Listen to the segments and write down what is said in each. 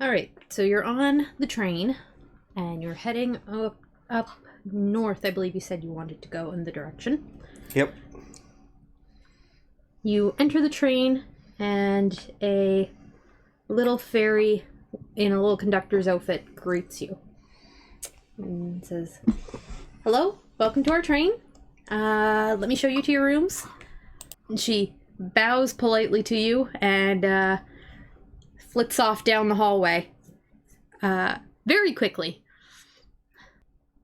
All right, so you're on the train and you're heading up north. I believe you said you wanted to go in the direction. Yep. You enter the train and a little fairy in a little conductor's outfit greets you and says, "Hello, welcome to our train. Let me show you to your rooms." And she bows politely to you and flits off down the hallway very quickly.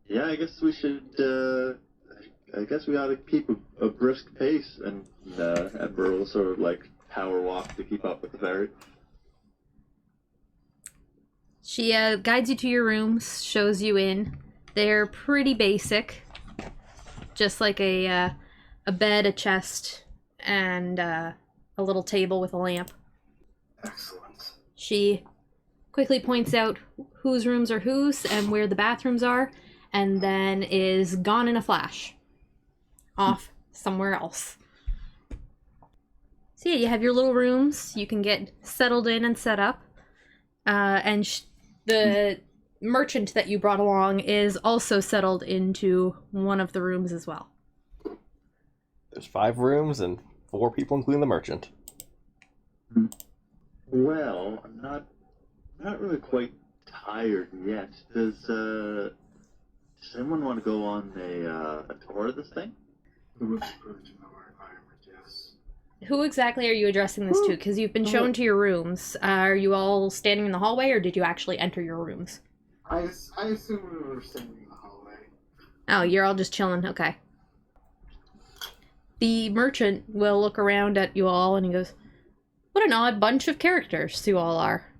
Yeah, I guess we should, I guess we ought to keep a brisk pace, and Ember will sort of, like, power walk to keep up with the ferry. She guides you to your rooms, shows you in. They're pretty basic, just like a bed, a chest, and a little table with a lamp. Excellent. She quickly points out whose rooms are whose and where the bathrooms are, and then is gone in a flash. Off somewhere else. So yeah, you have your little rooms. You can get settled in and set up. And the merchant that you brought along is also settled into one of the rooms as well. There's 5 rooms and 4 people, including the merchant. Well, I'm not really quite tired yet. Does anyone want to go on a tour of this thing? It was good to know our environment, yes. Who exactly are you addressing this to? Because you've been shown to your rooms. Are you all standing in the hallway, or did you actually enter your rooms? I assume we were standing in the hallway. Oh, you're all just chilling. Okay. The merchant will look around at you all and he goes, "What an odd bunch of characters you all are."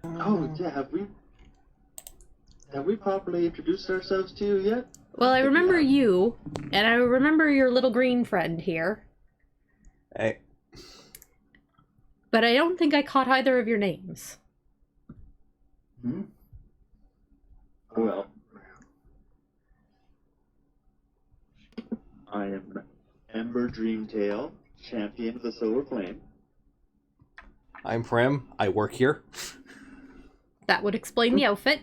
Oh, yeah, have we properly introduced ourselves to you yet? Well, I remember you, and I remember your little green friend here, Hey, but I don't think I caught either of your names. Hmm? Well, I am Ember Dreamtail, champion of the Solar Flame. I'm Prim. I work here. That would explain the outfit.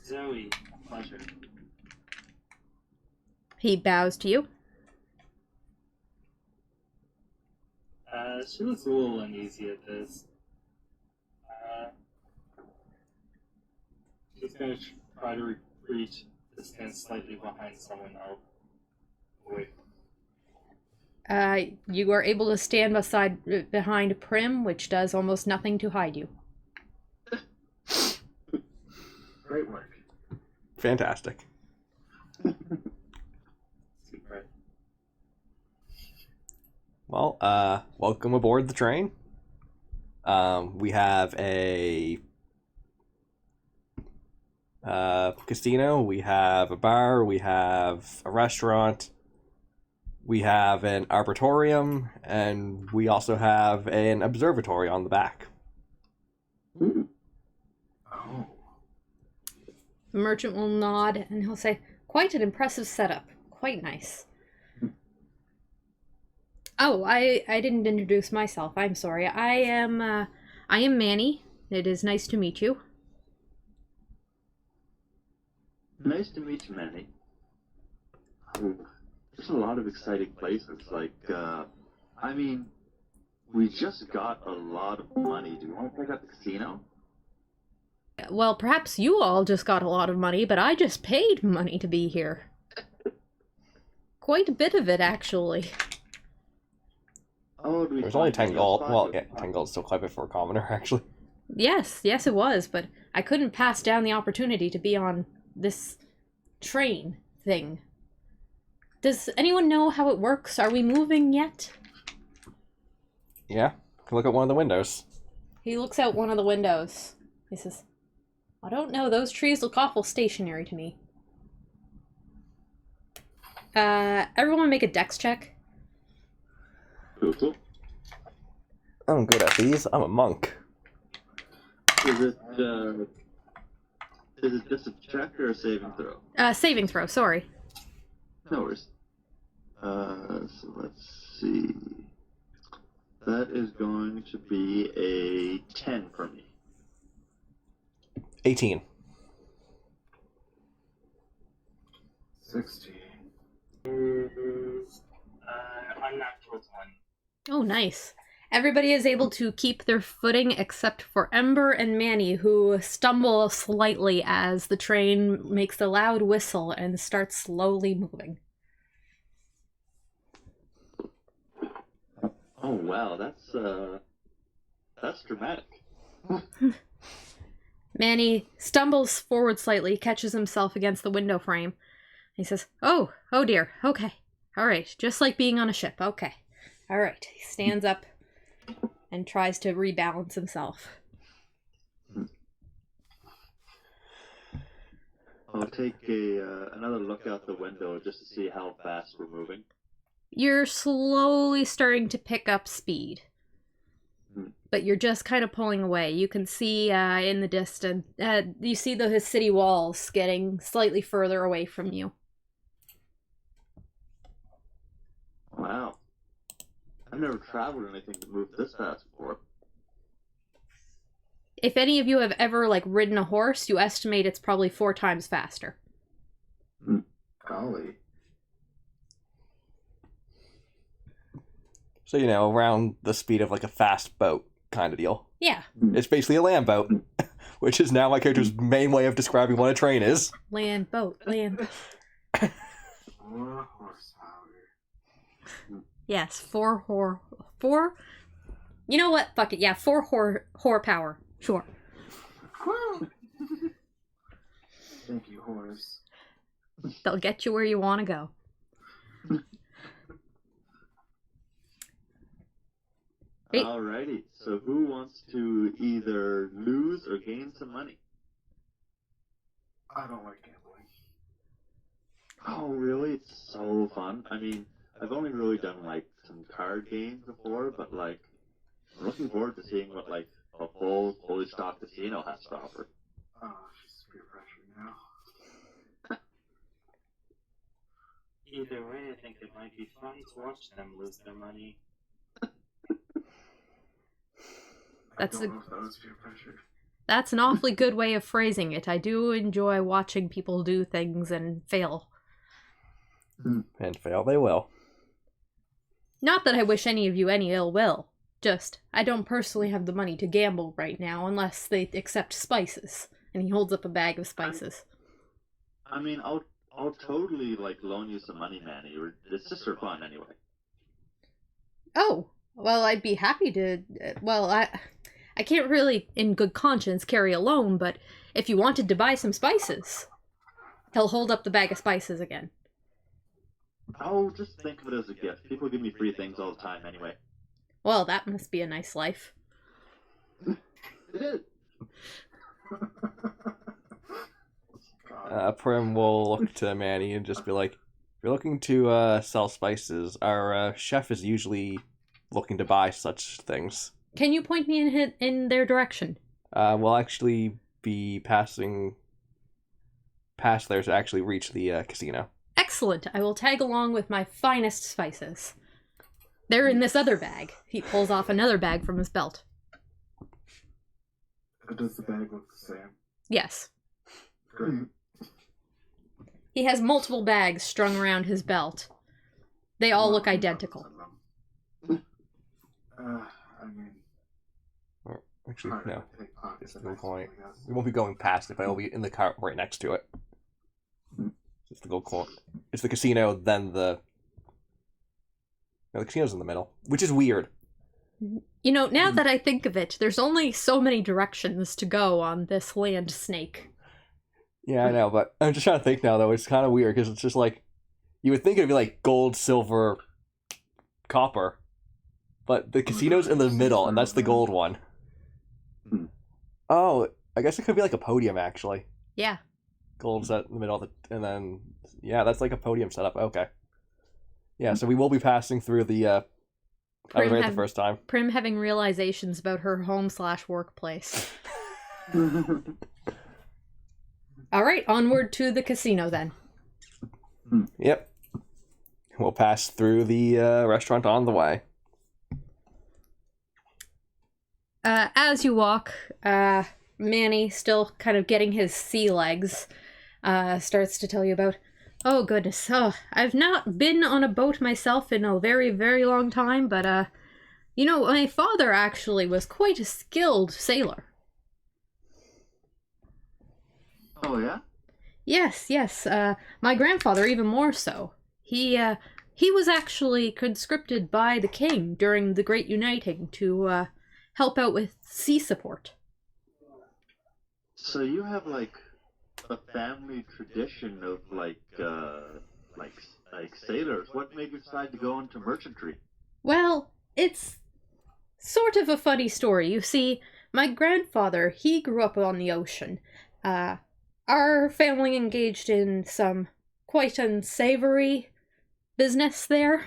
Zoe, pleasure. He bows to you. She looks a little uneasy at this. She's gonna try to retreat to stand slightly behind someone else. Wait. You are able to stand behind Prim, which does almost nothing to hide you. Great work. Fantastic. Super. Well, welcome aboard the train. We have a casino, we have a bar, we have a restaurant, we have an arboretum, and we also have an observatory on the back. Ooh. Oh. The merchant will nod and he'll say, "Quite an impressive setup. Quite nice." Oh, I didn't introduce myself. I'm sorry. I am Manny. It is nice to meet you. Nice to meet you, Manny. Oh, there's a lot of exciting places. Like, I mean, we just got a lot of money. Do you want to check out the casino? Well, perhaps you all just got a lot of money, but I just paid money to be here. Quite a bit of it, actually. Oh, do we There's only find 10 any gold. spots Well, with- yeah, 10 gold's still quite a bit for a commoner, actually. Yes, it was, but I couldn't pass down the opportunity to be on this train thing. Does anyone know how it works? Are we moving yet? Yeah, you can look at one of the windows. He looks out one of the windows. He says, "I don't know, those trees look awful stationary to me." Everyone make a dex check. Cool. I'm good at these. I'm a monk. Is it just a check or a saving throw? Saving throw, sorry. No worries. So let's see. That is going to be a 10 for me. 18. 16. Is unnatural 20. Oh, nice. Everybody is able to keep their footing except for Ember and Manny, who stumble slightly as the train makes a loud whistle and starts slowly moving. Oh wow, that's dramatic. Manny stumbles forward slightly, catches himself against the window frame. He says, oh dear, okay. All right, just like being on a ship, okay. All right, he stands up and tries to rebalance himself. I'll take another look out the window just to see how fast we're moving. You're slowly starting to pick up speed, but you're just kind of pulling away. You can see in the distance, you see the city walls getting slightly further away from you. Wow. I've never traveled anything that moved this fast before. If any of you have ever, ridden a horse, you estimate it's probably 4 times faster. Golly. So, around the speed of, a fast boat kind of deal. Yeah, It's basically a land boat, which is now my character's main way of describing what a train is. land, boat, land. 4 horsepower. Yes, 4. You know what? Fuck it. Yeah, 4 horsepower. Sure. Thank you, horse. They'll get you where you want to go. Hey. Alrighty, so who wants to either lose or gain some money? I don't like gambling. Oh, really? It's so fun. I mean, I've only really done, some card games before, but, I'm looking forward to seeing what, a full, fully stocked casino has to offer. Oh, she's peer pressuring now. Either way, I think it might be fun to watch them lose their money. That's I don't know if that was peer pressure. That's an awfully good way of phrasing it. I do enjoy watching people do things and fail. And fail they will. Not that I wish any of you any ill will. Just, I don't personally have the money to gamble right now unless they accept spices. And he holds up a bag of spices. I mean, I'll totally, loan you some money, Manny. It's just for fun, anyway. Oh, well, I'd be happy to... I can't really, in good conscience, carry a loan, but if you wanted to buy some spices... He'll hold up the bag of spices again. Oh, just think of it as a gift. People give me free things all the time, anyway. Well, that must be a nice life. It is. Prim will look to Manny and just be like, if you're looking to sell spices, our chef is usually looking to buy such things. Can you point me in their direction? We'll actually be passing past there to actually reach the casino. Excellent. I will tag along with my finest spices. They're in this other bag. He pulls off another bag from his belt. Does the bag look the same? Yes. Great. He has multiple bags strung around his belt. They all look identical. I mean, Actually, hard no. to take pockets It's a of good ice, point. I guess. We won't be going past it, but I'll be in the cart right next to it. It's the gold coin. It's the casino, then the... No, the casino's in the middle, which is weird. You know, now that I think of it, there's only so many directions to go on this land snake. Yeah, I know, but I'm just trying to think now, though. It's kind of weird, because it's just like... You would think it'd be like gold, silver, copper. But the casino's in the middle, and that's the gold one. Oh, I guess it could be like a podium, actually. Yeah. Gold's at the middle of the... And then... Yeah, that's like a podium setup. Okay. Yeah, so we will be passing through the... I was right the first time. Prim having realizations about her home/workplace. All right, onward to the casino then. Yep. We'll pass through the restaurant on the way. as you walk, Manny, still kind of getting his sea legs, starts to tell you about, oh goodness, I've not been on a boat myself in a very, very long time, but, you know, my father actually was quite a skilled sailor. Oh yeah? Yes, my grandfather even more so. He was actually conscripted by the king during the Great Uniting to, help out with sea support. So you have like a family tradition of like sailors. What made you decide to go into merchantry? Well, it's sort of a funny story. You see, my grandfather, he grew up on the ocean. Our family engaged in some quite unsavory business there.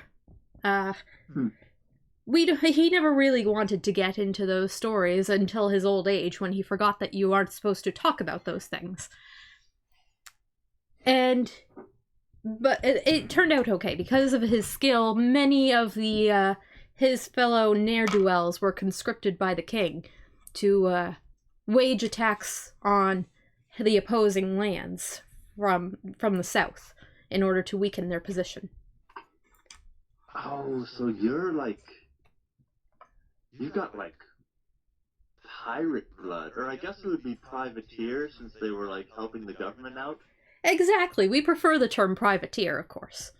He never really wanted to get into those stories until his old age, when he forgot that you aren't supposed to talk about those things. But it turned out okay. Because of his skill, many of his fellow ne'er-do-wells were conscripted by the king to wage attacks on the opposing lands from the south in order to weaken their position. Oh, so you're like, you've got like pirate blood, or I guess it would be privateer, since they were like helping the government out. Exactly. We prefer the term privateer, of course.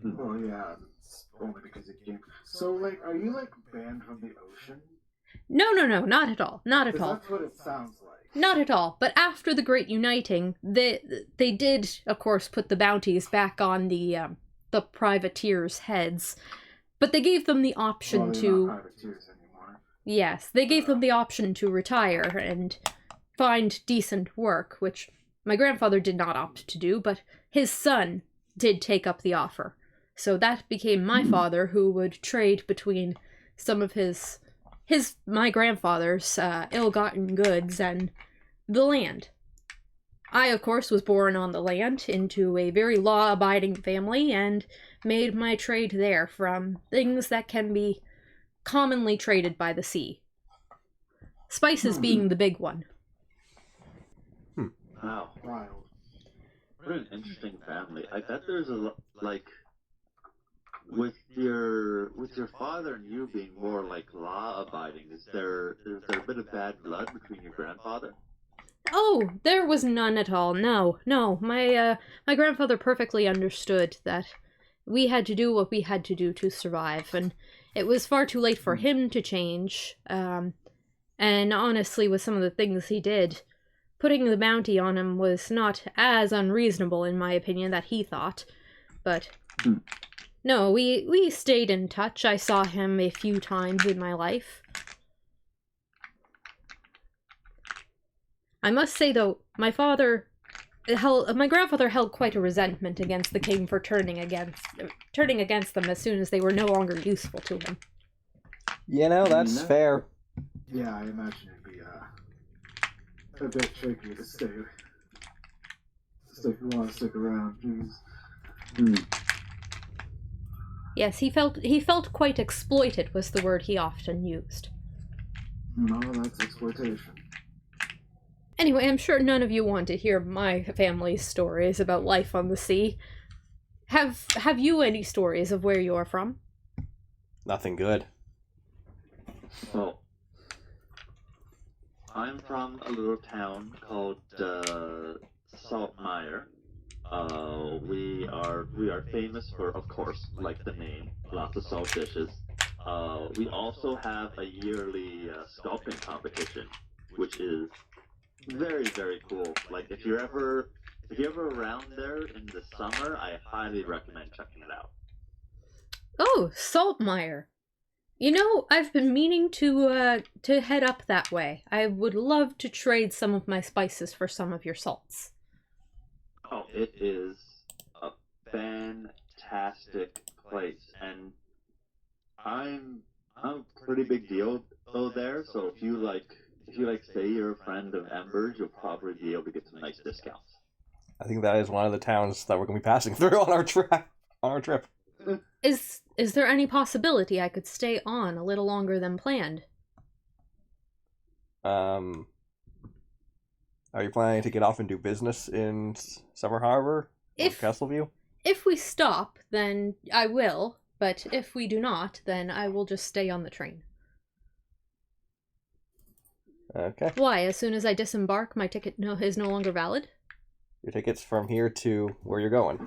Well, yeah, it's only because it came. So, like, are you like banned from the ocean? No, not at all. Not at 'Cause all. that's what it sounds like. Not at all. But after the Great Uniting, they did, of course, put the bounties back on the privateers' heads. But they gave them the option Well, they're to... not privateers anymore. Yes, they gave them the option to retire and find decent work, which my grandfather did not opt to do, but his son did take up the offer. So that became my father, who would trade between some of my grandfather's ill-gotten goods and the land. I, of course, was born on the land into a very law-abiding family and made my trade there from things that can be commonly traded by the sea. Spices being the big one. Wow, Wild. what an interesting family. I bet there's like, with your father and you being more like law-abiding. Is there a bit of bad blood between your grandfather? Oh, there was none at all. No. My grandfather perfectly understood that we had to do what we had to do to survive, and it was far too late for him to change. And honestly, with some of the things he did, putting the bounty on him was not as unreasonable, in my opinion, that he thought. But no, we stayed in touch. I saw him a few times in my life. I must say, though, my grandfather held quite a resentment against the king for turning against them as soon as they were no longer useful to him. You know, that's fair. Yeah, I imagine it'd be a bit tricky to stay. If you want to stick around, jeez. Yes, he felt quite exploited was the word he often used. No, that's exploitation. Anyway, I'm sure none of you want to hear my family's stories about life on the sea. Have you any stories of where you're from? Nothing good. Well, I'm from a little town called Saltmire. We are famous for, of course, like the name, lots of salt dishes. We also have a yearly sculpting competition, which is very, very cool. Like, if you're ever around there in the summer, I highly recommend checking it out. Oh, Saltmire. You know, I've been meaning to head up that way. I would love to trade some of my spices for some of your salts. Oh, it is a fantastic place, and I'm a pretty big deal though there. So if you say you're a friend of Ember's, you'll probably be able to get some nice discounts. I think that is one of the towns that we're going to be passing through on our trip. Is there any possibility I could stay on a little longer than planned? Are you planning to get off and do business in Summer Harbor? Or If Castleview? if we stop, then I will. But if we do not, then I will just stay on the train. Okay. Why? As soon as I disembark, my ticket is no longer valid? Your ticket's from here to where you're going.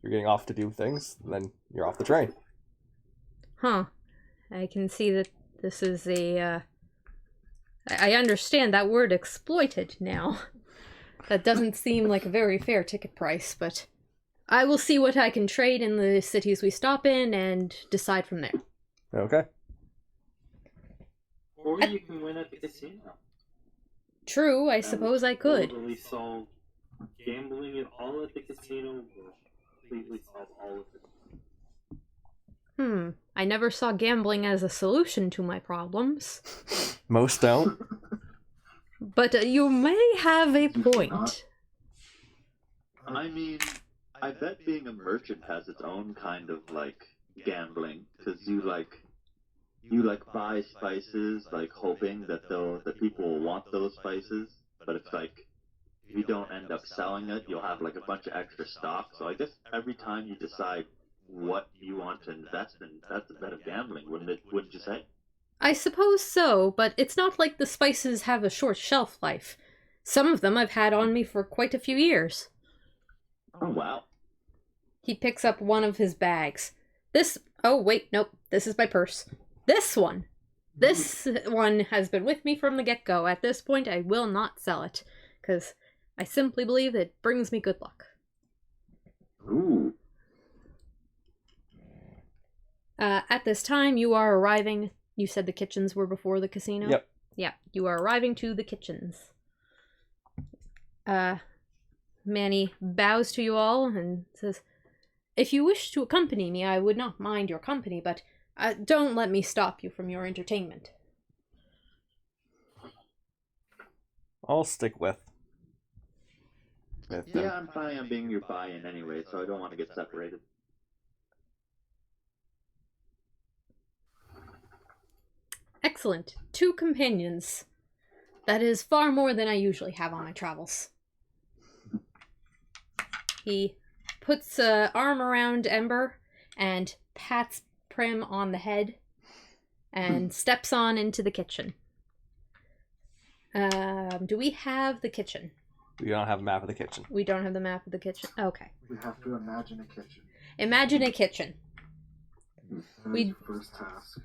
You're getting off to do things, then you're off the train. Huh. I can see that this is a, I understand that word exploited now. That doesn't seem like a very fair ticket price, but I will see what I can trade in the cities we stop in and decide from there. Okay. Or you can win at the casino. True, I suppose I could. Totally solve gambling it all at the casino will completely solve all of it. I never saw gambling as a solution to my problems. Most don't. But you may have a point. I mean, I bet being a merchant has its own kind of like gambling, because you buy spices like hoping that that people will want those spices, but it's like if you don't end up selling it, you'll have like a bunch of extra stock. So I guess every time you decide what you want to invest in, that's a bit of gambling, wouldn't you say? I suppose so, but it's not like the spices have a short shelf life. Some of them I've had on me for quite a few years. Oh wow. He picks up one of his bags. Oh wait, nope, this is my purse. This one has been with me from the get-go. At this point, I will not sell it, because I simply believe it brings me good luck. Ooh. At this time, you are arriving. You said the kitchens were before the casino? Yep. Yeah, you are arriving to the kitchens. Manny bows to you all and says, "If you wish to accompany me, I would not mind your company, but don't let me stop you from your entertainment." I'll stick with them. Yeah, I'm planning on being your buy-in anyway, so I don't want to get separated. Excellent. 2 companions. That is far more than I usually have on my travels. He puts an arm around Ember and pats Prim on the head and steps on into the kitchen. Do we have the kitchen? We don't have a map of the kitchen. We don't have the map of the kitchen. Okay. We have to imagine a kitchen. Imagine a kitchen. That is your first task.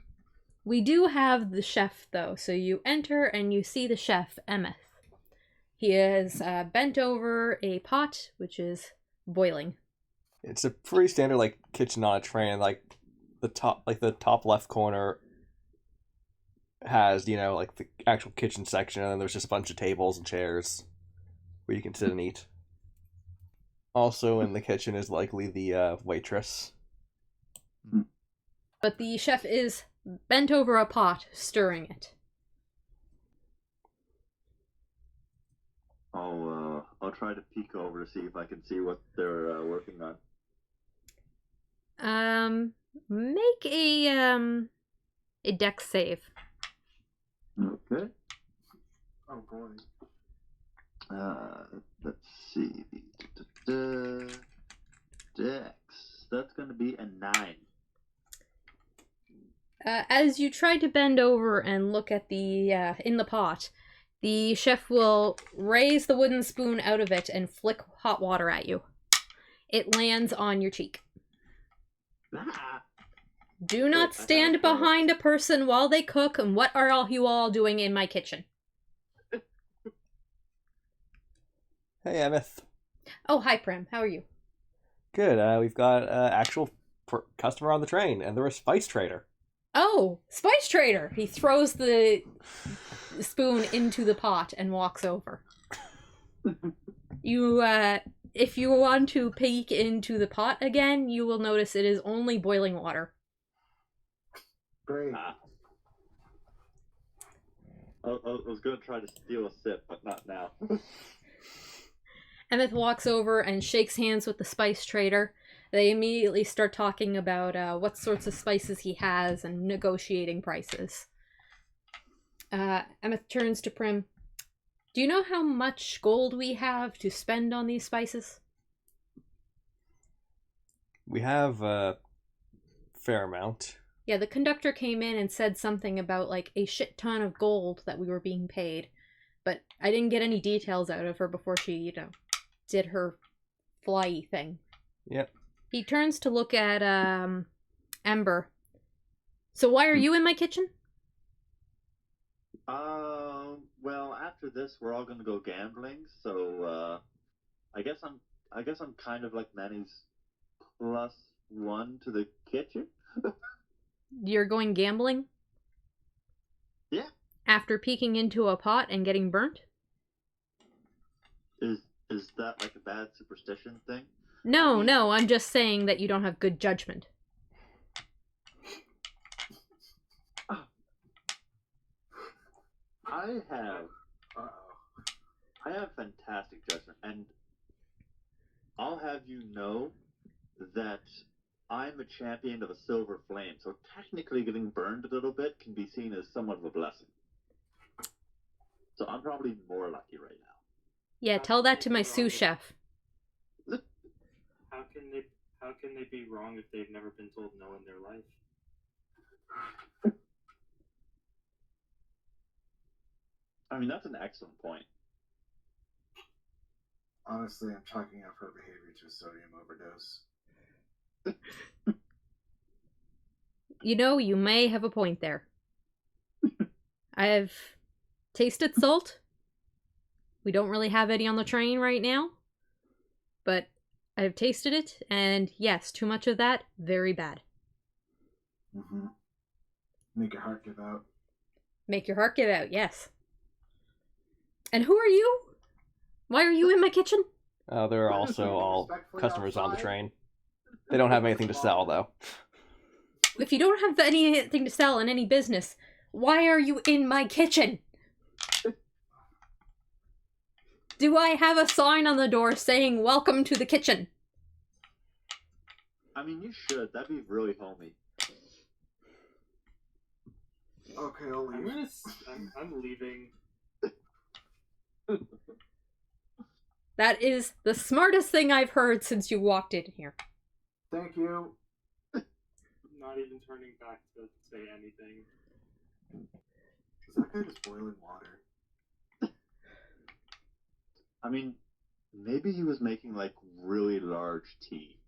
We do have the chef, though, so you enter and you see the chef, Emeth. He is bent over a pot, which is boiling. It's a pretty standard like kitchen on a train. Like the top left corner has like the actual kitchen section, and then there's just a bunch of tables and chairs where you can sit and eat. Also in the kitchen is likely the waitress. But the chef is bent over a pot, stirring it. I'll try to peek over to see if I can see what they're working on. Make a dex save. Okay. Oh boy. Let's see. Dex. That's gonna be a 9. As you try to bend over and look at the in the pot, the chef will raise the wooden spoon out of it and flick hot water at you. It lands on your cheek. Ah. Do not stand behind a person while they cook, and what are all you all doing in my kitchen? Hey, Emeth. Oh, hi, Prim. How are you? Good. We've got actual customer on the train, and they're a spice trader. Oh, spice trader! He throws the spoon into the pot and walks over. You, if you want to peek into the pot again, you will notice it is only boiling water. Great. I was gonna try to steal a sip, but not now. Emeth walks over and shakes hands with the spice trader. They immediately start talking about what sorts of spices he has and negotiating prices. Emma turns to Prim. Do you know how much gold we have to spend on these spices? We have a fair amount. Yeah, the conductor came in and said something about like a shit ton of gold that we were being paid, but I didn't get any details out of her before she, did her flyy thing. Yep. He turns to look at Ember. So why are you in my kitchen? Well, after this, we're all gonna go gambling. So, I guess I'm kind of like Manny's +1 to the kitchen. You're going gambling? Yeah. After peeking into a pot and getting burnt? Is that like a bad superstition thing? No, no, I'm just saying that you don't have good judgment. I have fantastic judgment, and I'll have you know that I'm a champion of a silver flame, so technically getting burned a little bit can be seen as somewhat of a blessing. So I'm probably more lucky right now. Yeah, tell that to my sous chef. How can they be wrong if they've never been told no in their life? I mean, that's an excellent point. Honestly, I'm chalking up her behavior to a sodium overdose. You may have a point there. I've tasted salt. We don't really have any on the train right now, but I've tasted it, and yes, too much of that, very bad. Mm-hmm. Make your heart give out. Make your heart give out, yes. And who are you? Why are you in my kitchen? They're also all customers on the train. They don't have anything to sell, though. If you don't have anything to sell in any business, why are you in my kitchen? Do I have a sign on the door saying, "Welcome to the kitchen"? I mean, you should. That'd be really homey. Okay, I'll leave. I'm leaving. That is the smartest thing I've heard since you walked in here. Thank you. Not even turning back to say anything. Is that guy just boiling water? I mean, maybe he was making like really large tea.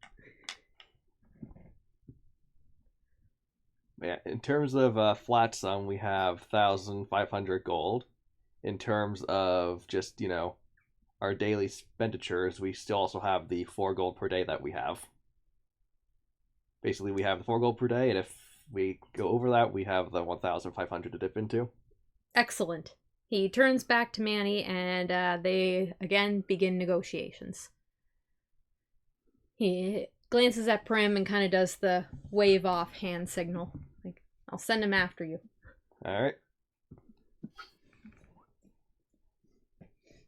Yeah, in terms of flat sum, we have 1,500 gold. In terms of just, our daily expenditures, we still also have the 4 gold per day that we have. Basically, we have the 4 gold per day, and if we go over that, we have the 1,500 to dip into. Excellent. He turns back to Manny, and they again begin negotiations. He glances at Prim and kind of does the wave off hand signal. Like, I'll send him after you. Alright.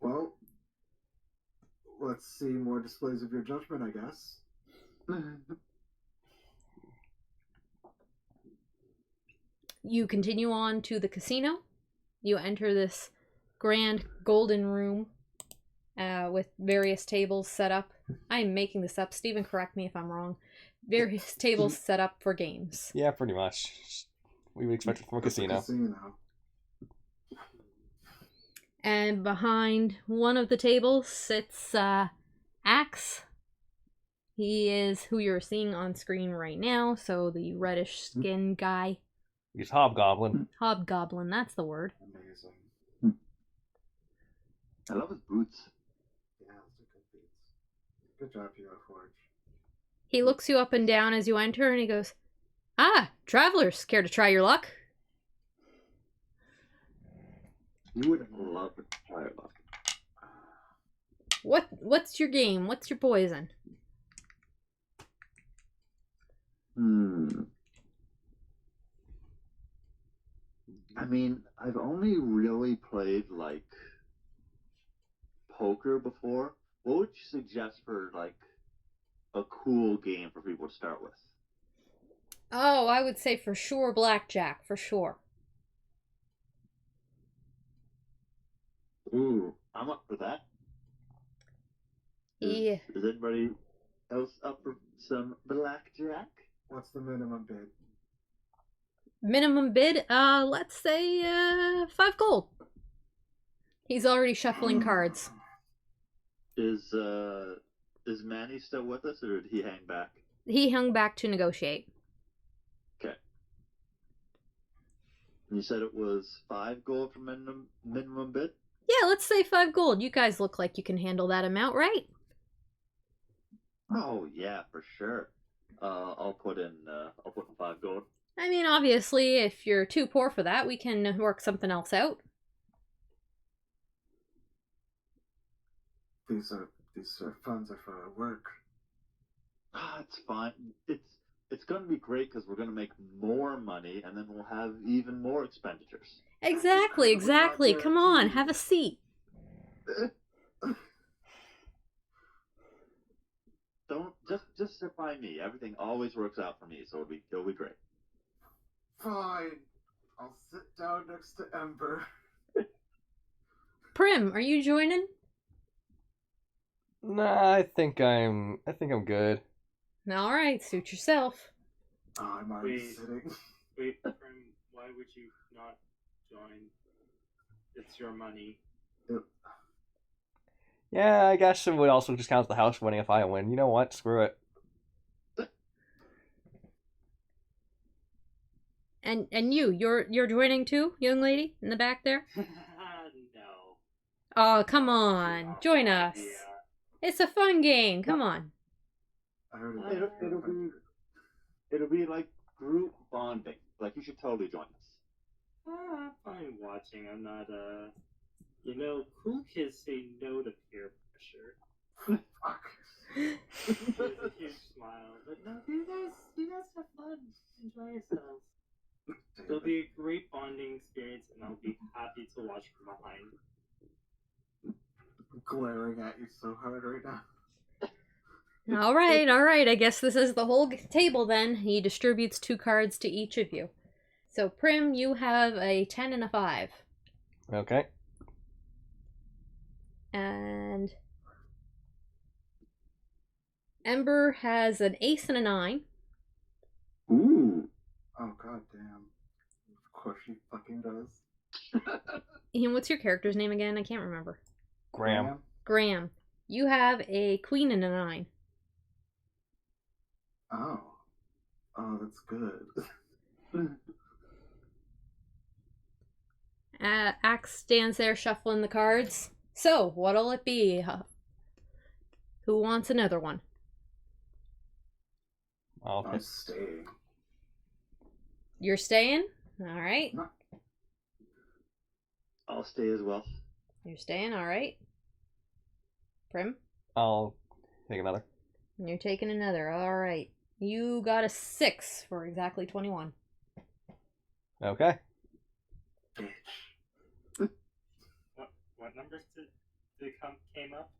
Well, let's see more displays of your judgment, I guess. You continue on to the casino. You enter this grand golden room with various tables set up. I'm making this up. Stephen, correct me if I'm wrong. Various tables set up for games. Yeah, pretty much. We would expect it from a casino. And behind one of the tables sits Axe. He is who you're seeing on screen right now, so the reddish skin guy. He's Hobgoblin. Hobgoblin, that's the word. Amazing. I love his boots. Yeah, those are good beats. Good job, Hero Forge. He looks you up and down as you enter, and he goes, "Ah, travelers, care to try your luck?" You would love to try it. What's your game? What's your poison? I mean, I've only really played, like, poker before. What would you suggest for, like, a cool game for people to start with? Oh, I would say for sure blackjack, for sure. Ooh, I'm up for that. Yeah. Is anybody else up for some blackjack? What's the minimum bid? Minimum bid, let's say 5 gold. He's already shuffling cards. Is Manny still with us, or did he hang back? He hung back to negotiate. Okay. You said it was 5 gold for minimum bid. Yeah, let's say 5 gold. You guys look like you can handle that amount, right? Oh yeah, for sure. I'll put in 5 gold. I mean, obviously, if you're too poor for that, we can work something else out. These funds are for work. Ah, it's fine. It's gonna be great because we're gonna make more money, and then we'll have even more expenditures. Exactly, exactly. Come on, have a seat. Don't just sit by me. Everything always works out for me, so it'll be great. Fine. I'll sit down next to Ember. Prim, are you joining? Nah, I think I'm good. All right, suit yourself. Oh, I'm already Wait. sitting. Wait, Prim, why would you not join? It's your money. Yeah, I guess it would also just count as the house winning if I win. You know what? Screw it. And you're joining too, young lady in the back there? No. Oh, come on. Join us. Yeah. It's a fun game. Come on. I already It'll be like group bonding. Like, you should totally join us. I'm fine watching. I'm not, cool kids say no to peer pressure. Fuck. There's a huge smile. But no, you guys have fun. Enjoy yourselves. It'll be a great bonding experience, and I'll be happy to watch from behind. I'm glaring at you so hard right now. All right. I guess this is the whole table then. He distributes 2 cards to each of you. So, Prim, you have a 10 and a 5. Okay. And Ember has an ace and a 9. Ooh. Oh, god damn. Of course she fucking does. Ian, what's your character's name again? I can't remember. Graham. Graham. You have a queen and a 9. Oh. Oh, that's good. Axe stands there shuffling the cards. So, what'll it be? Who wants another one? I'll I'm pick. staying. You're staying? All right. I'll stay as well. You're staying? All right. Prim? I'll take another. You're taking another. All right. You got a 6 for exactly 21. Okay. What numbers came up?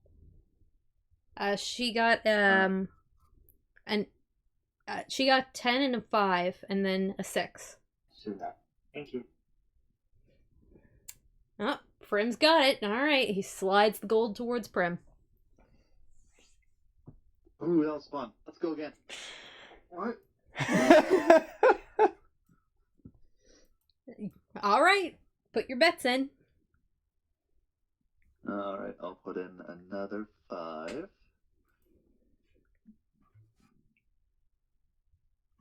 She got she got 10 and a 5 and then a 6. Thank you. Oh, Prim's got it. All right. He slides the gold towards Prim. Ooh, that was fun. Let's go again. What? All right. Put your bets in. All right, I'll put in another 5.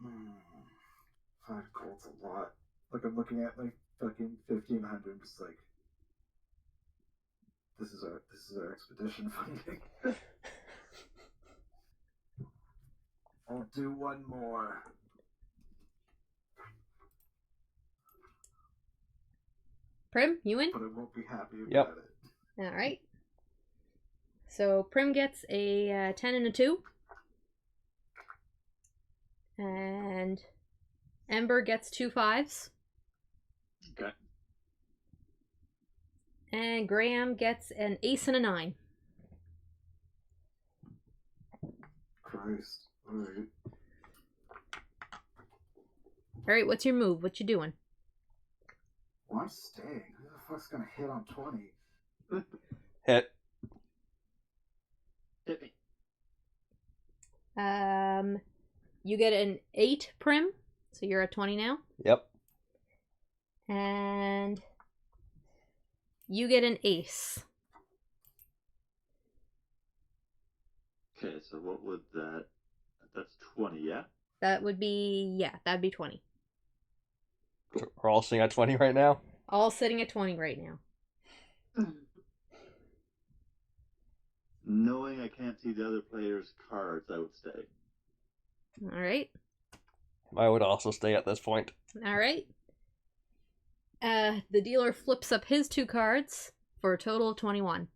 Hmm. 5 gold's a lot. Like, I'm looking at, like, fucking 1,500, just like... This is our expedition funding. I'll do one more. Prim, you win? But I won't be happy about Yep. it. All right. So Prim gets a 10 and a 2. And Ember gets 2 5s. Okay. And Graham gets an ace and a 9. Christ. Alright. All right, what's your move? What you doing? Well, I'm staying. Who the fuck's gonna hit on 20? Hit. Hit me. You get an 8 prim, so you're at 20 now. Yep. And you get an ace. Okay, so what would that? That's 20, yeah. That would be, yeah, that'd be 20. So we're all sitting at 20 right now. All sitting at 20 right now. Knowing I can't see the other player's cards, I would stay. All right. I would also stay at this point. All right. The dealer flips up his 2 cards for a total of 21.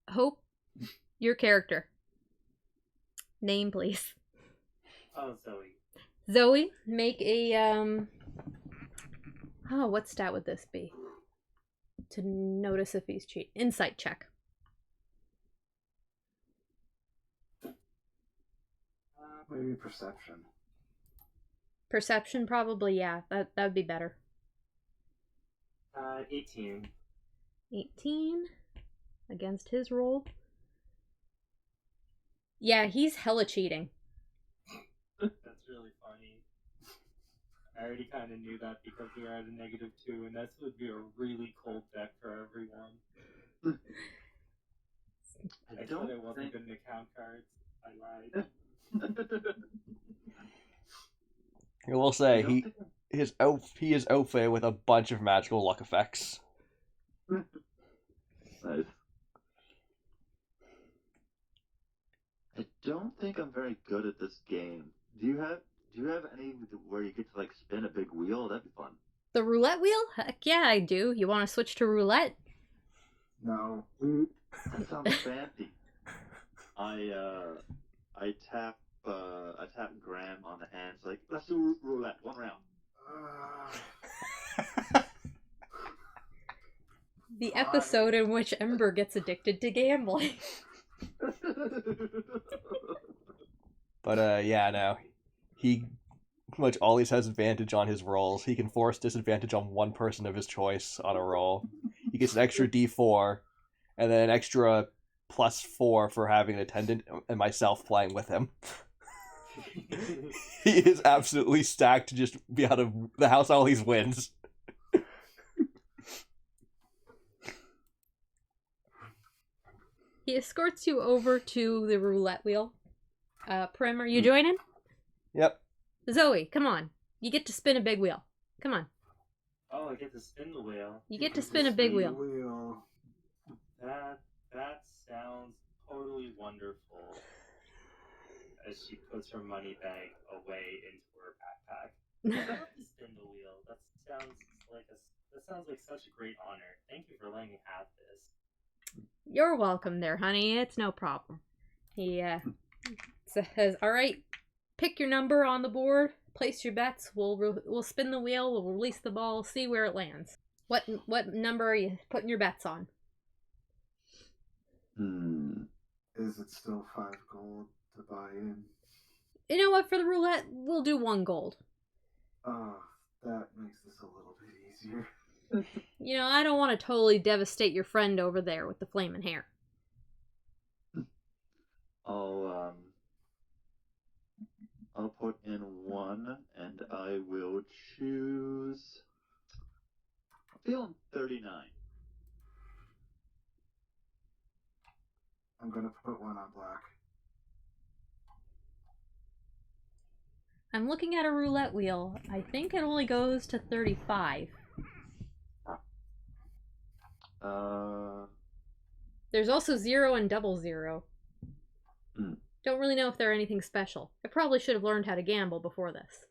Hope, your character. Name, please. Oh, Zoe. Zoe, make a, oh, what stat would this be? To notice if he's cheating. Insight check. Maybe perception. Perception, probably, yeah. That would be better. 18. 18 against his roll. Yeah, he's hella cheating. That's really funny. I already kind of knew that because we were at a -2, and that would be a really cold deck for everyone. I said I wasn't good to count cards. I lied. I will say he is outfit with a bunch of magical luck effects. Nice. I don't think I'm very good at this game. Do you have any where you get to like spin a big wheel? That'd be fun. The roulette wheel? Heck yeah, I do. You want to switch to roulette? No. That sounds fancy. I tap Graham on the hands like, let's do roulette, 1 round. The episode in which Ember gets addicted to gambling. But yeah, no. He pretty much always has advantage on his rolls. He can force disadvantage on one person of his choice on a roll. He gets an extra D4, and then an extra +4 for having an attendant and myself playing with him. He is absolutely stacked to just be out of the house all these wins. He escorts you over to the roulette wheel. Prim, are you joining? Yep. Zoe, come on. You get to spin a big wheel. Come on. Oh, I get to spin the wheel. You get to spin a big wheel. That sounds totally wonderful. As she puts her money bag away into her backpack. I'd love to spin the wheel. That sounds like such a great honor. Thank you for letting me have this. You're welcome there, honey. It's no problem. He says, all right, pick your number on the board, place your bets, we'll spin the wheel, we'll release the ball, see where it lands. What number are you putting your bets on? Is it still 5 gold to buy in? You know what, for the roulette, we'll do 1 gold. That makes this a little bit easier. You know, I don't want to totally devastate your friend over there with the flaming hair. I'll put in 1, and I will choose. I'm feeling 39. I'm gonna put 1 on black. I'm looking at a roulette wheel. I think it only goes to 35. There's also 0 and 00. Don't really know if they're anything special. I probably should have learned how to gamble before this.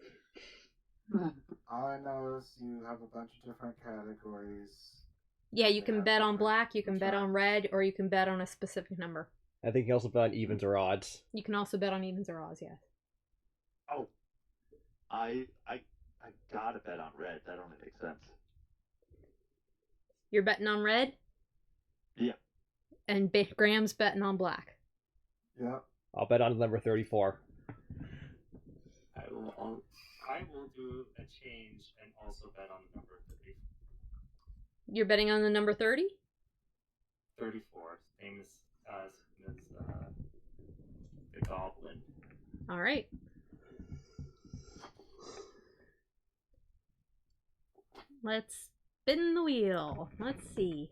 All I know is you have a bunch of different categories. Yeah, you can bet on black, you can bet on red, or you can bet on a specific number. I think you also bet on evens or odds. You can also bet on evens or odds, yeah. Oh, I gotta bet on red. That only makes sense. You're betting on red? Yeah. And Graham's betting on black. Yeah. I'll bet on number 34. I will do a change and also bet on the number 30. You're betting on the number 30? 34, same as the goblin. All right. Let's spin the wheel. Let's see.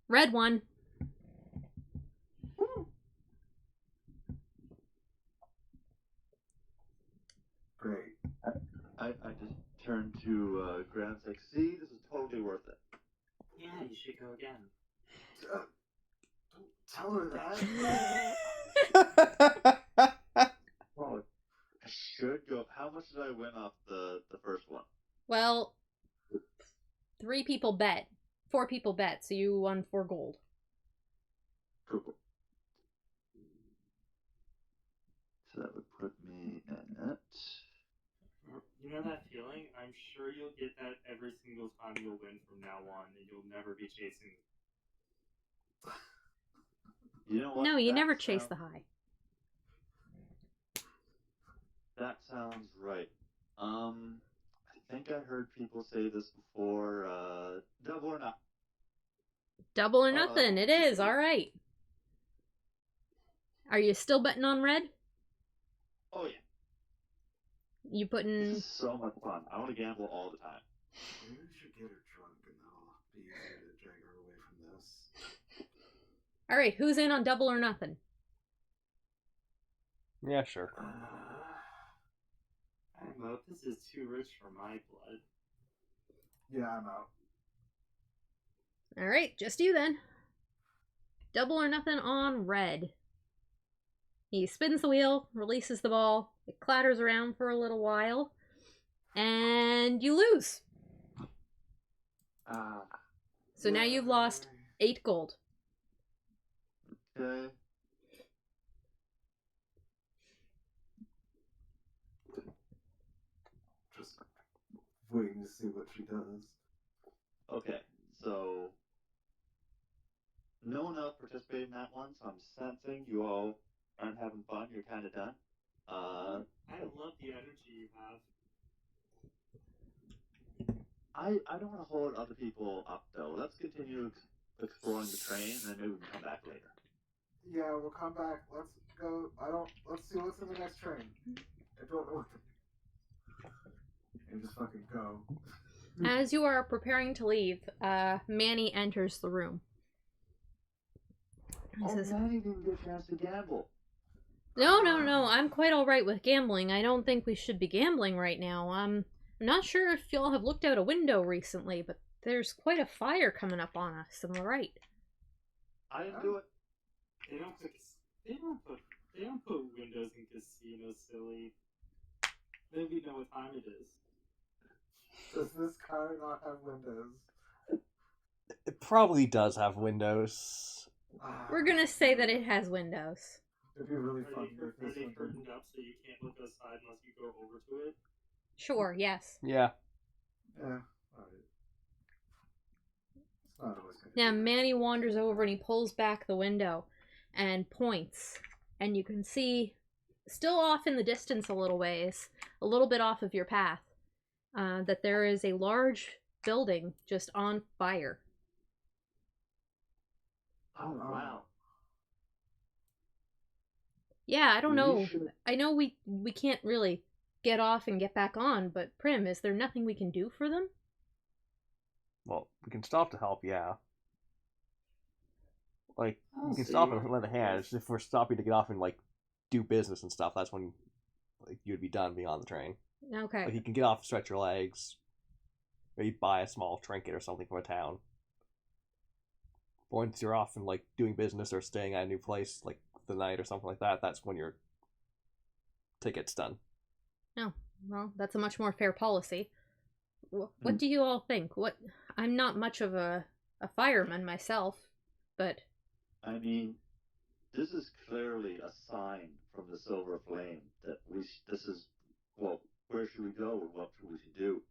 Red one. Great. I just turned to Grant and say, see, this is totally worth it. Yeah, you should go again. Don't tell her that. Oh, I should go. How much did I win off the first one? Well, 3 people bet. 4 people bet, so you won 4 gold. Cool. So that would put me at... You know that feeling? I'm sure you'll get that every single time you'll win from now on, and you'll never be chasing. You know what? No, you That never chase sounds- the high. That sounds right. I think I heard people say this before. Double or not? Double or nothing. It is. All right. Are you still betting on red? Oh yeah. You This putting... is so much fun. I want to gamble all the time. Maybe we should get her drunk and that'll be easier to drag her away from this. All right, who's in on double or nothing? Yeah, sure. I'm out. This is too rich for my blood. Yeah, I'm out. All right, just you then. Double or nothing on red. He spins the wheel, releases the ball. It clatters around for a little while, and you lose. So now you've lost 8 gold. Okay. Just waiting to see what she does. Okay. So no one else participated in that one, so I'm sensing you all aren't having fun. You're kind of done. I love the energy you have. I don't want to hold other people up though. Let's continue exploring the train, and then maybe we can come back later. Yeah, we'll come back. Let's go. Let's see what's in the next train. I don't know what to do. And just fucking go. As you are preparing to leave, Manny enters the room. He says, Manny didn't get a chance to gamble. No, I'm quite alright with gambling. I don't think we should be gambling right now. I'm not sure if y'all have looked out a window recently, but there's quite a fire coming up on us on the right. I didn't do it. They don't put windows in casinos, silly. Then we know what time it is. Does this car not have windows? It probably does have windows. We're gonna say that it has windows. It'd be really Are fun they, if are this they one did. curtained up so you can't look outside unless you go over to it? Sure, yes. Yeah. Yeah, alright. It's not always gonna Now be that. Manny wanders over and he pulls back the window and points. And you can see, still off in the distance a little ways, a little bit off of your path, that there is a large building just on fire. Oh wow. Yeah, I don't We know. should- I know we can't really get off and get back on, but Prim, is there nothing we can do for them? Well, we can stop to help, yeah. Like, I'll we can see. stop and lend a hand. It's just if we're stopping to get off and, like, do business and stuff, that's when, like, you'd be done being on the train. Okay. Like, you can get off, stretch your legs, maybe buy a small trinket or something from a town. Once you're off and, like, doing business or staying at a new place, like, the night or something like that, that's when your ticket's done. Oh, well, that's a much more fair policy. What Hmm. do you all think? I'm not much of a fireman myself, but I mean, this is clearly a sign from the Silver Flame that this is, well, where should we go or what should we do?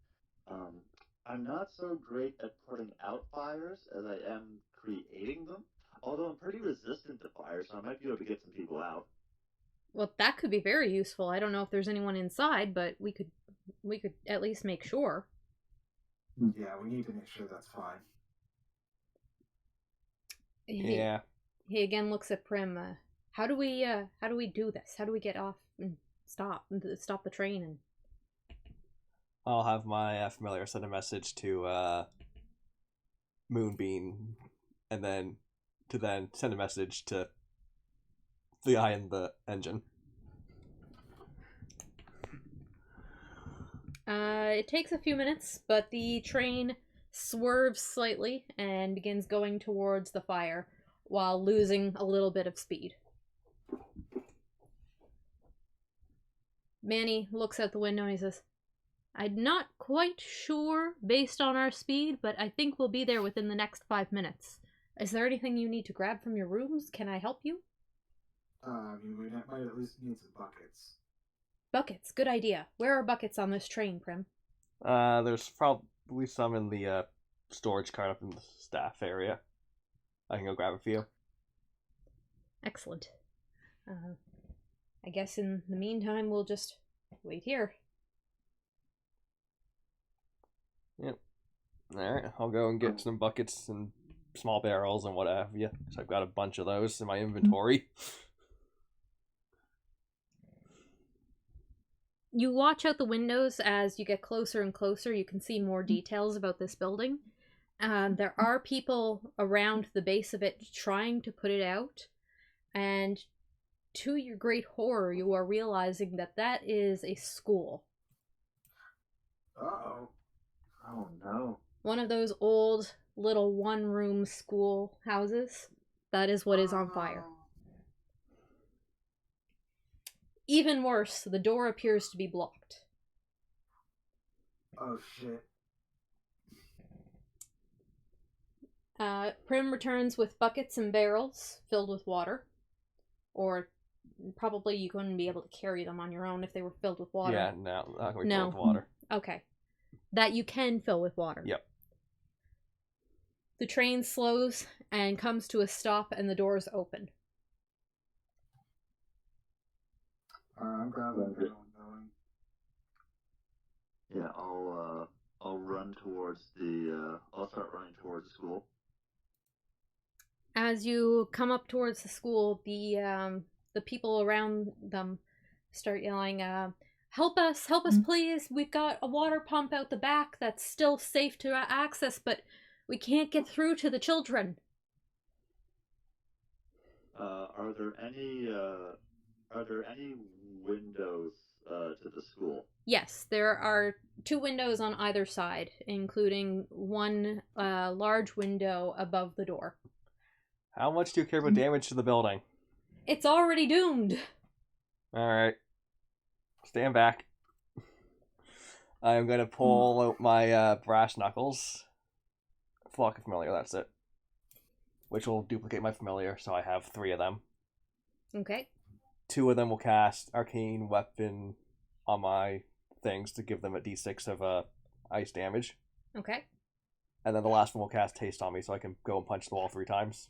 I'm not so great at putting out fires as I am creating them, although I'm pretty resistant to fire, so I might be able to get some people out. Well, that could be very useful. I don't know if there's anyone inside, but we could at least make sure. Yeah, we need to make sure that's fine. Yeah. He again looks at Prim. How do we do this? How do we get off and stop the train? And I'll have my familiar send a message to Moonbeam, and then send a message to the guy in the engine. It takes a few minutes, but the train swerves slightly and begins going towards the fire while losing a little bit of speed. Manny looks out the window and he says, I'm not quite sure based on our speed, but I think we'll be there within the next 5 minutes. Is there anything you need to grab from your rooms? Can I help you? We might at least need some buckets. Buckets, good idea. Where are buckets on this train, Prim? There's probably some in the storage cart up in the staff area. I can go grab a few. Excellent. I guess in the meantime, we'll just wait here. Yep. Alright, I'll go and get some buckets and small barrels and what have you. So I've got a bunch of those in my inventory. You watch out the windows as you get closer and closer. You can see more details about this building. There are people around the base of it trying to put it out. And to your great horror, you are realizing that that is a school. Uh-oh. Oh no. One of those old little one-room school houses. That is what is on fire. Even worse, the door appears to be blocked. Oh, shit. Prim returns with buckets and barrels filled with water. Or probably you couldn't be able to carry them on your own if they were filled with water. Yeah, no, not going to be No. filled with water. Okay. That you can fill with water. Yep. The train slows and comes to a stop and the doors open. I'm grabbing the going. Yeah, I'll run towards I'll start running towards the school. As you come up towards the school, the people around them start yelling, help us, please. We've got a water pump out the back that's still safe to access, but we can't get through to the children. Are there any windows to the school? Yes, there are 2 windows on either side, including one large window above the door. How much do you care about damage to the building? It's already doomed. Alright. Stand back. I'm gonna pull out my brass knuckles. Flock of familiar, that's it. Which will duplicate my familiar, so I have 3 of them. Okay. 2 of them will cast arcane weapon on my things to give them a d6 of ice damage. Okay. And then the last one will cast haste on me so I can go and punch the wall 3 times.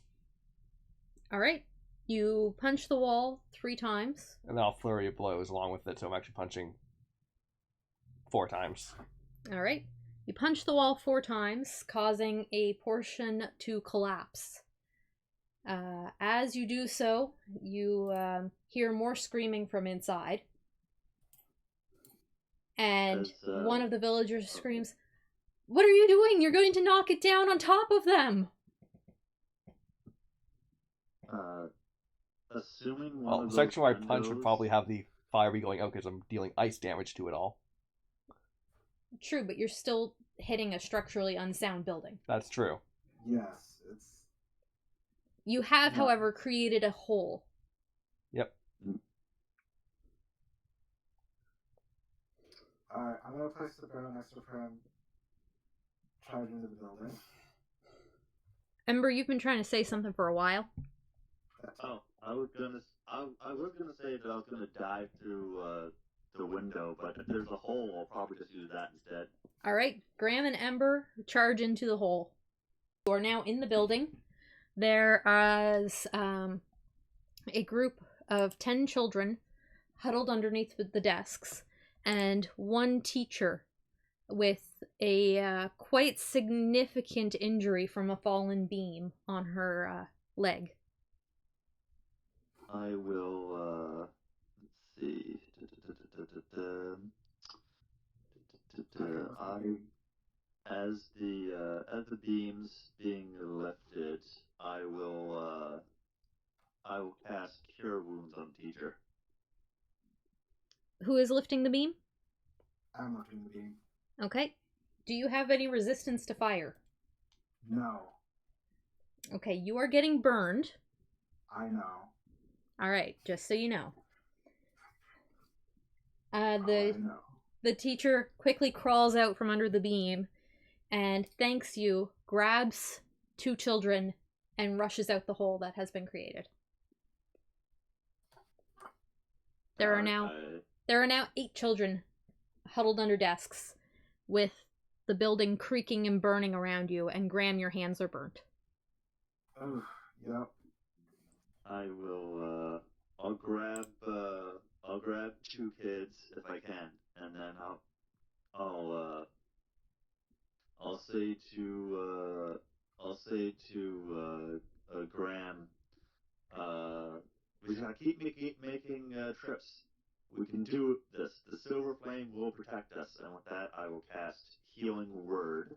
Alright. You punch the wall 3 times. And then I'll flurry of blows along with it, so I'm actually punching 4 times. Alright. You punch the wall 4 times, causing a portion to collapse. As you do so, you hear more screaming from inside. And one of the villagers screams, "What are you doing? You're going to knock it down on top of them!" Assuming one Well, of the those section where I punch would windows- probably have the fire be going out because I'm dealing ice damage to it all. True, but you're still hitting a structurally unsound building. That's true. Yes, it's... You have, Yeah. however, created a hole. Yep. Alright, I'm gonna place the barrel next to Prim. Charge into the building. Ember, you've been trying to say something for a while. Oh, I was gonna say that I was gonna dive through the window, but if there's a hole, I'll probably just use that instead. Alright, Graham and Ember charge into the hole. You are now in the building. There is a group of 10 children huddled underneath the desks, and one teacher with a quite significant injury from a fallen beam on her leg. I will, let's see. As the beams being lifted, I will cast Cure Wounds on teacher. Who is lifting the beam? I'm looking the beam. Okay. Do you have any resistance to fire? No, Okay, you are getting burned. I know. Alright, just so you know. I know. The teacher quickly crawls out from under the beam and thanks you, grabs 2 children, and rushes out the hole that has been created. There are now 8 children huddled under desks with the building creaking and burning around you, and Graham, your hands are burnt. Oh, yep. I will. I'll grab 2 kids if I can, and then I'll say to Graham, we just gotta keep making trips. We can do this. The Silver Flame will protect us, and with that, I will cast Healing Word,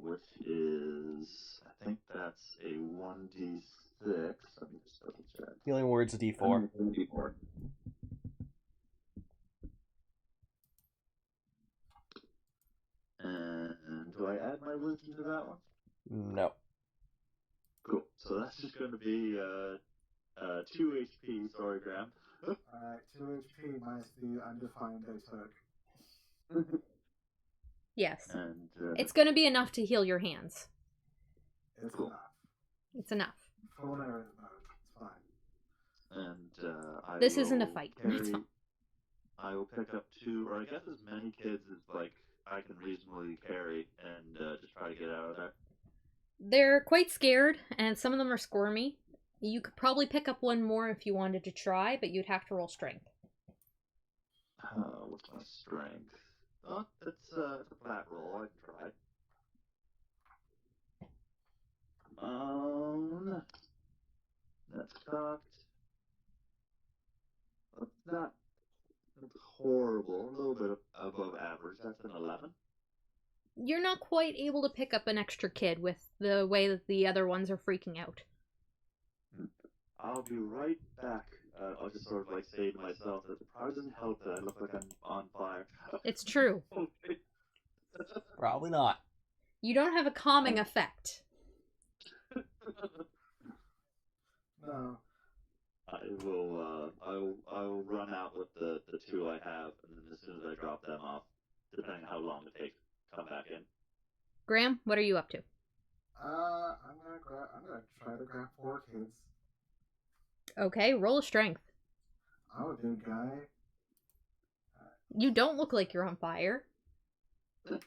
which is, I think that's a 1d6. Let me just double check. Healing Word's a D4. D4. And do I add my wisdom to that one? No. Cool. So that's just going to be 2 HP. Sorry, Graham. Alright, 2 HP minus the undefined I took. Yes. And It's going to be enough to heal your hands. It's Cool. enough. It's enough. Full narrative mode. It's fine. and This isn't a fight. I will pick up 2, or I guess as many kids as I can reasonably carry, and just try to get out of there. They're quite scared, and some of them are squirmy. You could probably pick up 1 more if you wanted to try, but you'd have to roll strength. What's my strength? Oh, it's a flat roll. I can try. That's cocked. That's horrible. A little bit above average. That's an 11. You're not quite able to pick up an extra kid with the way that the other ones are freaking out. I'll be right back. I'll just sort of say to myself that it probably doesn't help that I look like I'm on fire. It's true. Probably not. You don't have a calming effect. No. I will run out with the 2 I have, and then as soon as I drop them off, depending how long it takes, come back in. Graham, what are you up to? I'm gonna try to grab 4 kids. Okay, roll a strength. I'm a big guy. You don't look like you're on fire. 12.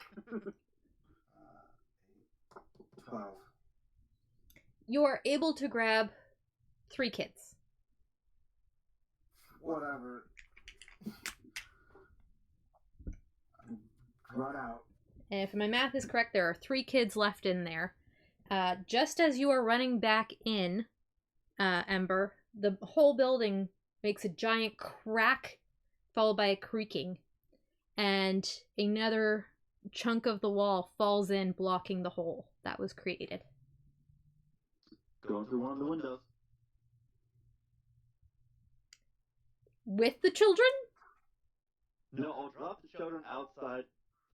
You are able to grab 3 kids. Whatever. Run out. And if my math is correct, there are 3 kids left in there. Just as you are running back in, Ember, the whole building makes a giant crack, followed by a creaking. And another chunk of the wall falls in, blocking the hole that was created. Going through one of the windows. With the children? No, I'll drop the children outside.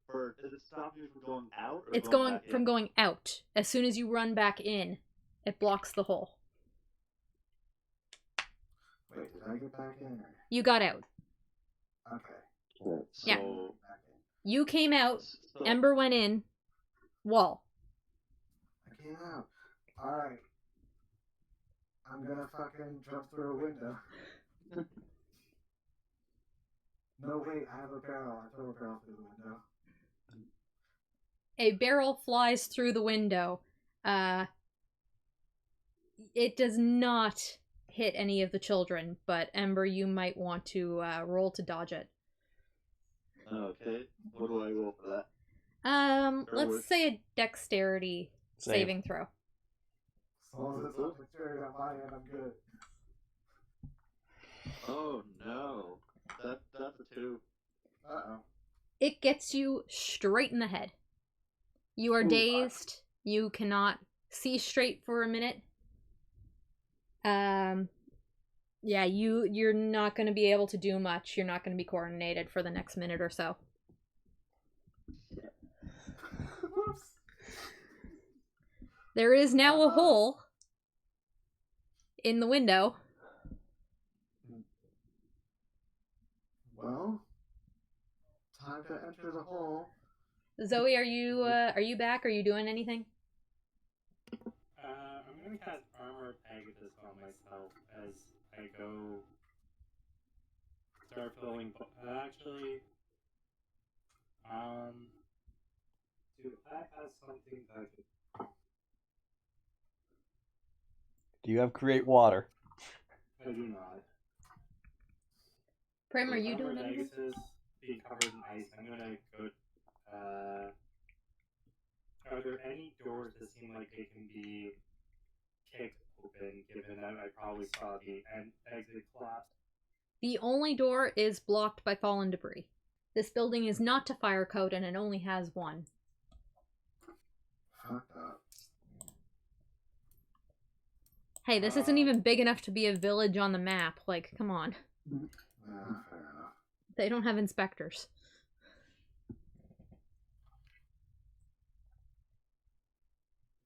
Or does it stop you from going out? Or It's going going back from in? going out. As soon as you run back in, it blocks the hole. Wait, did I get back in? Or... You got out. Okay. So, Yeah. Back in. You came out, so- Ember went in, wall. I came out. Alright. I'm gonna fucking jump through a window. No, wait, I have a barrel. I throw a barrel through the window. A barrel flies through the window. It does not hit any of the children, but Ember, you might want to roll to dodge it. Okay. What do I roll for that? Let's worth. say a dexterity Save. saving throw. As long as it's not dexterity on my end, I'm good. Oh no. That's a 2. Uh-oh. It gets you straight in the head. You are Ooh, dazed. You cannot see straight for a minute. Yeah, you're not going to be able to do much. You're not going to be coordinated for the next minute or so. Whoops. There is now a hole in the window. Well, time to enter the hole. Zoe, are you back? Are you doing anything? I'm gonna cast Armor Pegasus on myself as I go. Start filling. Actually, do I have something that could? Do you have create water? I do not. Prim, are With you Armor doing anything? Pegasus being covered in ice, I'm gonna go. Are there any doors that seem like they can be kicked open, given that I probably saw the exit collapse? The only door is blocked by fallen debris. This building is not to fire code and it only has one. Fuck up. Hey, this isn't even big enough to be a village on the map. Like, come on. Fair enough. They don't have inspectors.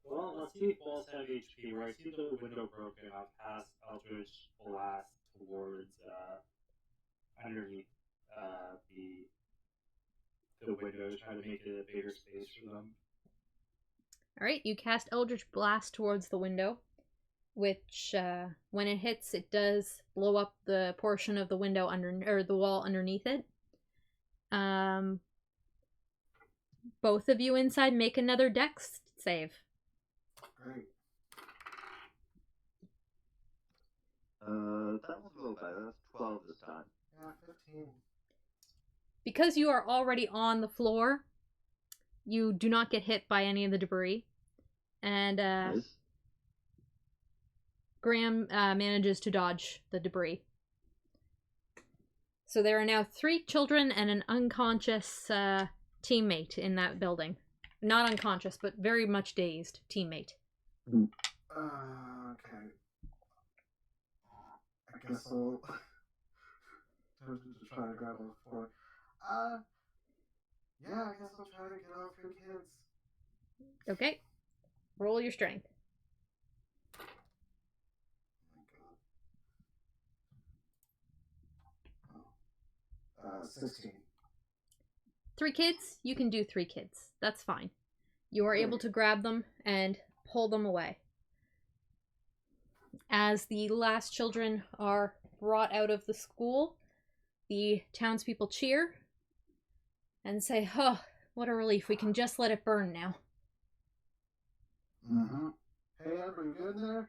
Well, let's see if walls have HP. Where I see the window broken, I'll cast Eldritch Blast towards underneath the window to try to make it a bigger space for them. Alright, you cast Eldritch Blast towards the window, which, when it hits, it does blow up the portion of the window or the wall underneath it. Both of you inside make another dex save. Great. That was a little better. That's 12 this time. Yeah, 15. Because you are already on the floor, you do not get hit by any of the debris. And Nice. Graham manages to dodge the debris. So there are now 3 children and an unconscious teammate in that building. Not unconscious, but very much dazed teammate. Okay. I guess I'll just try to grab on the floor. Yeah, I guess I'll try to get all 3 kids. Okay. Roll your strength. Oh my god. 16. 3 kids? You can do 3 kids. That's fine. You are able to grab them and pull them away. As the last children are brought out of the school, the townspeople cheer and say, "Oh, what a relief. We can just let it burn now." Mm-hmm. Hey, Amber, you good in there?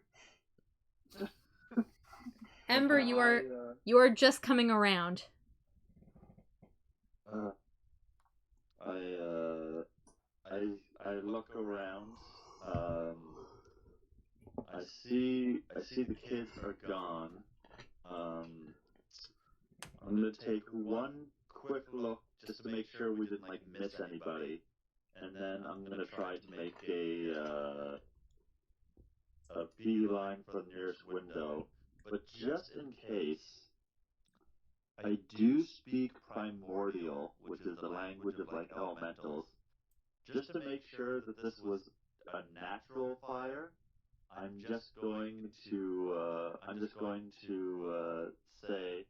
Ember, you are just coming around. I look around. I see the kids are gone. I'm gonna take one quick look just to make sure we didn't miss anybody, and then I'm gonna try to make a beeline for the nearest window. But just in case, I do speak Primordial, which is the language of elementals. Just to make sure that this was a natural fire, I'm just going to say,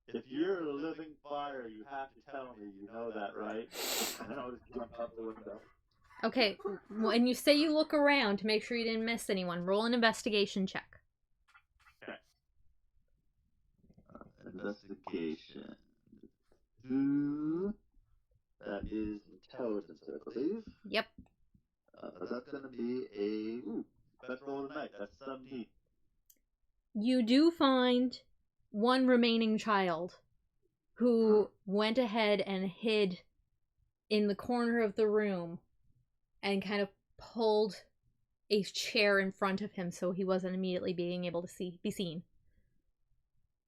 if you're a living fire, you have to tell me. You know that, right? And then I'll just jump out the window. Okay, when you say you look around to make sure you didn't miss anyone, roll an investigation check. Okay. Investigation. That is intelligence, I believe. Yep. That's going to be a Best roll of the night. That's 17. You do find one remaining child who went ahead and hid in the corner of the room and kind of pulled a chair in front of him so he wasn't immediately being able to be seen.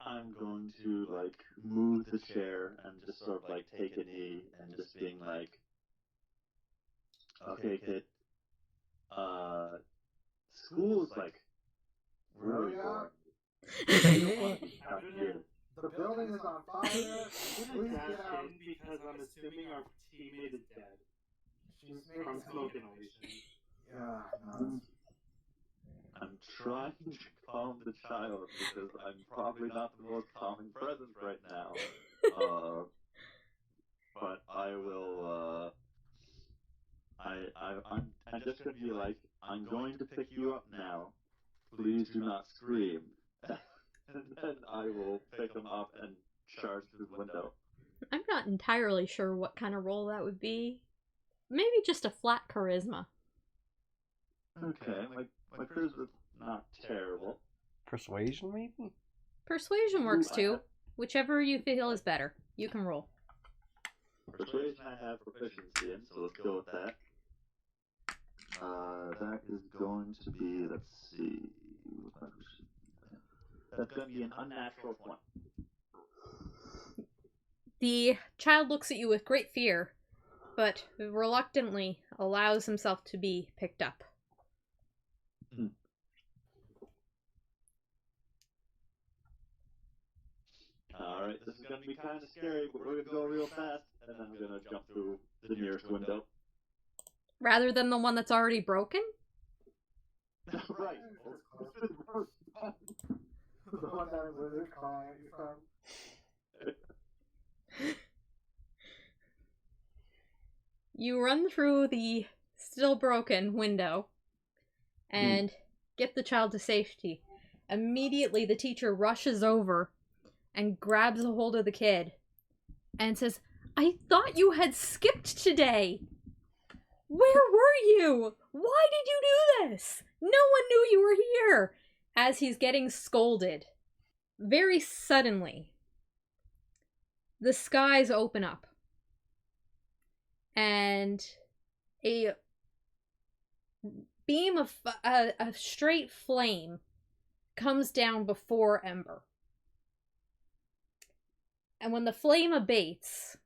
I'm going to, like, move the chair and just sort of, like, take a knee and just being like, okay, kid, school's, like, really boring. Out here. The building is on fire. Please Dash get out. in because I'm assuming our teammate is dead. She's From making smoke inhalation. Yeah, no. I'm trying to calm the child because I'm probably not the most calming presence right now. But I will, I'm just gonna be like, I'm going to pick you up now. Please do not scream. And then I will pick him up and charge through the window. I'm not entirely sure what kind of role that would be. Maybe just a flat charisma. Okay, my charisma's not terrible. Persuasion, maybe? Persuasion works Ooh, too. Whichever you feel is better. You can roll. Persuasion I have proficiency in, so let's go with that. That is going to be, let's see, that's going to be an unnatural 20. The child looks at you with great fear, but reluctantly allows himself to be picked up. Alright, this is going to be kind of scary, but we're going to go real fast, and then I'm going to jump through the nearest window. Rather than the one that's already broken? Right. The one that was calling at you from. You run through the still broken window and get the child to safety. Immediately, the teacher rushes over and grabs a hold of the kid and says, "I thought you had skipped today. Where were you? Why did you do this? No one knew you were here." As he's getting scolded. Very suddenly, the skies open up. And a beam of a straight flame comes down before Ember. And when the flame abates,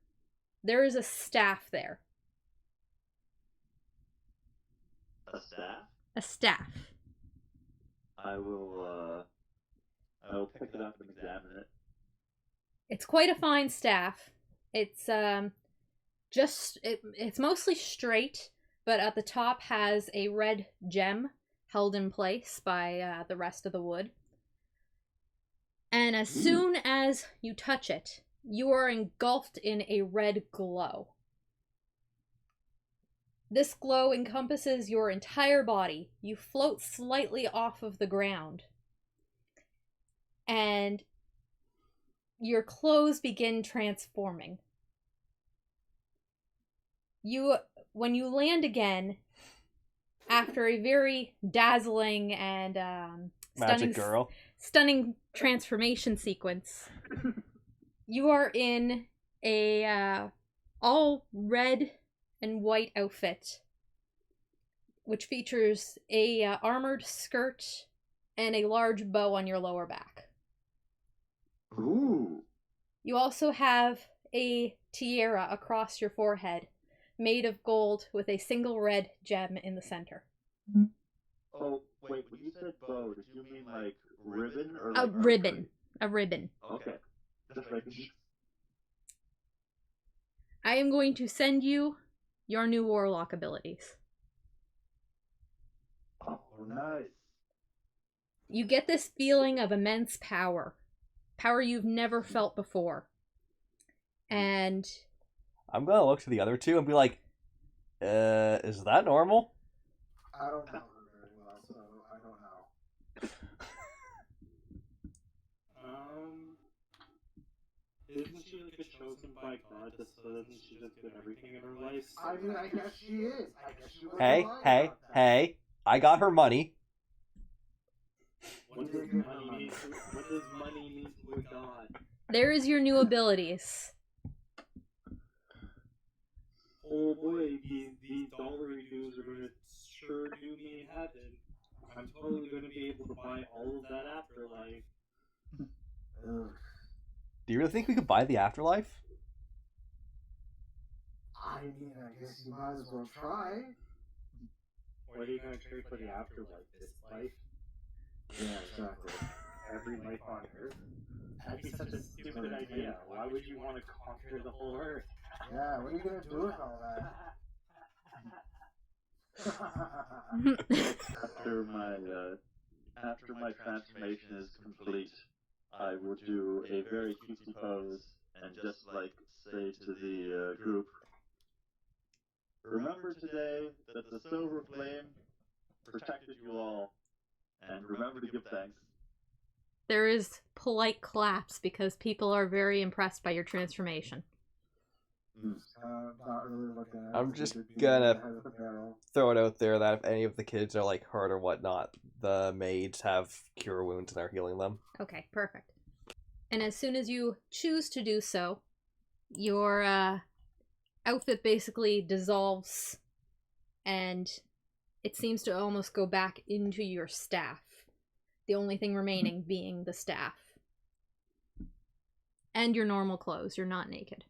there is a staff there. A staff? A staff. I will pick it up and examine it. It's quite a fine staff. It's it's mostly straight, but at the top has a red gem held in place by the rest of the wood. And as soon as you touch it, you are engulfed in a red glow. This glow encompasses your entire body. You float slightly off of the ground. And your clothes begin transforming. When you land again, after a very dazzling and stunning transformation sequence, you are in a all red and white outfit, which features a armored skirt and a large bow on your lower back. Ooh. You also have a tiara across your forehead, made of gold with a single red gem in the center. Oh, wait, when you said bow, did you mean like ribbon or A ribbon. A ribbon. Okay. Just making sure. I am going to send you your new warlock abilities. Oh, nice. You get this feeling of immense power. Power you've never felt before. And I'm gonna look to the other two and be like, is that normal? I don't know her very well, so I don't know. Isn't she like a chosen by God? So doesn't she just get everything in her life? I mean, I guess she is. I guess she was Hey, lying hey, about that. hey, I got her money. What does money mean to, what does money mean to a god? There is your new abilities. Oh boy, these dollar dues are gonna sure do me in heaven. I'm totally gonna be able to buy all of that afterlife. Ugh. Do you really think we could buy the afterlife? I mean, I guess you might as well try. What are you gonna trade for the afterlife? This life? Yeah, exactly. Every life on Earth? That'd be such a stupid idea. Why would you want to conquer the whole Earth? Yeah, what are you gonna do with all that? After my transformation is complete, I will do a very cutesy pose and just like say to the group, remember today that the silver flame protected you all, and remember to give thanks. There is polite claps because people are very impressed by your transformation. Not really looking at it. I'm just It'd be gonna the head of the barrel. Throw it out there that if any of the kids are like hurt or whatnot, the maids have cure wounds and are healing them. Okay, perfect. And as soon as you choose to do so, your outfit basically dissolves and it seems to almost go back into your staff. The only thing remaining being the staff. And your normal clothes. You're not naked.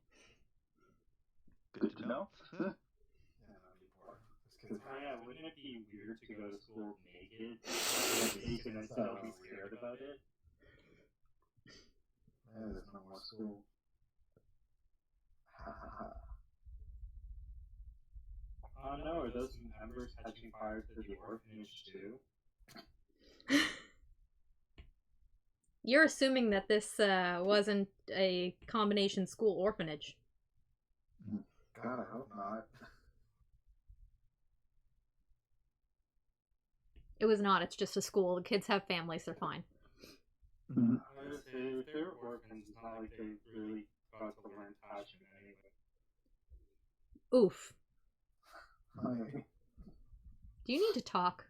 Good to know. Yeah, not anymore. This kid's Oh yeah, wouldn't it be weird to go to school naked? Naked and still be scared about it? Yeah, there's no more school. Ha ha ha. Oh no, are those members catching fire to the orphanage too? You're assuming that this wasn't a combination school orphanage. God, I hope not. It was not. It's just a school. The kids have families. They're fine. I was gonna say, if they're orphans, it's not like they really got to learn passion anyway. Oof. Okay. Do you need to talk?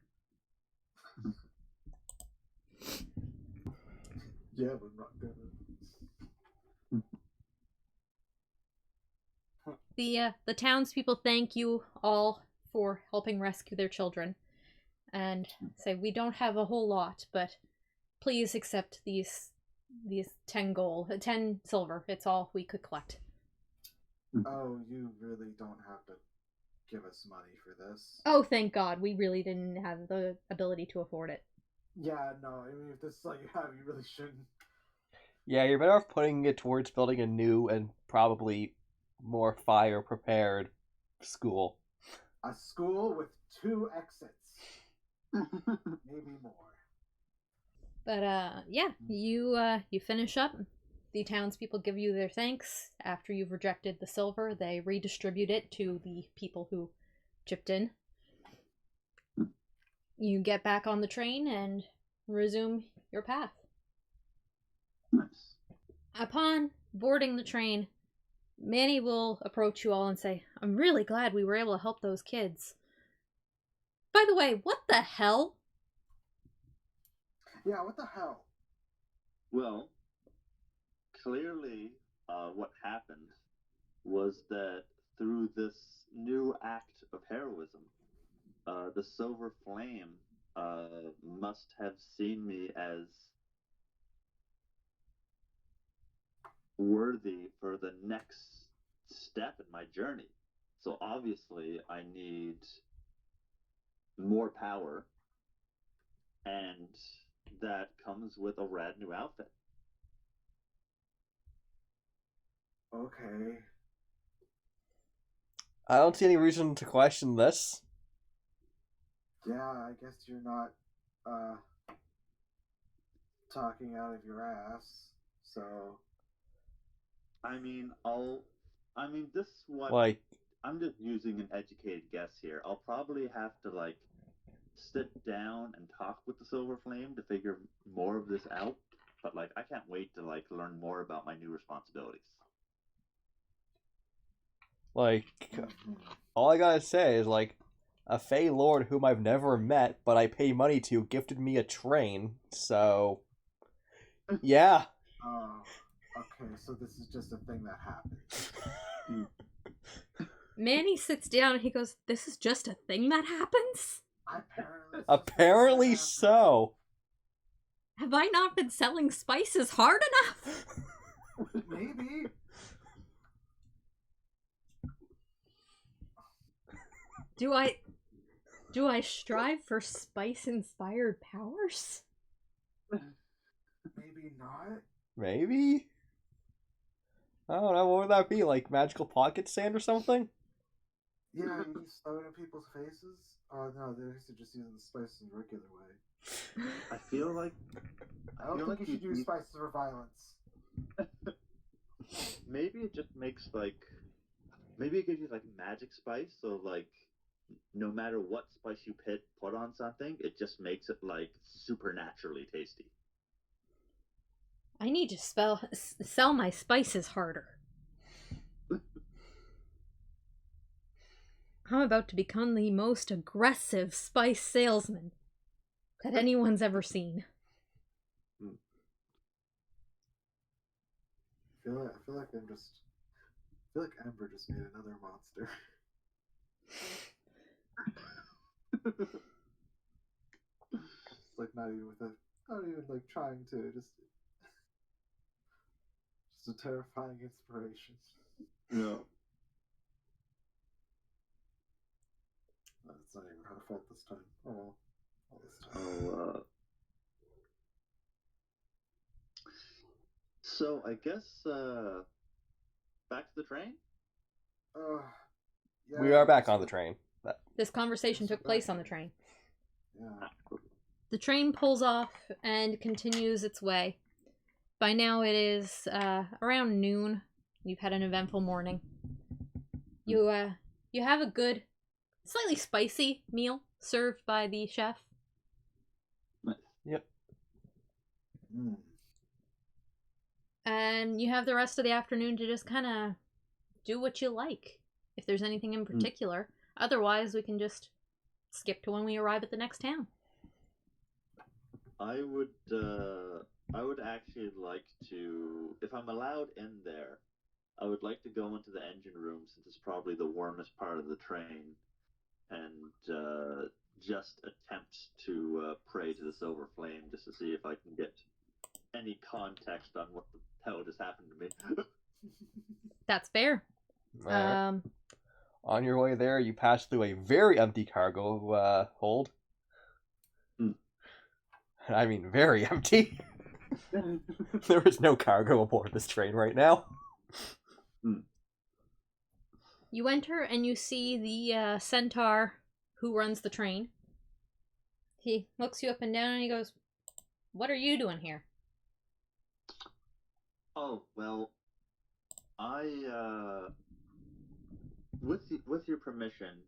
Yeah, but I'm not gonna. The townspeople thank you all for helping rescue their children, and say we don't have a whole lot, but please accept these 10 gold, 10 silver. It's all we could collect. Oh, you really don't have to give us money for this. Oh, thank God. We really didn't have the ability to afford it. Yeah, no, I mean, if this is all you have, you really shouldn't. Yeah, you're better off putting it towards building a new and probably more fire prepared school. A school with 2 exits. Maybe more. But yeah, you finish up. The townspeople give you their thanks. After you've rejected the silver, they redistribute it to the people who chipped in. You get back on the train and resume your path. Nice. Upon boarding the train, Manny will approach you all and say, I'm really glad we were able to help those kids. By the way, what the hell? Yeah, what the hell? Well, clearly, what happened was that through this new act of heroism, the Silver Flame must have seen me as worthy for the next step in my journey. So obviously, I need more power, and that comes with a rad new outfit. Okay. I don't see any reason to question this. Yeah, I guess you're not, talking out of your ass, so... I mean, this is what Like, I'm just using an educated guess here. I'll probably have to like sit down and talk with the Silver Flame to figure more of this out. But like, I can't wait to like learn more about my new responsibilities. all I gotta say is, like, a Fey Lord whom I've never met, but I pay money to, gifted me a train, so... Yeah. Oh, okay, so this is just a thing that happened. Manny sits down and he goes, "This is just a thing that happens? Apparently so. Have I not been selling spices hard enough?" Maybe. Do I strive for spice-inspired powers? Maybe not. Maybe? I don't know, what would that be? Like magical pocket sand or something? Yeah, you just throw it in people's faces. Oh no, they're used to just using the spices in a regular way. I feel like I don't think you should use spices for violence. maybe it just makes like maybe it gives you like magic spice, so like no matter what spice you put on something, it just makes it like supernaturally tasty. I need to sell my spices harder. I'm about to become the most aggressive spice salesman that anyone's ever seen. I feel like Ember just made another monster. It's like not even like trying to, just a terrifying inspiration. No. It's not even her fault this time. Oh well. All this time. So I guess back to the train? Yeah, We are back on the train. This conversation took place on the train. Yeah. The train pulls off and continues its way. By now it is around noon. You've had an eventful morning. You have a good, slightly spicy meal served by the chef. Yep. Mm. And you have the rest of the afternoon to just kind of do what you like, if there's anything in particular. Otherwise, we can just skip to when we arrive at the next town. I would actually like to, if I'm allowed in there, I would like to go into the engine room since it's probably the warmest part of the train, and just attempt to pray to the Silver Flame just to see if I can get any context on what the hell just happened to me. That's fair. Alright. On your way there, you pass through a very empty cargo hold. I mean, very empty. There is no cargo aboard this train right now. You enter and you see the centaur who runs the train. He looks you up and down and he goes, "What are you doing here?" Oh, well, I, with your permission,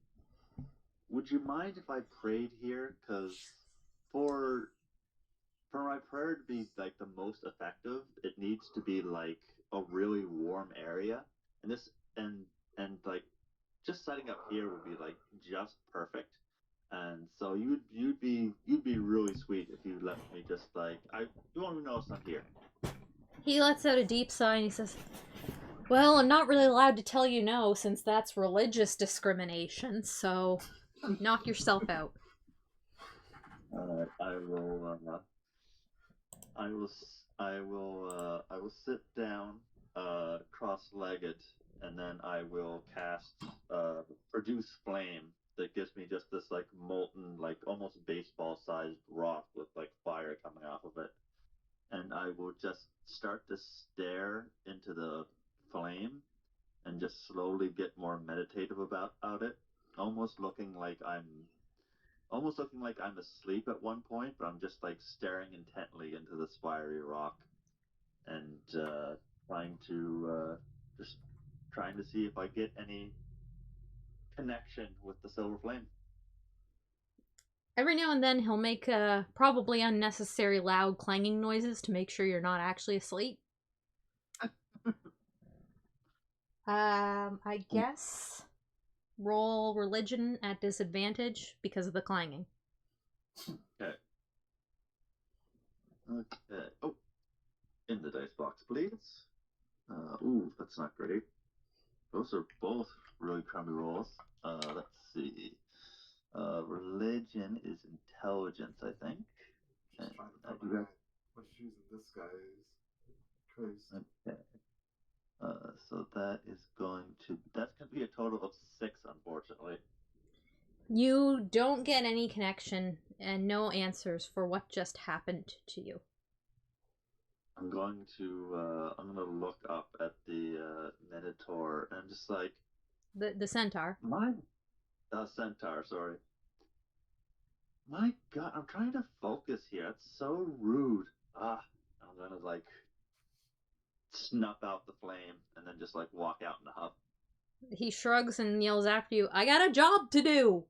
would you mind if I prayed here? Because for my prayer to be, like, the most effective, it needs to be, like, a really warm area. And this, and like, just setting up here would be, like, just perfect. And so you'd be really sweet if you left me just, like, you won't even notice I'm here. He lets out a deep sigh and he says, "Well, I'm not really allowed to tell you no since that's religious discrimination, so knock yourself out." I will sit down, cross-legged, and then I will cast, produce flame that gives me just this, like, molten, like, almost baseball-sized rock with, like, fire coming off of it. And I will just start to stare into the flame and just slowly get more meditative about it, almost looking like I'm asleep at one point, but I'm just like staring intently into this fiery rock and just trying to see if I get any connection with the Silver Flame. Every now and then he'll make probably unnecessary loud clanging noises to make sure you're not actually asleep. I guess roll religion at disadvantage because of the clanging. Okay. Oh, in the dice box, please. Ooh, that's not great. Those are both really crummy rolls. Let's see. Religion is intelligence, I think. Just trying to I put do my have- what shoes in this guy's choice. Okay. So that's going to be a total of 6, unfortunately. You don't get any connection and no answers for what just happened to you. I'm going to look up at the Minotaur and I'm just like, The centaur. my Centaur, sorry. My God, I'm trying to focus here. That's so rude. I'm gonna like snuff out the flame and then just like walk out in a huff. He shrugs and yells after you, I got a job to do!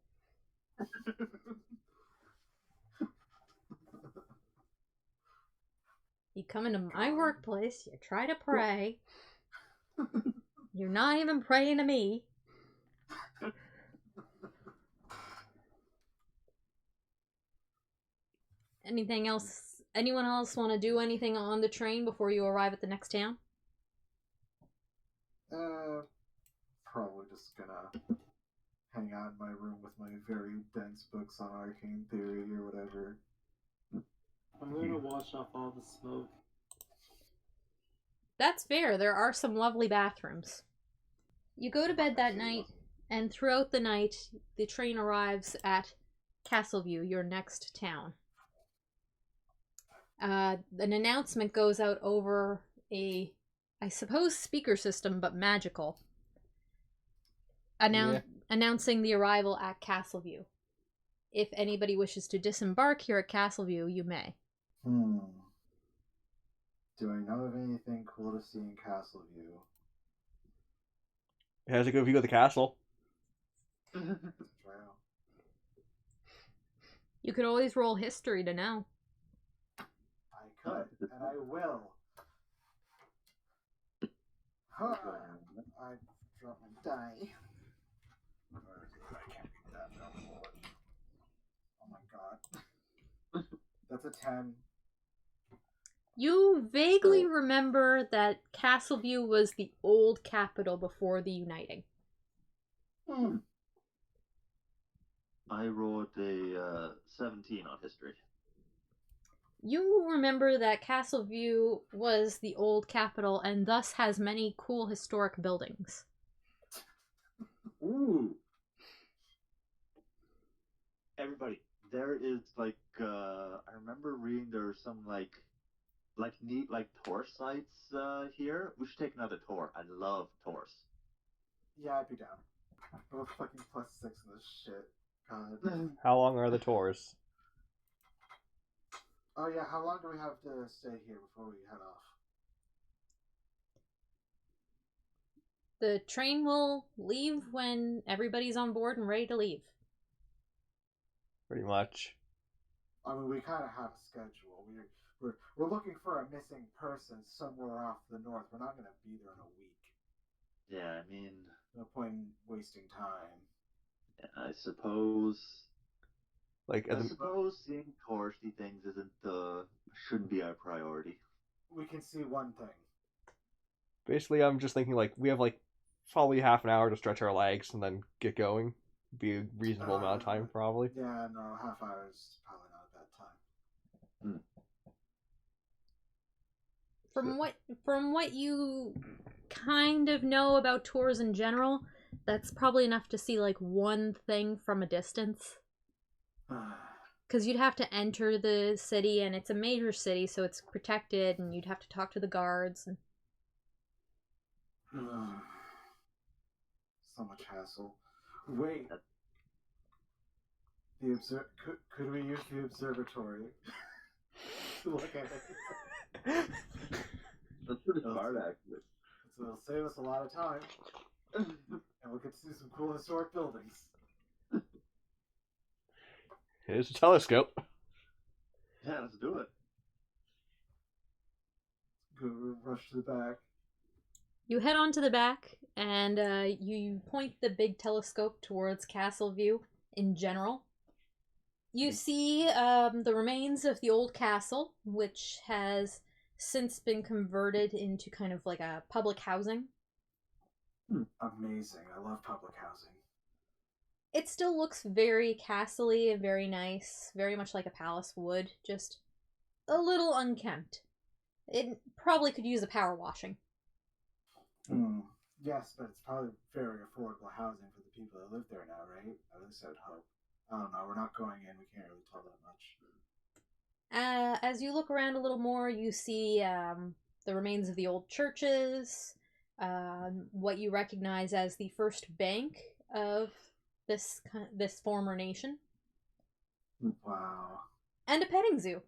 You come into my workplace, you try to pray. You're not even praying to me. Anything else? Anyone else want to do anything on the train before you arrive at the next town? Probably just gonna hang out in my room with my very dense books on arcane theory or whatever. I'm gonna wash off all the smoke. That's fair. There are some lovely bathrooms. You go to bed that night, and throughout the night, the train arrives at Castleview, your next town. An announcement goes out over a, I suppose, speaker system, but magical. Announcing the arrival at Castleview. If anybody wishes to disembark here at Castleview, you may. Do I know of anything cool to see in Castleview? It has a good view of the castle. Let's try out. You could always roll history to know. I could, and I will. Huh. I dropped my die. I can't read that. No. Oh my god. That's a 10. You vaguely remember that Castleview was the old capital before the uniting. I rolled a 17 on history. You remember that Castleview was the old capital and thus has many cool historic buildings. Ooh. Everybody, there is like I remember reading there were some like neat like tour sites here. We should take another tour. I love tours. Yeah, I'd be down. I'm a fucking +6 in this shit. God. How long are the tours? Oh yeah, how long do we have to stay here before we head off? The train will leave when everybody's on board and ready to leave. Pretty much. I mean, we kind of have a schedule. We're looking for a missing person somewhere off the north. We're not going to be there in a week. Yeah, I mean, No point in wasting time. I suppose. Like, I suppose seeing touristy things shouldn't be our priority. We can see one thing. basically, I'm just thinking, like, we have, like, probably half an hour to stretch our legs and then get going. Be a reasonable amount of time, probably. Yeah, no, half hour is probably not a bad time. From what you kind of know about tours in general, that's probably enough to see like one thing from a distance. Because you'd have to enter the city, and it's a major city, so it's protected, and you'd have to talk to the guards. And... So much hassle. Wait. Could we use the observatory to look at it? That's pretty smart, actually. So it'll save us a lot of time, and we'll get to see some cool historic buildings. Here's a telescope. Yeah, let's do it. Go rush to the back. You head on to the back, and you point the big telescope towards Castle View in general. You see the remains of the old castle, which has since been converted into kind of like a public housing. Amazing. I love public housing. It still looks very castle-y and very nice, very much like a palace would, just a little unkempt. It probably could use a power washing. Yes, but it's probably very affordable housing for the people that live there now, right? At least I would hope. I don't know. We're not going in. We can't really tell that much. As you look around a little more, you see the remains of the old churches, what you recognize as the first bank of this former nation, Wow. and a petting zoo.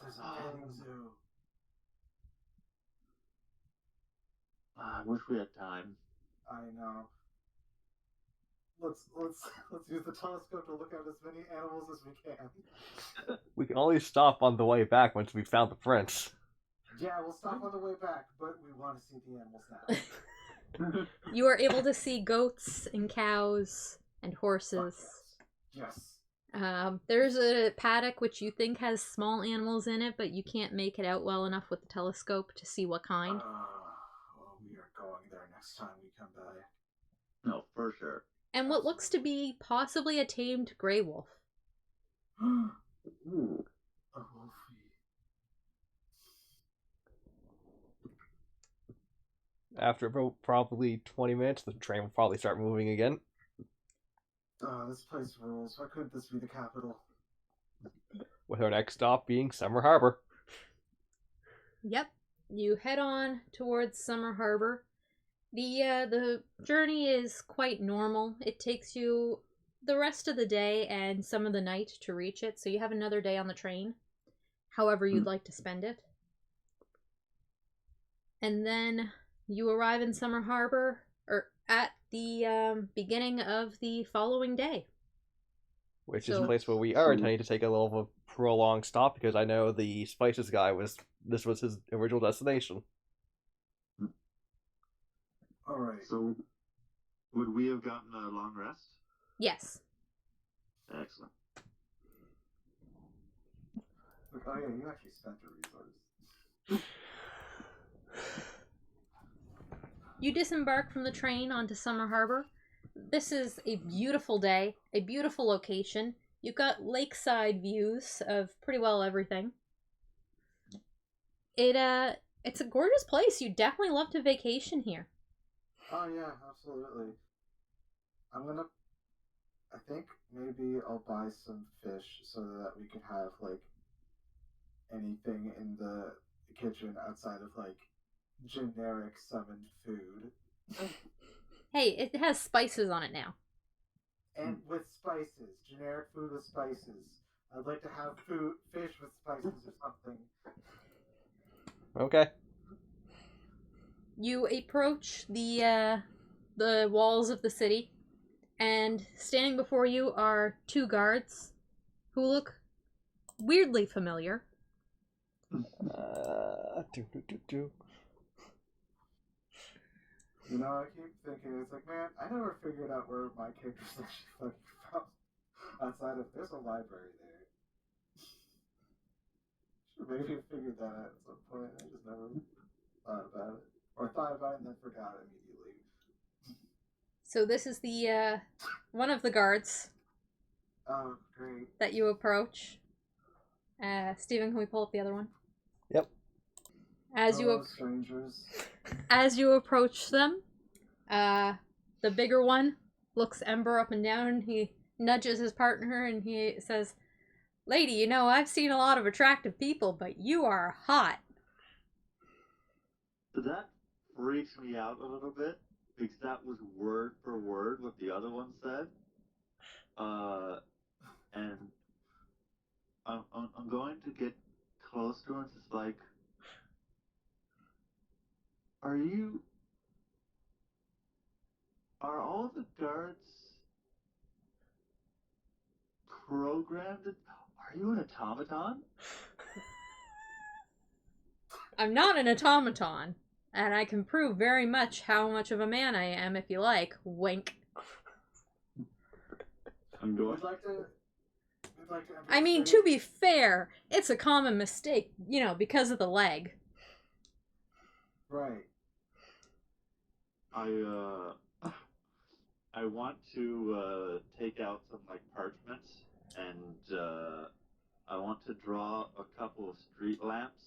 There's a petting zoo. I wish we had time. I know. Let's use the telescope to look at as many animals as we can. We can only stop on the way back once we've found the prince. Yeah, we'll stop on the way back, but we want to see the animals now. You are able to see goats and cows and horses. Yes. There's a paddock which you think has small animals in it, but you can't make it out well enough with the telescope to see what kind. Well, we are going there next time we come by. No, for sure. And what looks to be possibly a tamed gray wolf. Ooh. A wolfie. After about probably 20 minutes, the train will probably start moving again. This place rules. Why couldn't this be the capital? With our next stop being Summer Harbor. Yep. You head on towards Summer Harbor. The journey is quite normal. It takes you the rest of the day and some of the night to reach it, so you have another day on the train, however you'd like to spend it. And then you arrive in Summer Harbor, or at the beginning of the following day. Which is So- a place where we are intending to take a little of a prolonged stop because I know the Spices guy this was his original destination. Alright. So, would we have gotten a long rest? Yes. Excellent. Oh yeah, you actually spent a resource. You disembark from the train onto Summer Harbor. This is a beautiful day, a beautiful location. You've got lakeside views of pretty well everything. It's a gorgeous place. You'd definitely love to vacation here. Oh yeah, absolutely. I think maybe I'll buy some fish so that we could have like anything in the kitchen outside of like generic summoned food. Hey, it has spices on it now. And with spices. Generic food with spices. I'd like to have fish with spices or something. Okay. You approach the walls of the city, and standing before you are two guards who look weirdly familiar. You know, I keep thinking, it's like, man, I never figured out where my character's actually fucking from. Outside of, there's a library there. Should maybe have figured that out at some point. I just never thought about it. Or thought about it and then forgot immediately. So this is the one of the guards Oh, great. that you approach. Steven, can we pull up the other one? Yep. Hello, strangers. As you approach them, the bigger one looks Ember up and down, and he nudges his partner and he says, "Lady, you know, I've seen a lot of attractive people, but you are hot." That freaks me out a little bit because that was word for word what the other one said. And I'm going to get close to her and just like, are all the guards programmed? Are you an automaton? I'm not an automaton, and I can prove very much how much of a man I am if you like. Wink. I'm going. We'd like to enter I the mean, city. to be fair, it's a common mistake, because of the leg. Right. I want to take out some like parchments and I want to draw a couple of street lamps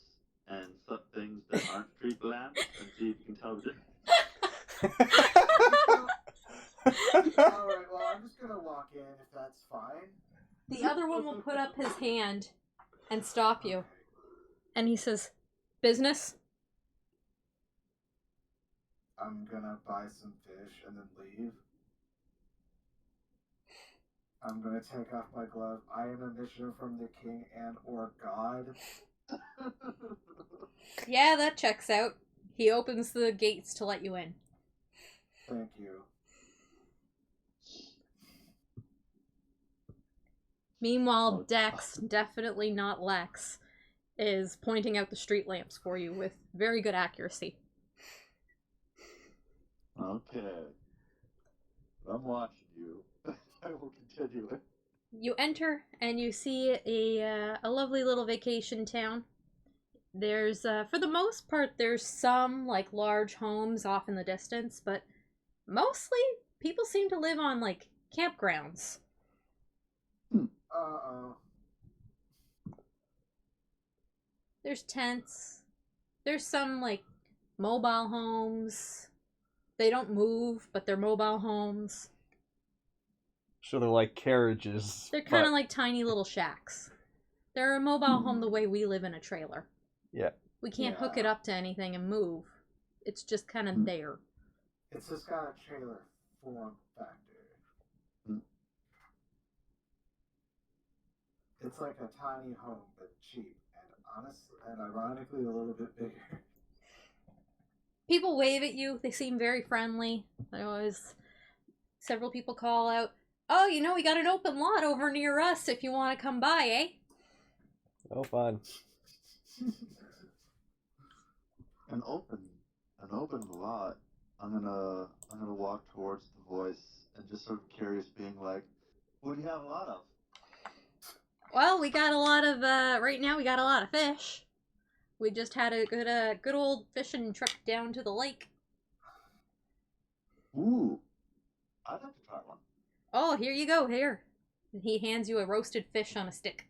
and some things that aren't street lamps and see if you can tell the difference. Alright, well, I'm just gonna walk in if that's fine. The other one will put up his hand and stop you. And he says, business? I'm gonna buy some fish and then leave. I'm gonna take off my glove. I am a mission from the king and or god. Yeah, that checks out. He opens the gates to let you in. Thank you. Meanwhile, Dex, definitely not Lex, is pointing out the street lamps for you with very good accuracy. Okay. I'm watching you. I will continue it. You enter and you see a lovely little vacation town. There's, for the most part, there's some, like, large homes off in the distance, but mostly people seem to live on, like, campgrounds. Uh-oh. There's tents. There's some, like, mobile homes. They don't move, but they're mobile homes. So they're like carriages. They're kind of but- like tiny little shacks. They're a mobile home the way we live in a trailer. Yeah. We can't hook Yeah. it up to anything and move. It's just kind of there. It's just got a trailer form factor. Hmm. It's like a tiny home, but cheap, and honestly, and ironically, a little bit bigger. People wave at you. They seem very friendly. There always several people call out, "Oh, we got an open lot over near us if you want to come by, eh?" Oh, fun. An open lot. I'm gonna walk towards the voice and just sort of curious, being like, "What do you have a lot of?" Well, we got a lot of, right now we got a lot of fish. We just had a good old fishing trip down to the lake. Ooh, I'd like to try one. Oh, here you go, here. And he hands you a roasted fish on a stick.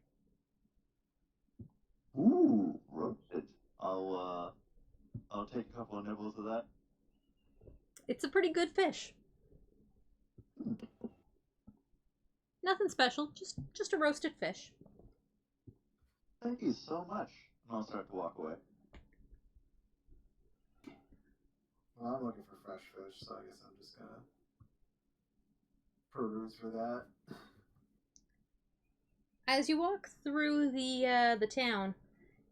Ooh, roasted. I'll take a couple of nibbles of that. It's a pretty good fish. Nothing special, just a roasted fish. Thank you so much. And I'll start to walk away. Well, I'm looking for fresh fish, so I guess I'm just gonna peruse for that. As you walk through the town,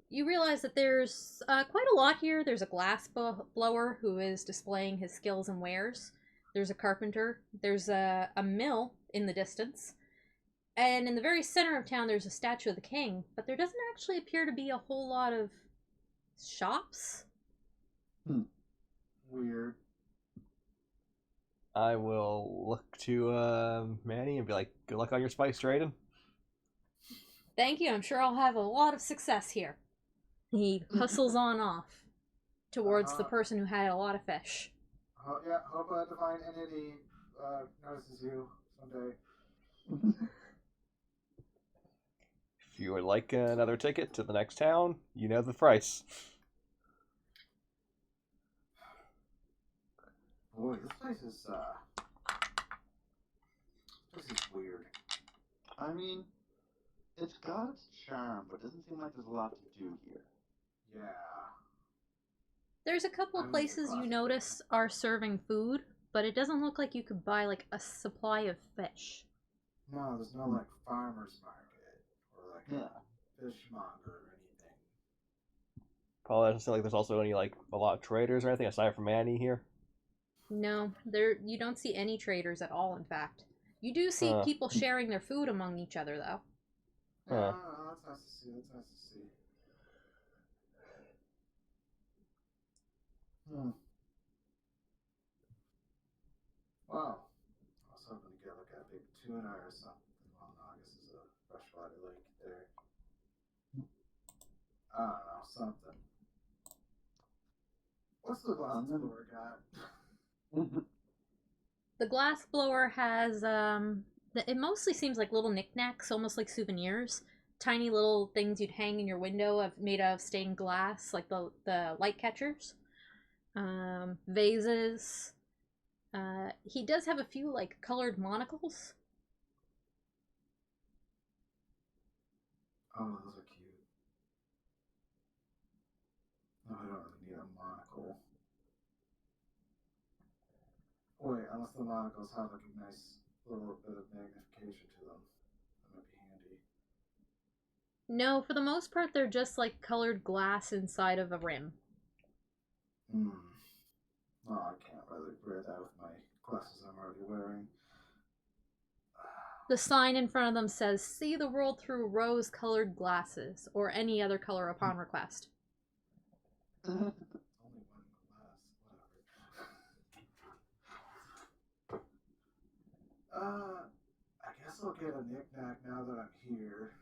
you realize that there's quite a lot here. There's a glass blower who is displaying his skills and wares. There's a carpenter. There's a mill in the distance. And in the very center of town, there's a statue of the king. But there doesn't actually appear to be a whole lot of shops. Weird. I will look to Manny and be like, good luck on your spice trading. Thank you. I'm sure I'll have a lot of success here. He hustles on off towards the person who had a lot of fish. Yeah, hope a divine entity notices you someday. If you would like another ticket to the next town, you know the price. Boy, this place is weird. I mean, it's got its charm, but it doesn't seem like there's a lot to do here. Yeah. There's a couple of places you notice are serving food, but it doesn't look like you could buy like a supply of fish. No, there's no like farmer's market or like Yeah. a fishmonger or anything. Paul, I doesn't feel like there's also any like a lot of traders or anything aside from Manny here. No, you don't see any traders at all, in fact. You do see Huh. people sharing their food among each other, though. Huh. Yeah, that's nice to see. That's nice to see. Hmm. Wow. I was hoping to get like a big tuna or something. Well, no, I guess it's a freshwater lake there. I don't know, something. What's the glass blower got? The glass blower has it mostly seems like little knickknacks, almost like souvenirs. Tiny little things you'd hang in your window made of stained glass, like the light catchers. Vases. He does have a few like colored monocles. Oh, those are cute. No, I don't really need a monocle. Wait, unless the monocles have like a nice little bit of magnification to them. That might be handy. No, for the most part, they're just like colored glass inside of a rim. Hmm. Well, I can't really wear that with my glasses I'm already wearing. The sign in front of them says, "See the world through rose-colored glasses," or any other color upon request. Only one glass, whatever. I guess I'll get a knick-knack now that I'm here.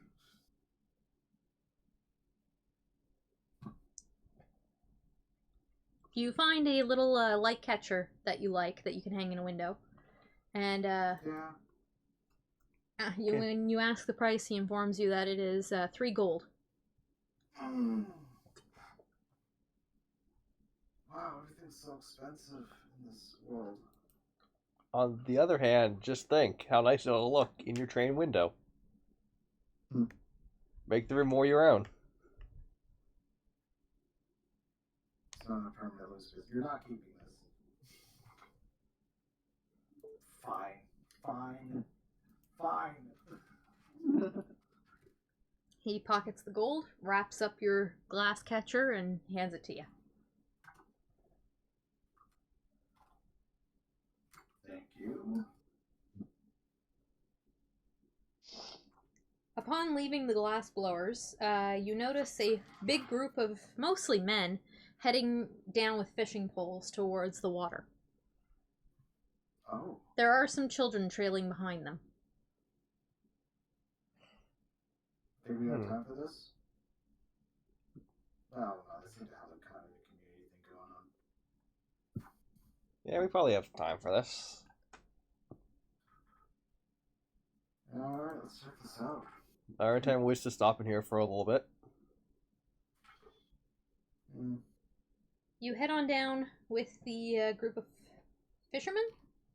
You find a little light catcher that you like that you can hang in a window. And Yeah. Okay. when you ask the price, he informs you that it is 3 gold. Mm. Wow, everything's so expensive in this world. On the other hand, just think how nice it'll look in your train window. Make the room more your own. It's not a permanent loose fit. You're not keeping this. Fine. He pockets the gold, wraps up your glass catcher, and hands it to you. Thank you. Upon leaving the glass blowers, you notice a big group of mostly men heading down with fishing poles towards the water. Oh. There are some children trailing behind them. Think we have time for this? Oh, no, they seem to have a kind of a community thing going on. Yeah, we probably have time for this. Alright, let's check this out. Our time we wish to stop in here for a little bit. You head on down with the group of fishermen,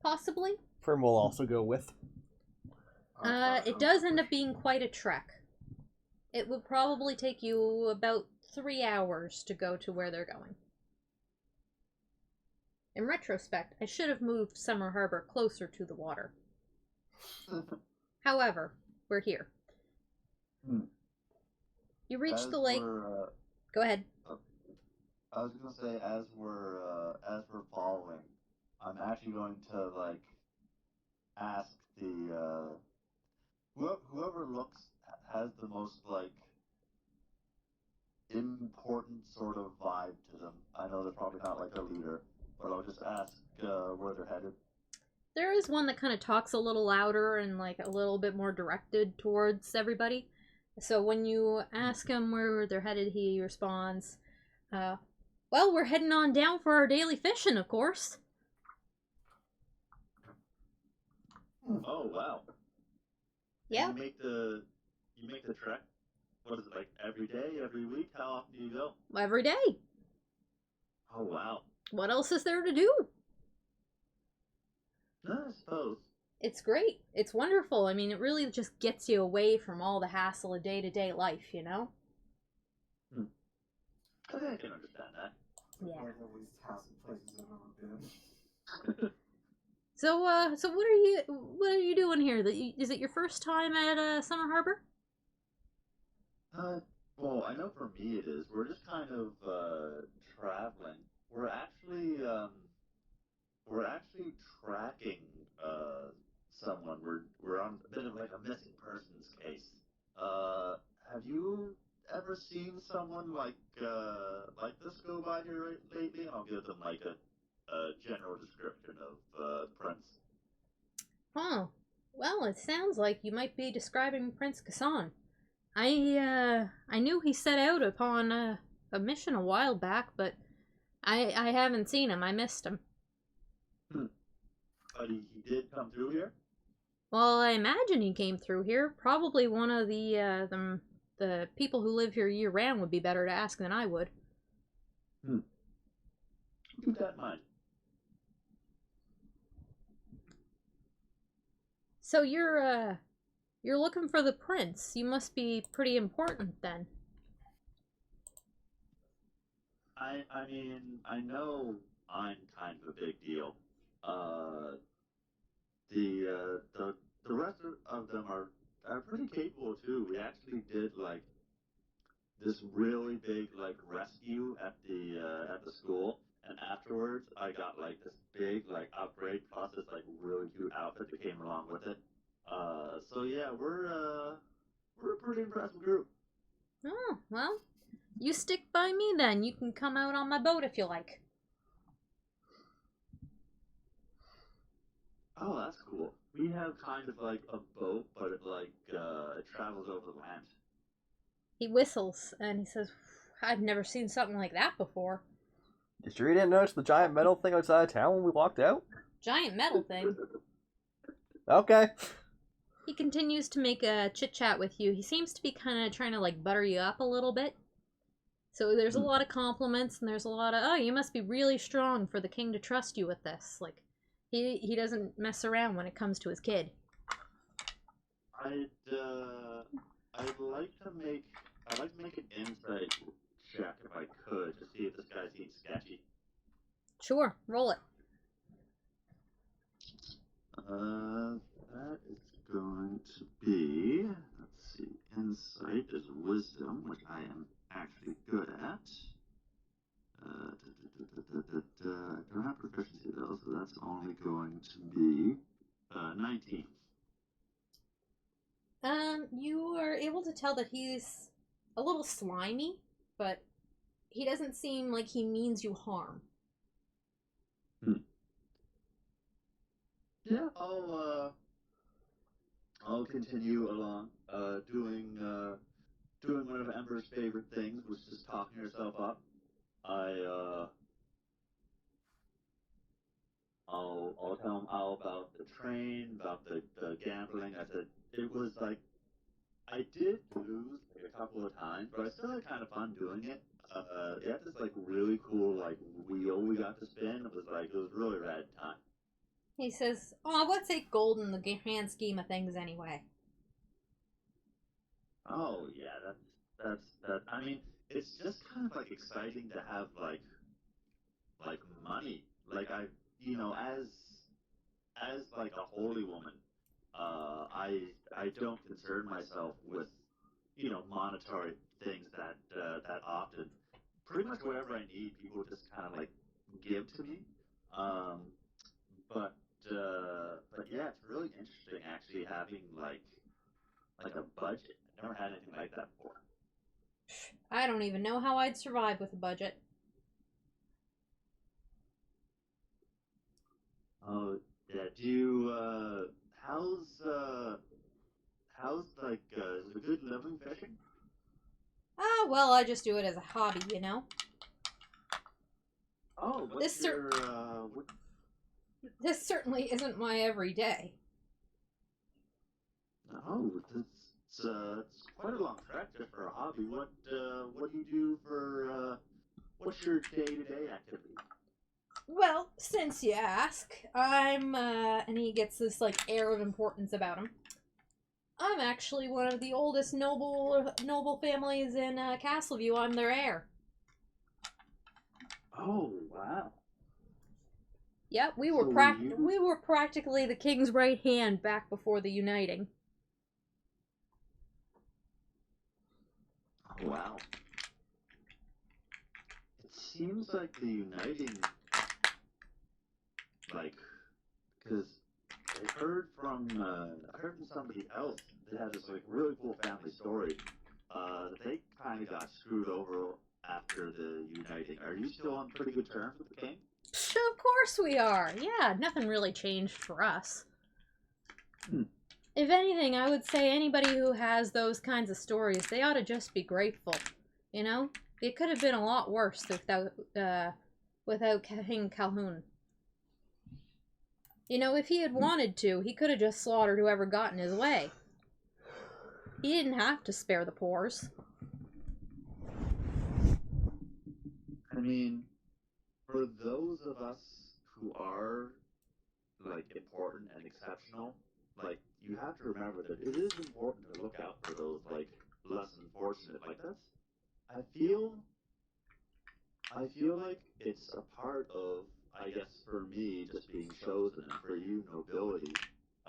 possibly. Prim will also go with. It does end up being quite a trek. It would probably take you about 3 hours to go to where they're going. In retrospect, I should have moved Summer Harbor closer to the water. However, we're here. You reach the lake. Go ahead. I was gonna say, as we're following, I'm actually going to like ask the whoever has the most like important sort of vibe to them. I know they're probably not like a leader, but I'll just ask where they're headed. There is one that kind of talks a little louder and like a little bit more directed towards everybody. So when you ask him where they're headed, he responds, well, we're heading on down for our daily fishing, of course. Oh wow. Yeah. You make the trek. What is it, like every day, every week? How often do you go? Every day. Oh wow. What else is there to do? I suppose. It's great. It's wonderful. I mean, it really just gets you away from all the hassle of day-to-day life, you know? I think I can understand that. Yeah. One of the least hassle places I've ever been. So what are you doing here? Is it your first time at Summer Harbor? Well, I know for me it is. We're just kind of traveling. We're actually tracking someone. We're on a bit of like a missing persons case. Have you ever ever seen someone like this go by here lately? I'll give them like a general description of the prince. Oh, well, it sounds like you might be describing Prince Kassan. I knew he set out upon a mission a while back, but I haven't seen him. I missed him. But he did come through here? Well, I imagine he came through here. Probably one of the people who live here year round would be better to ask than I would. Keep that in mind. So you're looking for the prince. You must be pretty important then. I mean, I know I'm kind of a big deal. The rest of them are pretty capable too. We actually did like this really big like rescue at the school, and afterwards I got like this big like upgrade plus this like really cute outfit that came along with it. So yeah, we're a pretty impressive group. Oh, well, you stick by me then. You can come out on my boat if you like. Oh, that's cool. We have kind of like a boat, but it travels over land. He whistles and he says, I've never seen something like that before. You sure you didn't notice the giant metal thing outside of town when we walked out? Giant metal thing. Okay. He continues to make a chit-chat with you. He seems to be kind of trying to, like, butter you up a little bit. So there's a lot of compliments, and there's a lot of, oh, you must be really strong for the king to trust you with this. Like, he doesn't mess around when it comes to his kid. I'd like to make an insight check if I could to see if this guy seems sketchy. Sure, roll it. That is going to be, let's see, insight is wisdom, which I am actually good at. I don't have proficiency though, so that's only going to be 19. You are able to tell that he's a little slimy, but he doesn't seem like he means you harm. Yeah, I'll continue along, doing one of Ember's favorite things, which is talking herself up. I'll tell him all about the train, about the gambling. I said it was like I did lose like a couple of times, but I still had kind of fun doing it. They had this like really cool like wheel we got to spin. It was really rad time. He says, oh, what's 8 gold in the grand scheme of things anyway? Oh yeah, that's. I mean, it's just kind of like exciting to have like money. Like as like a holy woman, I don't concern myself with monetary things that often. Pretty much whatever I need, people just kind of like give to me. Um, but yeah, it's really interesting actually having like a budget. I've never had anything like that before. I don't even know how I'd survive with a budget. Oh yeah. Do you how's like is it a good living fishing? Ah, well, I just do it as a hobby, you know? Oh, what's This your This certainly isn't my everyday. oh, it's quite a long trek just for a hobby. What do you do for what's your day-to-day activity? Well, since you ask, I'm, and he gets this, like, air of importance about him. I'm actually one of the oldest noble families in, Castleview. I'm their heir. Oh, wow. Yep, we So were were you- we were practically the king's right hand back before the uniting. Oh, wow. It seems like the uniting, like, because I heard from somebody else that had this like really cool family story. They kind of got screwed over after the uniting. Are you still on pretty good terms with the king? Psh, of course we are. Yeah, nothing really changed for us. If anything, I would say anybody who has those kinds of stories, they ought to just be grateful. You know? It could have been a lot worse without King Calhoun. You know, if he had wanted to, he could have just slaughtered whoever got in his way. He didn't have to spare the poors. I mean, for those of us who are, like, important and exceptional, like, you have to remember that it is important to look out for those, like, less unfortunate. Like, that's, I feel like it's a part of, I guess, for me, just being chosen, and for you, nobility,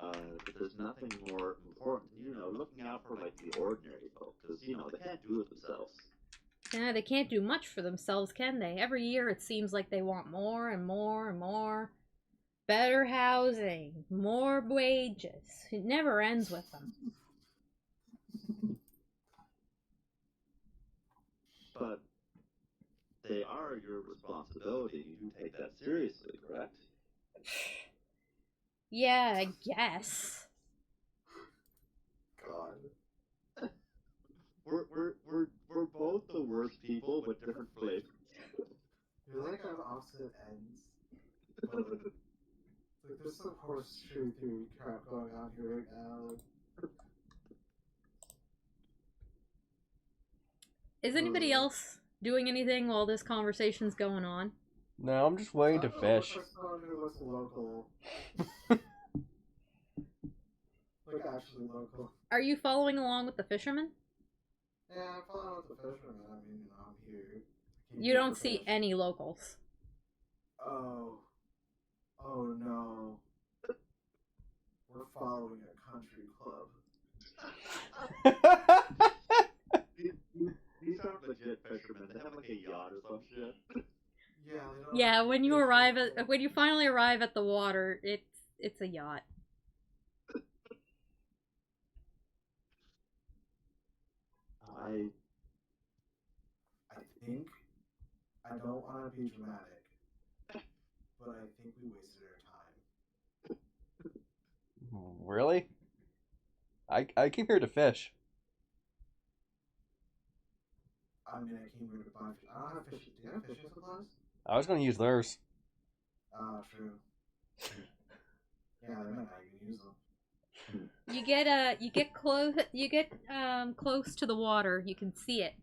that there's nothing more important than, looking out for, like, the ordinary folk, because, they can't do it themselves. Yeah, they can't do much for themselves, can they? Every year it seems like they want more and more and more. Better housing, more wages. It never ends with them. But they are your responsibility. You take that seriously, correct? Yeah, I guess. God. We're both the worst people with different flavors. You're like on opposite ends. But like there's some horseshoe theory crap going on here right now. Is anybody else doing anything while this conversation's going on? No, I'm just waiting to fish. Someone who looks local. Like actually local. Are you following along with the fisherman? Yeah, I'm following with the fisherman. I mean, I'm here. You don't see any locals. Oh. Oh no. We're following a country club. These aren't legit fishermen. They have like a yacht or some shit. Yeah, they don't Yeah, when you finally arrive at the water, it's a yacht. I think I don't want to be dramatic, but I think we wasted our time. Really? I came here to fish. I mean, I came here to buy fish. I don't have fish. Do you have fishing supplies? I was gonna use theirs. Ah, true. Yeah, they might not even use them. You get close to the water. You can see it,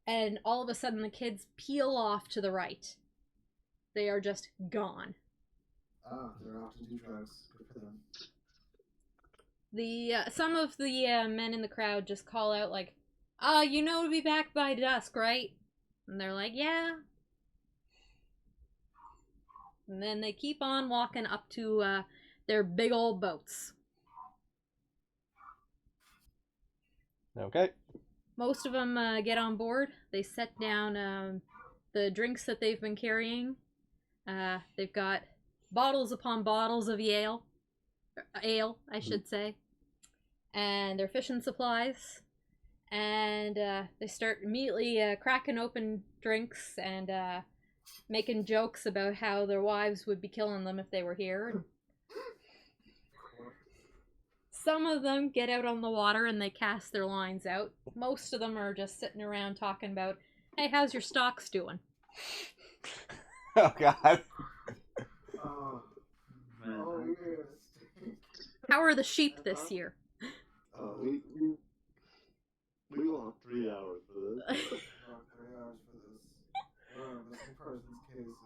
and all of a sudden the kids peel off to the right. They are just gone. Ah, they're off to do drugs. Good for them. Some of the men in the crowd just call out like, you know to be back by dusk, right? And they're like, yeah. And then they keep on walking up to their big old boats. Okay. Most of them get on board. They set down the drinks that they've been carrying. They've got bottles upon bottles of ale, I should say, and their fishing supplies. And they start immediately cracking open drinks and making jokes about how their wives would be killing them if they were here. Some of them get out on the water and they cast their lines out. Most of them are just sitting around talking about, hey, how's your stocks doing? Oh God. Oh, Man, oh, we made a mistake. How are the sheep this year? we want 3 hours for this. About 3 hours for this. We're a missing persons case.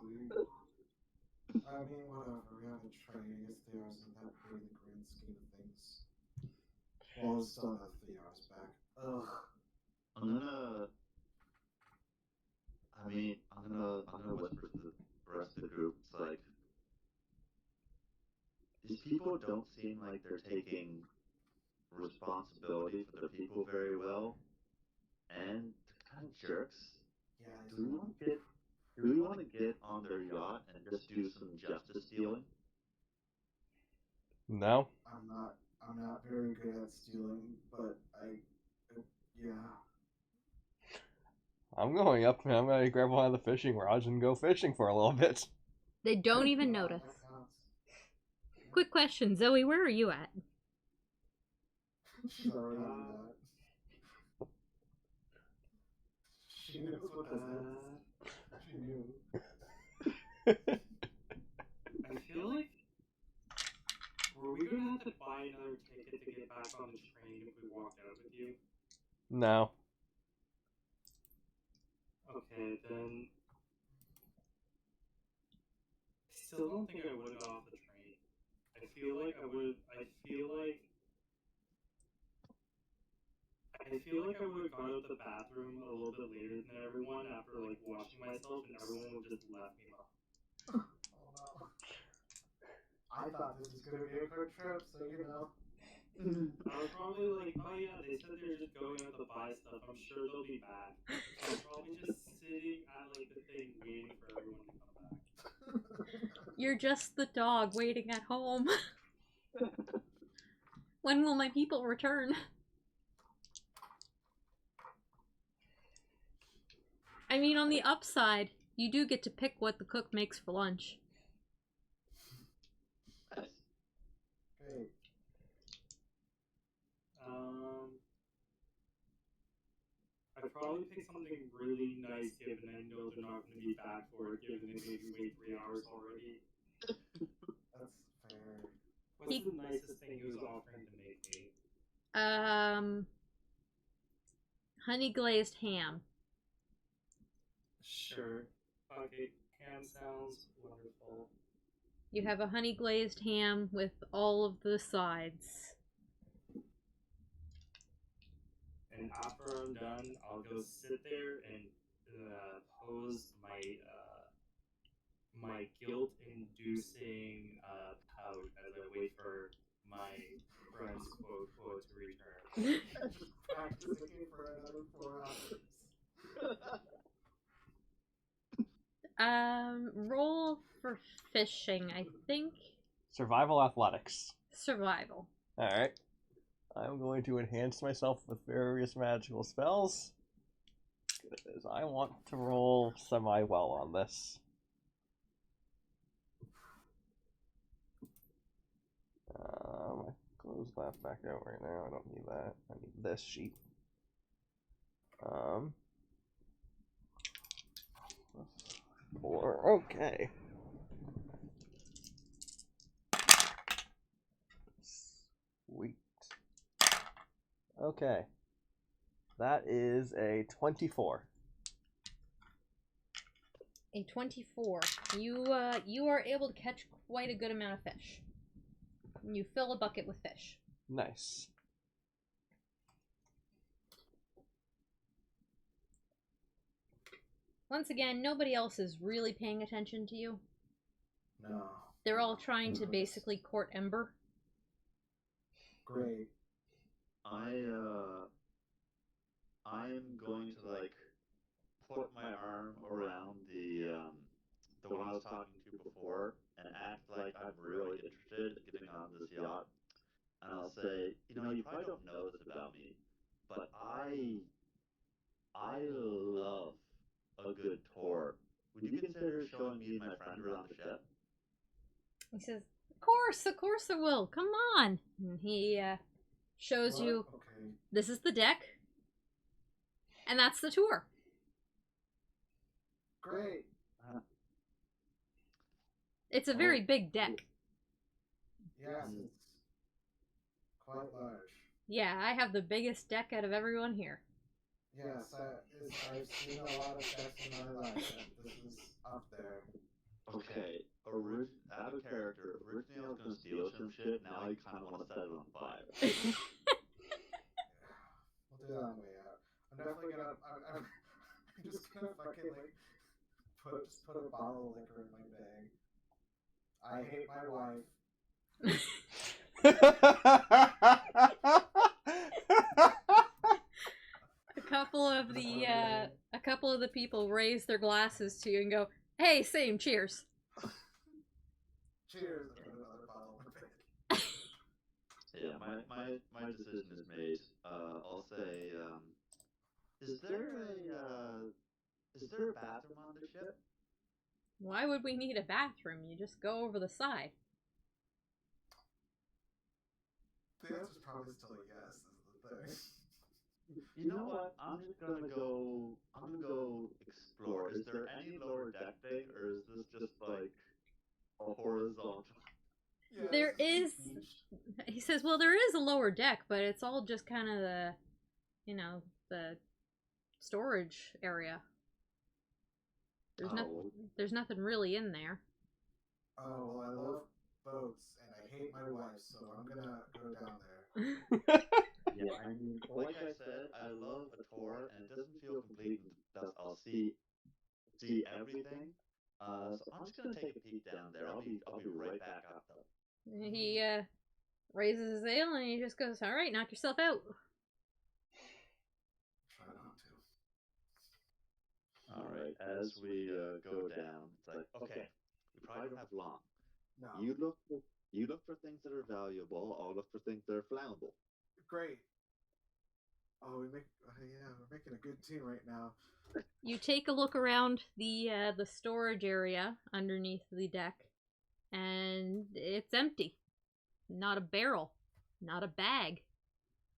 I mean, whatever. We have a train. I guess 3 hours isn't that big in the grand scheme of things. Well, it's still not 3 hours back. Ugh. I'm gonna whisper to the rest of the group. It's like, these people don't seem like they're taking responsibility for the people very well, and they're kind of jerks. Yeah, Do we want to get on their yacht and just do some justice stealing? No. I'm not very good at stealing, but yeah. I'm going up and I'm gonna grab one of the fishing rods and go fishing for a little bit. They don't even Wow, notice. that counts. Quick question, Zoe, where are you at? She's already on that. She knows what this is. She knew. I feel like were we gonna have to buy another ticket to get back on the train if we walked out with you? No. Okay, then I still don't think I would have got off the train. I feel like I would. I feel like I would have gone out the bathroom a little bit later than everyone after like washing myself, and everyone would just left me behind. Oh no. I thought this was gonna be a quick trip, so you know. I was probably like, oh yeah, they said they're just going out to buy stuff. I'm sure they'll be back. So I'm probably just sitting at like the thing waiting for everyone to come back. You're just the dog waiting at home. When will my people return? I mean, on the upside, you do get to pick what the cook makes for lunch. Nice. Great. I'd probably pick something really nice given I know they're not going to be back for it, given they made me wait 3 hours already. That's fair. What's the nicest thing he was offering to make me? Honey glazed ham. Sure. Okay, ham sounds wonderful. You have a honey glazed ham with all of the sides. And after I'm done, I'll go sit there and pose my guilt-inducing pout as I wait for my friend's quote to return. Just practicing for another 4 hours. Roll for fishing, I think. Survival athletics. Survival. Alright. I'm going to enhance myself with various magical spells. Because I want to roll semi-well on this. Close that back out right now. I don't need that. I need this sheet. 4. Okay. Sweet. Okay. That is a 24. A 24. You are able to catch quite a good amount of fish. You fill a bucket with fish. Nice. Once again, nobody else is really paying attention to you. No. They're all trying to basically court Ember. Great. I'm going to like put my arm around the one I was talking to before and act like I'm really interested in getting on this yacht. And I'll say, you know, you probably don't know this about me, but I love a good tour. Would you consider showing me and my friend around the ship? He says, of course I will. Come on. And he shows you, Okay. this is the deck. And that's the tour. Great. It's a very big deck. Yes, it's quite large. Yeah, I have the biggest deck out of everyone here. Yes, I've seen a lot of decks in my life, and this is up there. Okay, out of character, originally I was gonna steal some shit, now I kinda wanna set it on fire. We'll do that on the way out. I'm definitely gonna. I'm just gonna fucking like put a bottle of liquor in my bag. I hate my wife. A couple of the people raise their glasses to you and go, "Hey, same, cheers." Cheers. And put another bottle in my bag. Yeah, my decision is made. I'll say, is there Is there a bathroom on the ship? Why would we need a bathroom? You just go over the side. The answer's probably still yes, is the thing. You know what? I'm gonna go explore. Is there any lower deck thing, or is this just like a horizontal? Yeah, There this is- the beach. He says, well, there is a lower deck, but it's all just kind of the, you know, the storage area. There's nothing really in there. Oh, well, I love boats, and I hate my wife, so I'm gonna go down there. Yeah, I mean, like I said, I love a tour, and it doesn't feel complete until I'll see everything. So I'm just gonna take a peek down there. I'll be right back up though. He raises his ale and he just goes, all right, knock yourself out. Try not to. All right, as we go down, it's like, okay, we probably don't have long. No. You look for things that are valuable. I'll look for things that are flammable. Great. Oh, yeah, we're making a good team right now. You take a look around the storage area underneath the deck, and it's empty. Not a barrel, not a bag,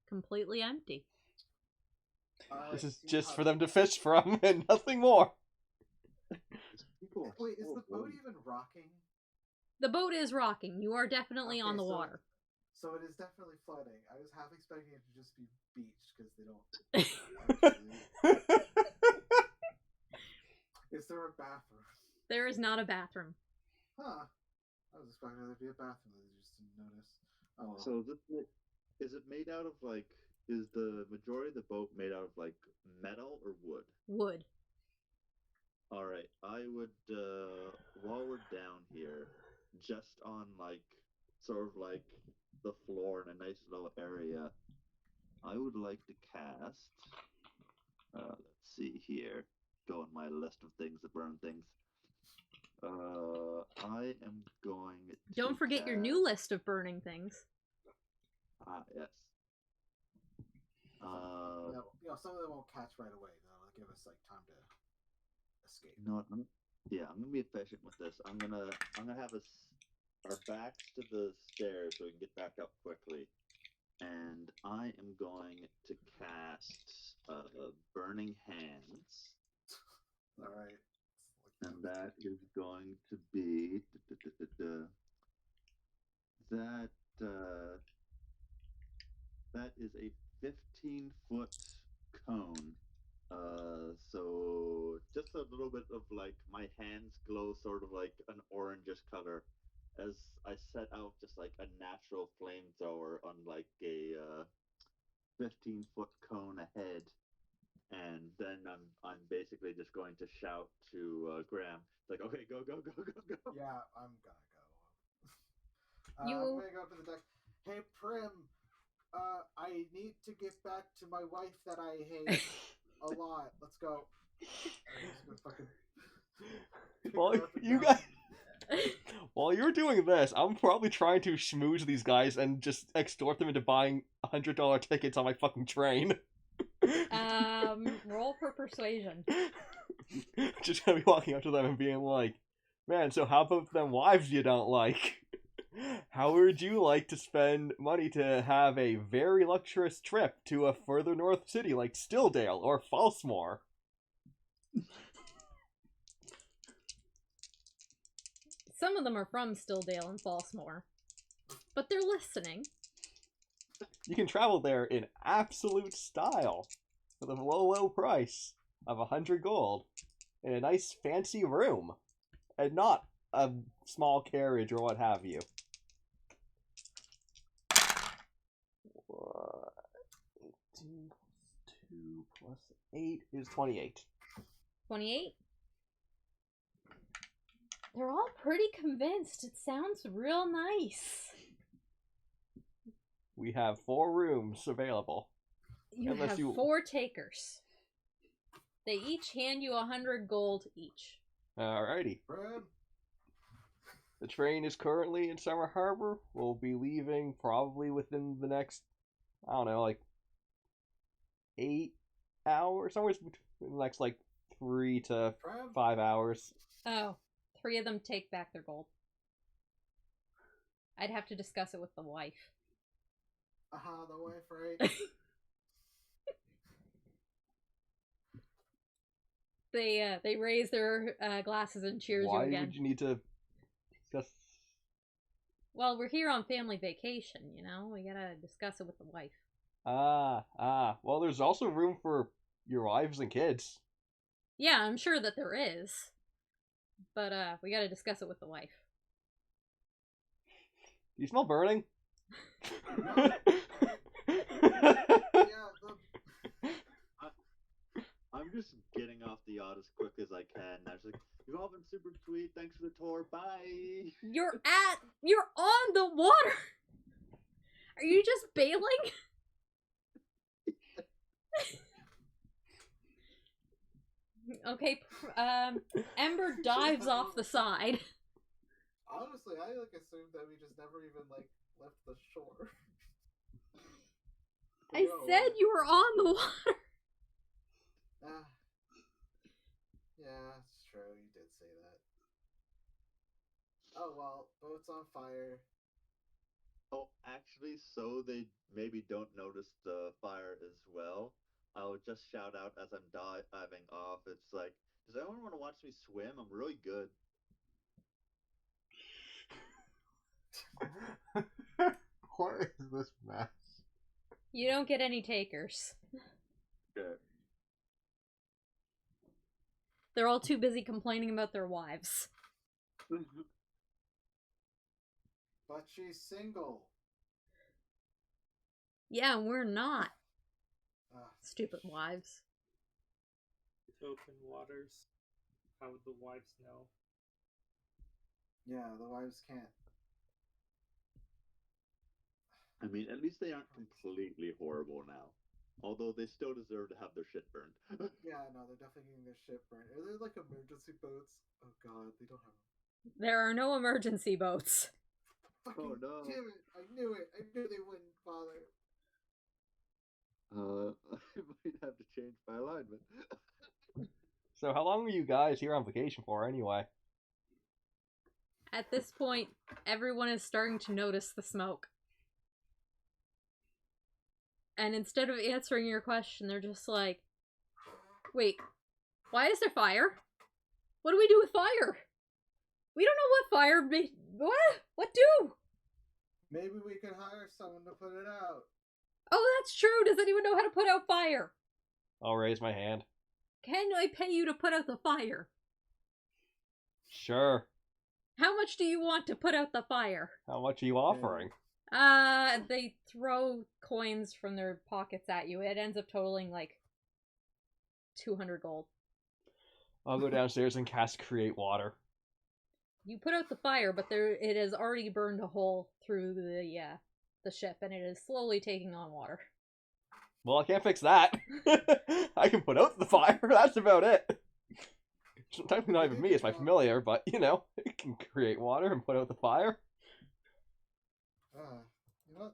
completely empty. This is just for them to fish from and nothing more. Wait, is the boat even rocking? The boat is rocking. You are definitely on the Okay, so- water. So it is definitely flooding. I was half expecting it to just be beach because they don't. Actually... Is there a bathroom? There is not a bathroom. Huh. I was expecting there to be a bathroom that I just didn't notice. Oh, well. So is it made out of like? Is the majority of the boat made out of like metal or wood? Wood. All right, I would while we're down here, just on like sort of like the floor in a nice little area, I would like to cast. Let's see here. Go on my list of things that burn things. I am going. Don't forget your new list of burning things. Ah, yes. Some of them won't catch right away. That'll give us like time to escape. You know what? I'm gonna be efficient with this. I'm gonna have our backs to the stairs so we can get back up quickly, and I am going to cast Burning Hands, All right. and that is going to be that is a 15-foot cone. So just a little bit of like my hands glow sort of like an orangish color as I set out just like a natural flamethrower on like a 15-foot cone ahead, and then I'm basically just going to shout to Graham like, okay, go go go go go. Yeah, I'm gonna go. You- I'm gonna go up to the deck. Hey, Prim. I need to get back to my wife that I hate a lot. Let's go. I'm just gonna fucking pick Well, her up and you go. guys, while you're doing this, I'm probably trying to schmooze these guys and just extort them into buying $100 tickets on my fucking train. Roll for persuasion. Just gonna be walking up to them and being like, man, so how about them wives you don't like? How would you like to spend money to have a very luxurious trip to a further north city like Stilldale or Falsmore? Some of them are from Stilldale and Falsmore, but they're listening. You can travel there in absolute style for the low price of 100 gold in a nice fancy room and not a small carriage or what have you. 18 plus 2 plus 8 is 28. 28. They're all pretty convinced. It sounds real nice. We have 4 rooms available. You Unless have you- 4 takers. They each hand you 100 gold each. Alrighty. Prim. The train is currently in Summer Harbor. We'll be leaving probably within the next, I don't know, like 8 hours, somewhere between the next like 3 to Crab? 5 hours. Oh, 3 of them take back their gold. I'd have to discuss it with the wife. Aha, the wife, right? They raise their glasses and cheers Why you again. would you need to discuss? Well, we're here on family vacation, you know? We gotta discuss it with the wife. Well, there's also room for your wives and kids. Yeah, I'm sure that there is. But, we gotta discuss it with the wife. Do you smell burning? Yeah, the, I'm just getting off the yacht as quick as I can. I'm just like, you've all been super sweet. Thanks for the tour. Bye. You're on the water! Are you just bailing? Okay, Ember dives off the side. honestly, I assumed that we just never even left the shore. I said you were on the water. Yeah, it's true. You did say that. Oh well, boat's on fire. Oh, actually, so they maybe don't notice the fire as well. I'll just shout out as I'm diving off. It's like, does anyone want to watch me swim? I'm really good. What is this mess? You don't get any takers. Okay. They're all too busy complaining about their wives. But she's single. Yeah, we're not. Ah, Stupid wives. Open waters. How would the wives know? Yeah, the wives can't. I mean, at least they aren't completely horrible now. Although they still deserve to have their shit burned. Yeah, no, they're definitely getting their ship burned. Are there emergency boats? Oh god, they don't have them. There are no emergency boats. Fucking Oh, no. damn it! I knew it! I knew they wouldn't bother. I might have to change my alignment. So how long were you guys here on vacation for anyway? At this point, everyone is starting to notice the smoke. And instead of answering your question, they're just like, wait, why is there fire? What do we do with fire? We don't know what fire what do? Maybe we could hire someone to put it out. Oh, that's true. Does anyone know how to put out fire? I'll raise my hand. Can I pay you to put out the fire? Sure. How much do you want to put out the fire? How much are you offering? They throw coins from their pockets at you. It ends up totaling like 200 gold. I'll go downstairs and cast Create Water. You put out the fire, but it has already burned a hole through the ship, and it is slowly taking on water. Well, I can't fix that. I can put out the fire. That's about it. Technically not even me, it's my familiar, but, you know, it can create water and put out the fire. You know what?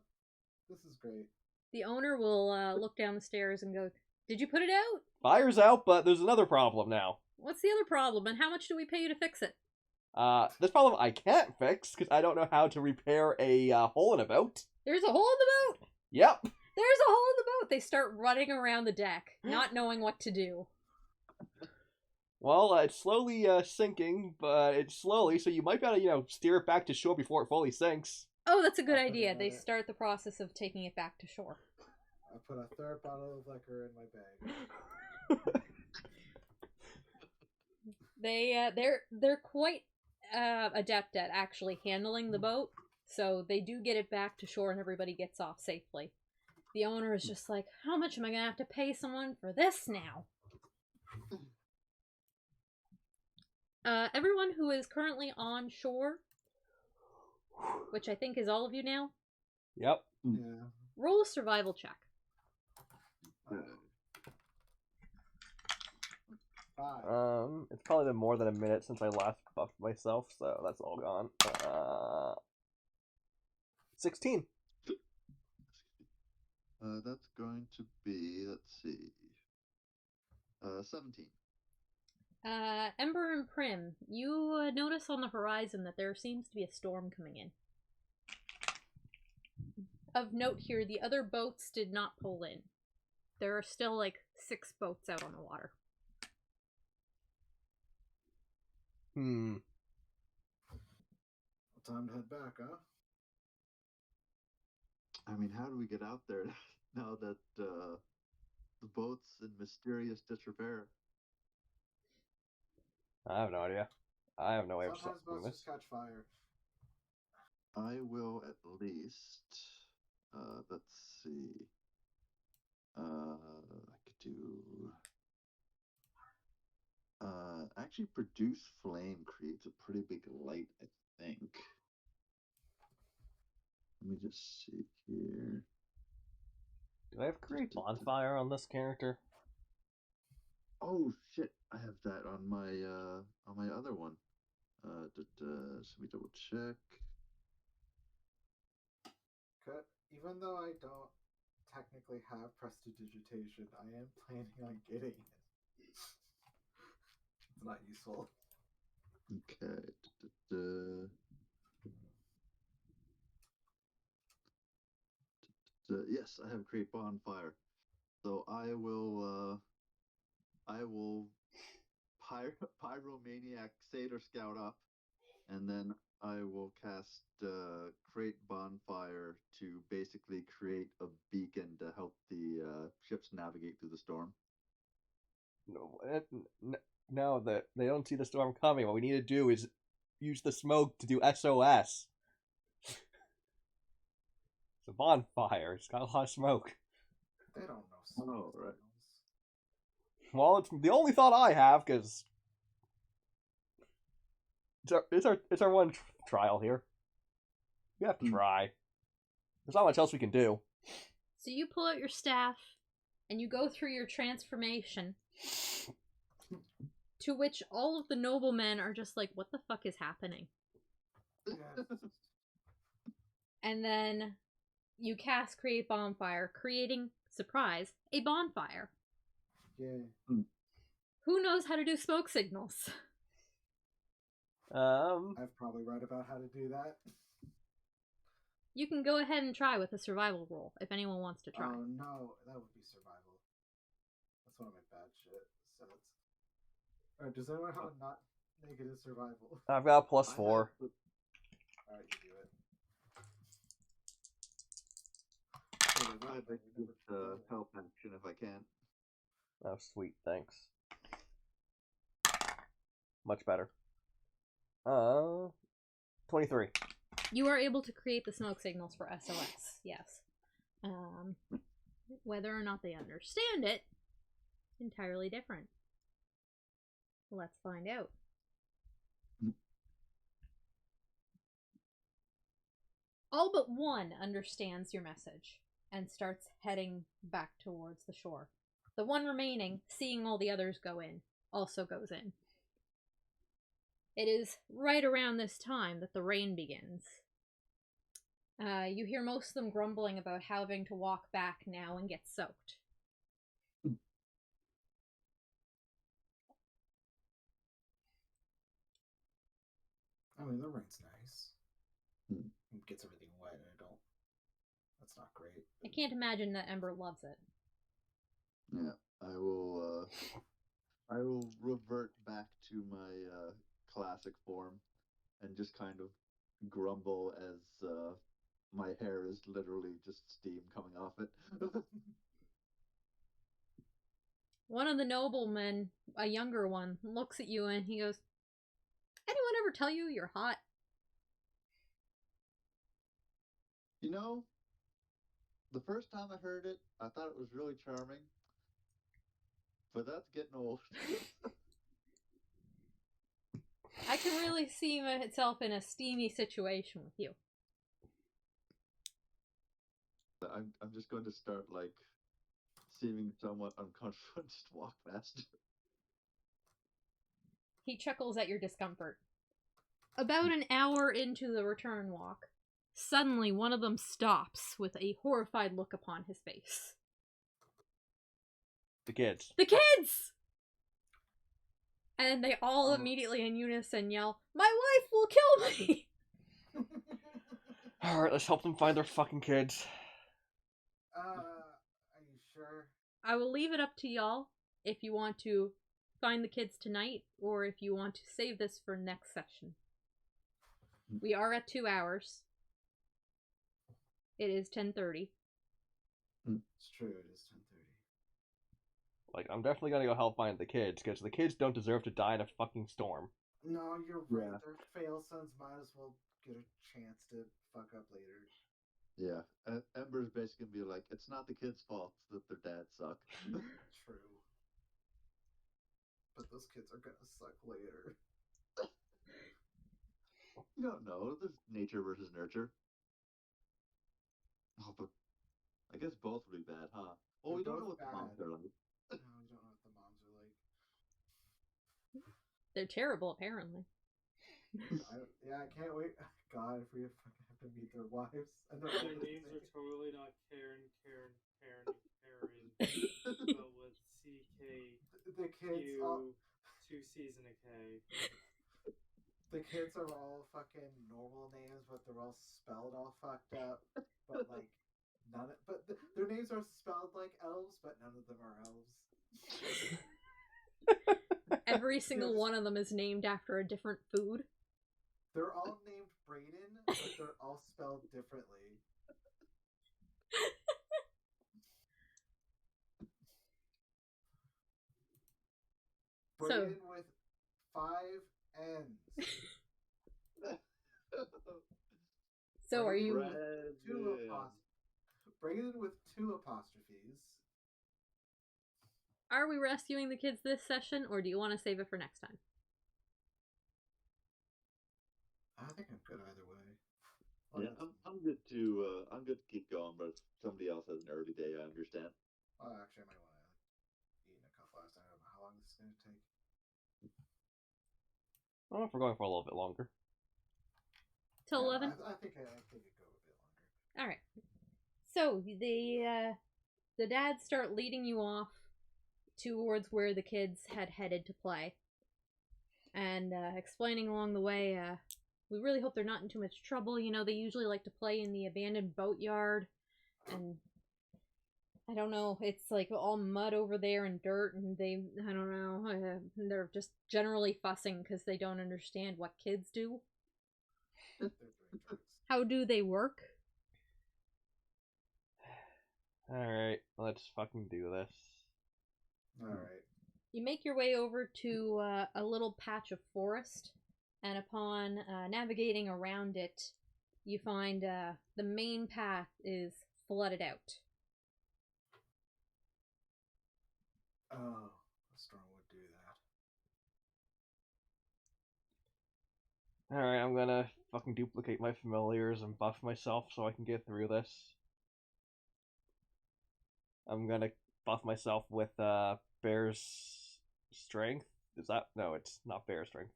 This is great. The owner will look down the stairs and go, "Did you put it out? Fire's out, but there's another problem now. What's the other problem, and how much do we pay you to fix it?" This problem I can't fix, because I don't know how to repair a hole in a boat. There's a hole in the boat! Yep. There's a hole in the boat! They start running around the deck, not knowing what to do. Well, it's slowly sinking, but it's slowly, so you might be able to, steer it back to shore before it fully sinks. Oh, that's a good I idea. forgot They it. start the process of taking it back to shore. I put a third bottle of liquor in my bag. They're quite adept at actually handling the boat, so they do get it back to shore and everybody gets off safely. The owner is just like, how much am I gonna have to pay someone for this now? Everyone who is currently on shore, which I think is all of you now, Yep. Yeah. roll a survival check. 5. It's probably been more than a minute since I last buffed myself, so that's all gone. 16. That's going to be, let's see, 17. Ember and Prim, you notice on the horizon that there seems to be a storm coming in. Of note here, the other boats did not pull in. There are still like 6 boats out on the water. Time to head back, huh? I mean, how do we get out there now that the boat's in mysterious disrepair? I have no idea. I have no way of Sometimes stopping boats this. just catch fire. I will at least. Let's see. I could do. Actually, produce flame creates a pretty big light, I think. Let me just see here. Do I have create bonfire on this character? Oh shit! I have that on my other one. So let me double check. Even though I don't technically have prestidigitation, I am planning on getting it. It's not useful. Okay. Yes, I have create bonfire. So I will pyromaniac Satyr Scout up, and then I will cast create bonfire to basically create a beacon to help the ships navigate through the storm. No, that they don't see the storm coming. What we need to do is use the smoke to do SOS. It's a bonfire. It's got a lot of smoke. They don't know smoke right. signals. Well, it's the only thought I have because it's our one trial here. We have to try. There's not much else we can do. So you pull out your staff, and you go through your transformation, to which all of the noblemen are just like, what the fuck is happening? Yeah. And then you cast Create Bonfire, creating, surprise, a bonfire. Yeah. Who knows how to do smoke signals? I've probably read about how to do that. You can go ahead and try with a survival roll, if anyone wants to try. Oh no, that would be survival. That's one of my bad shit. So it's... Alright, does anyone have a not negative survival? I've got a +4. Alright, you do it. I'd like to give it help action if I can. Oh, sweet, thanks. Much better. 23. You are able to create the smoke signals for SOS, yes. Whether or not they understand it, entirely different. Let's find out. All but one understands your message and starts heading back towards the shore. The one remaining, seeing all the others go in, also goes in. It is right around this time that the rain begins. You hear most of them grumbling about having to walk back now and get soaked. I mean, the rain's nice. It gets everything wet, and that's not great. I can't imagine that Ember loves it. Yeah, I will revert back to my classic form and just kind of grumble as my hair is literally just steam coming off it. One of the noblemen, a younger one, looks at you and he goes, "Anyone ever tell you you're hot?" You know, the first time I heard it, I thought it was really charming. But that's getting old. I can really see myself in a steamy situation with you. I'm just going to start, like, seeming somewhat uncomfortable and just walk faster. He chuckles at your discomfort. About an hour into the return walk, suddenly one of them stops with a horrified look upon his face. The kids. The kids! And they all Oh. immediately in unison yell, "My wife will kill me!" Alright, let's help them find their fucking kids. Are you sure? I will leave it up to y'all if you want to find the kids tonight or if you want to save this for next session. We are at 2 hours. It is 10:30. It's true, it is 10:30. Like, I'm definitely gonna go help find the kids, because the kids don't deserve to die in a fucking storm. No, you're right. Yeah. Their fail sons might as well get a chance to fuck up later. Yeah, Ember's basically gonna be like, it's not the kids' fault that their dads suck. True. But those kids are gonna suck later. You don't know. There's nature versus nurture. Oh, but I guess both would be bad, huh? Well, They're we don't know both what the moms bad. are like. No, you don't know what the moms are like. They're terrible, apparently. I can't wait. God, if we fucking have to meet their wives and Their names are totally not Karen, and Karen, but with CK, the kids. All, two C's and a K. the kids are all fucking normal names, but they're all spelled all fucked up. But like none. Their names are spelled like elves, but none of them are elves. Every single one of them is named after a different food. They're all named Brayden, but they're all spelled differently. Brayden with 5 N's. So are you... Brayden with 2 apostrophes. Are we rescuing the kids this session, or do you want to save it for next time? I think I'm good either way. Yeah, I'm good to keep going, but if somebody else has an early day, I understand. Well, actually, I might want to eat in a couple hours. I don't know how long this is going to take. I don't know if we're going for a little bit longer. Till Yeah, 11? I think it go a bit longer. Alright. So, the dads start leading you off towards where the kids had headed to play. And explaining along the way, we really hope they're not in too much trouble. You know, they usually like to play in the abandoned boatyard. And I don't know, it's like all mud over there and dirt, and I don't know, they're just generally fussing because they don't understand what kids do. How do they work? Alright, let's fucking do this. Alright. You make your way over to a little patch of forest, and upon navigating around it, you find the main path is flooded out. Oh, a storm would do that. Alright, I'm gonna fucking duplicate my familiars and buff myself so I can get through this. I'm gonna buff myself with Bear's Strength. Is that? No, it's not Bear's Strength.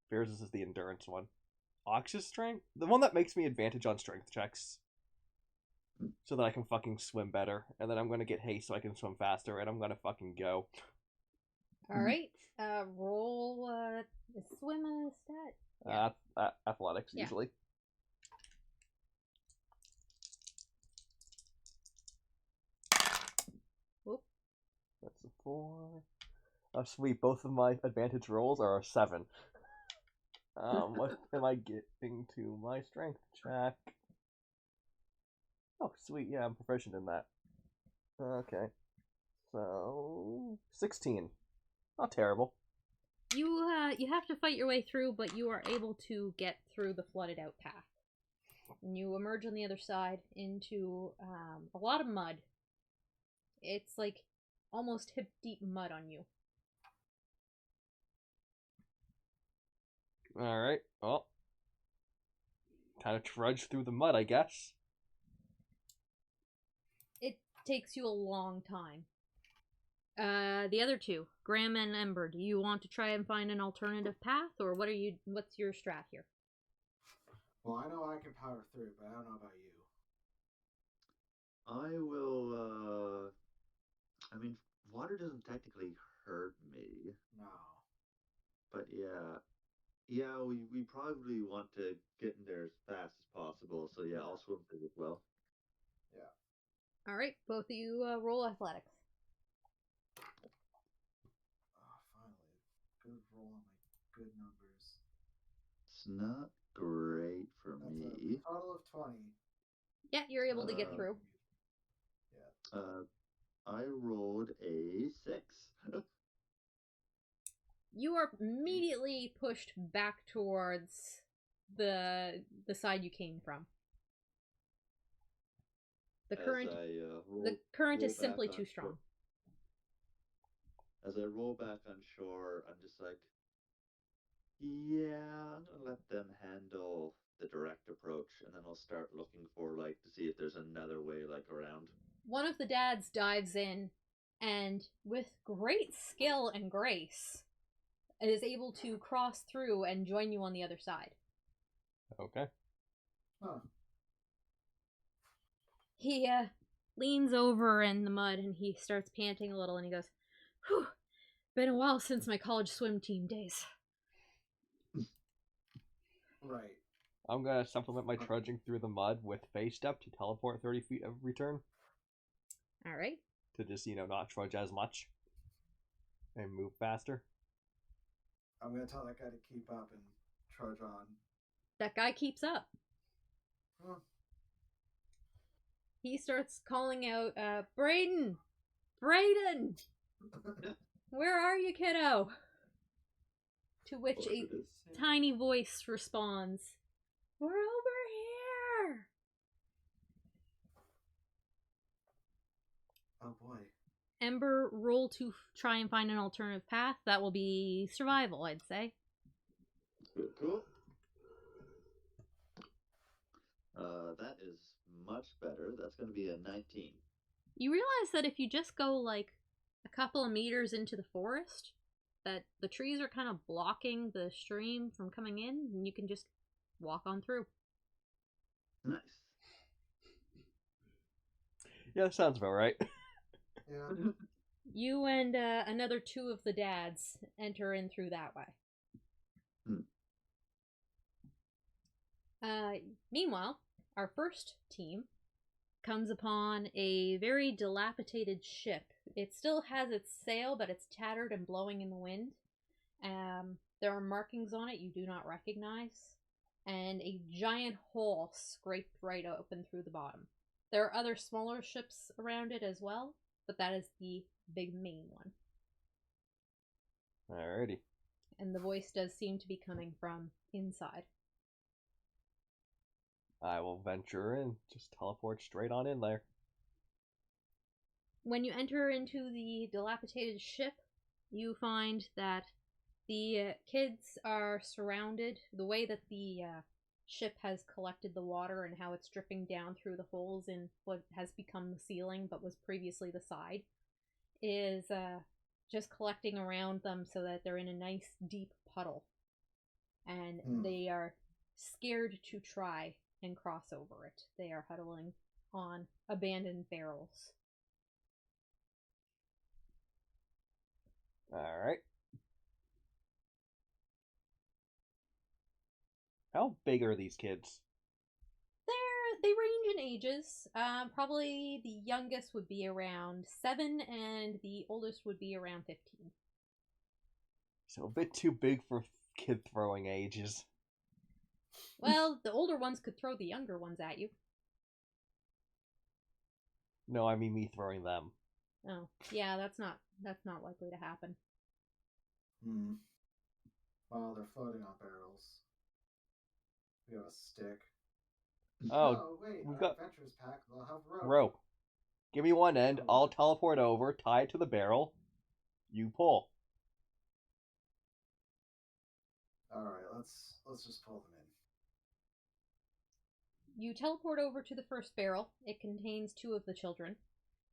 Bear's is the Endurance one. Ox's Strength? The one that makes me advantage on strength checks. So that I can fucking swim better. And then I'm gonna get haste so I can swim faster, and I'm gonna fucking go. Alright, roll is swim a stat? Yeah. Athletics, Yeah. usually. Whoop. That's a 4. Oh, sweet. Both of my advantage rolls are a 7. What am I getting to my strength check? Oh, sweet. Yeah, I'm proficient in that. Okay. So, 16. Not terrible. You have to fight your way through, but you are able to get through the flooded out path. And you emerge on the other side into a lot of mud. It's like almost hip deep mud on you. Alright, well. Kind of trudge through the mud, I guess. It takes you a long time. The other two, Graham and Ember, do you want to try and find an alternative path, or what's your strat here? Well, I know I can power through, but I don't know about you. I will, I mean, water doesn't technically hurt me. No. But yeah, we probably want to get in there as fast as possible. So yeah, I'll swim through as well. All right, both of you roll athletics. Oh, finally. Good roll on my good numbers. It's not great for That's me. a total of 20. Yeah, you're able to get through. I rolled a 6. You are immediately pushed back towards the side you came from. The current is simply too strong. As I roll back on shore, I'm just like, yeah, I'm gonna let them handle the direct approach, and then I'll start looking for to see if there's another way around. One of the dads dives in, and with great skill and grace, is able to cross through and join you on the other side. Okay. Huh. He leans over in the mud and he starts panting a little and he goes, "Whew, been a while since my college swim team days." Right. I'm gonna supplement my trudging through the mud with Phase Step to teleport 30 feet every turn. Alright. To just, not trudge as much. And move faster. I'm gonna tell that guy to keep up and trudge on. That guy keeps up. Huh. He starts calling out, Brayden! Brayden! Where are you, kiddo? To which a tiny voice responds, "We're over here!" Oh boy. Ember, roll to try and find an alternative path. That will be survival, I'd say. Cool. That is much better. That's going to be a 19. You realize that if you just go a couple of meters into the forest, that the trees are kind of blocking the stream from coming in, and you can just walk on through. Nice. Yeah, that sounds about right. Yeah. You and another two of the dads enter in through that way. Meanwhile, our first team comes upon a very dilapidated ship. It still has its sail, but it's tattered and blowing in the wind. There are markings on it you do not recognize, and a giant hole scraped right open through the bottom. There are other smaller ships around it as well, but that is the big main one. Alrighty. And the voice does seem to be coming from inside. I will venture in. Just teleport straight on in there. When you enter into the dilapidated ship, you find that the kids are surrounded. The way that the ship has collected the water and how it's dripping down through the holes in what has become the ceiling but was previously the side is just collecting around them so that they're in a nice deep puddle. And they are scared to try and cross over it. They are huddling on abandoned barrels. Alright. How big are these kids? They range in ages. Probably the youngest would be around 7 and the oldest would be around 15. So a bit too big for kid throwing ages. Well, the older ones could throw the younger ones at you. No, I mean me throwing them. Oh, yeah, that's not likely to happen. Well, they're floating on barrels. We have a stick. Oh, wait, we've got adventures pack. They'll have rope. Rope. Give me one end. I'll teleport over, tie it to the barrel. You pull. All right, let's just pull them in. You teleport over to the first barrel. It contains 2 of the children.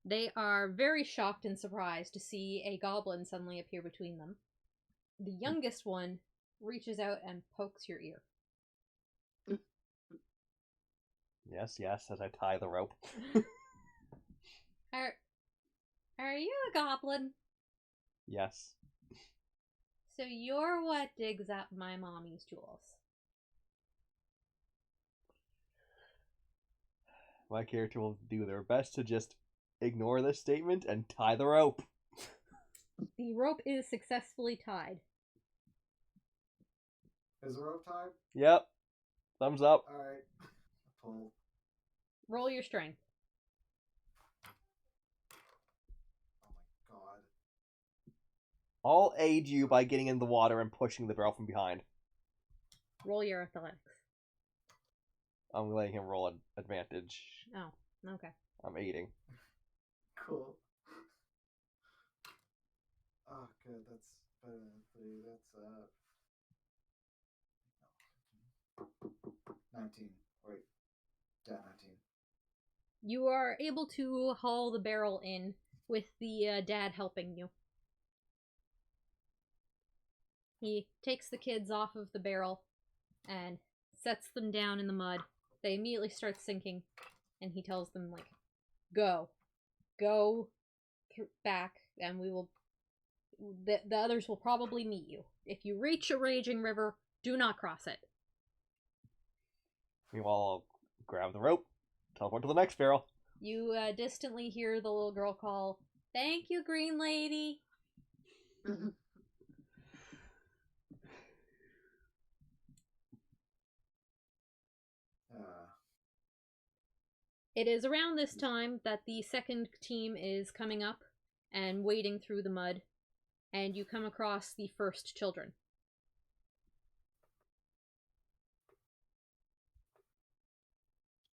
They are very shocked and surprised to see a goblin suddenly appear between them. The youngest one reaches out and pokes your ear. Yes, as I tie the rope. Are you a goblin? Yes. So you're what digs up my mommy's jewels. My character will do their best to just ignore this statement and tie the rope. The rope is successfully tied. Is the rope tied? Yep. Thumbs up. Alright. Pull. Roll your strength. Oh my god. I'll aid you by getting in the water and pushing the barrel from behind. Roll your athletics. I'm letting him roll an advantage. Oh, okay. I'm aiding. Cool. Oh, good. That's better than 3. That's 19. Wait. Yeah, 19. You are able to haul the barrel in with the dad helping you. He takes the kids off of the barrel and sets them down in the mud. They immediately start sinking, and he tells them, like, go back, and we will. The others will probably meet you. If you reach a raging river, do not cross it. Meanwhile, I'll grab the rope, teleport to the next barrel. You distantly hear the little girl call, "Thank you, Green Lady." It is around this time that the second team is coming up and wading through the mud, and you come across the first children.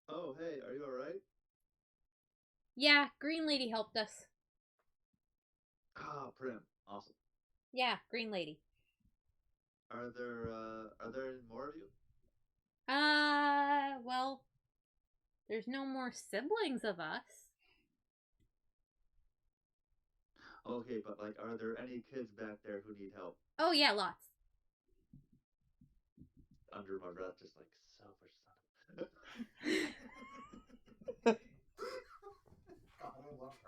Oh, hey, are you alright? Yeah, Green Lady helped us. Ah, Prim. Awesome. Yeah, Green Lady. Are there any more of you? Well, there's no more siblings of us. Okay, but like, are there any kids back there who need help? Oh yeah, lots. Under my breath, just like, selfish son. God, I love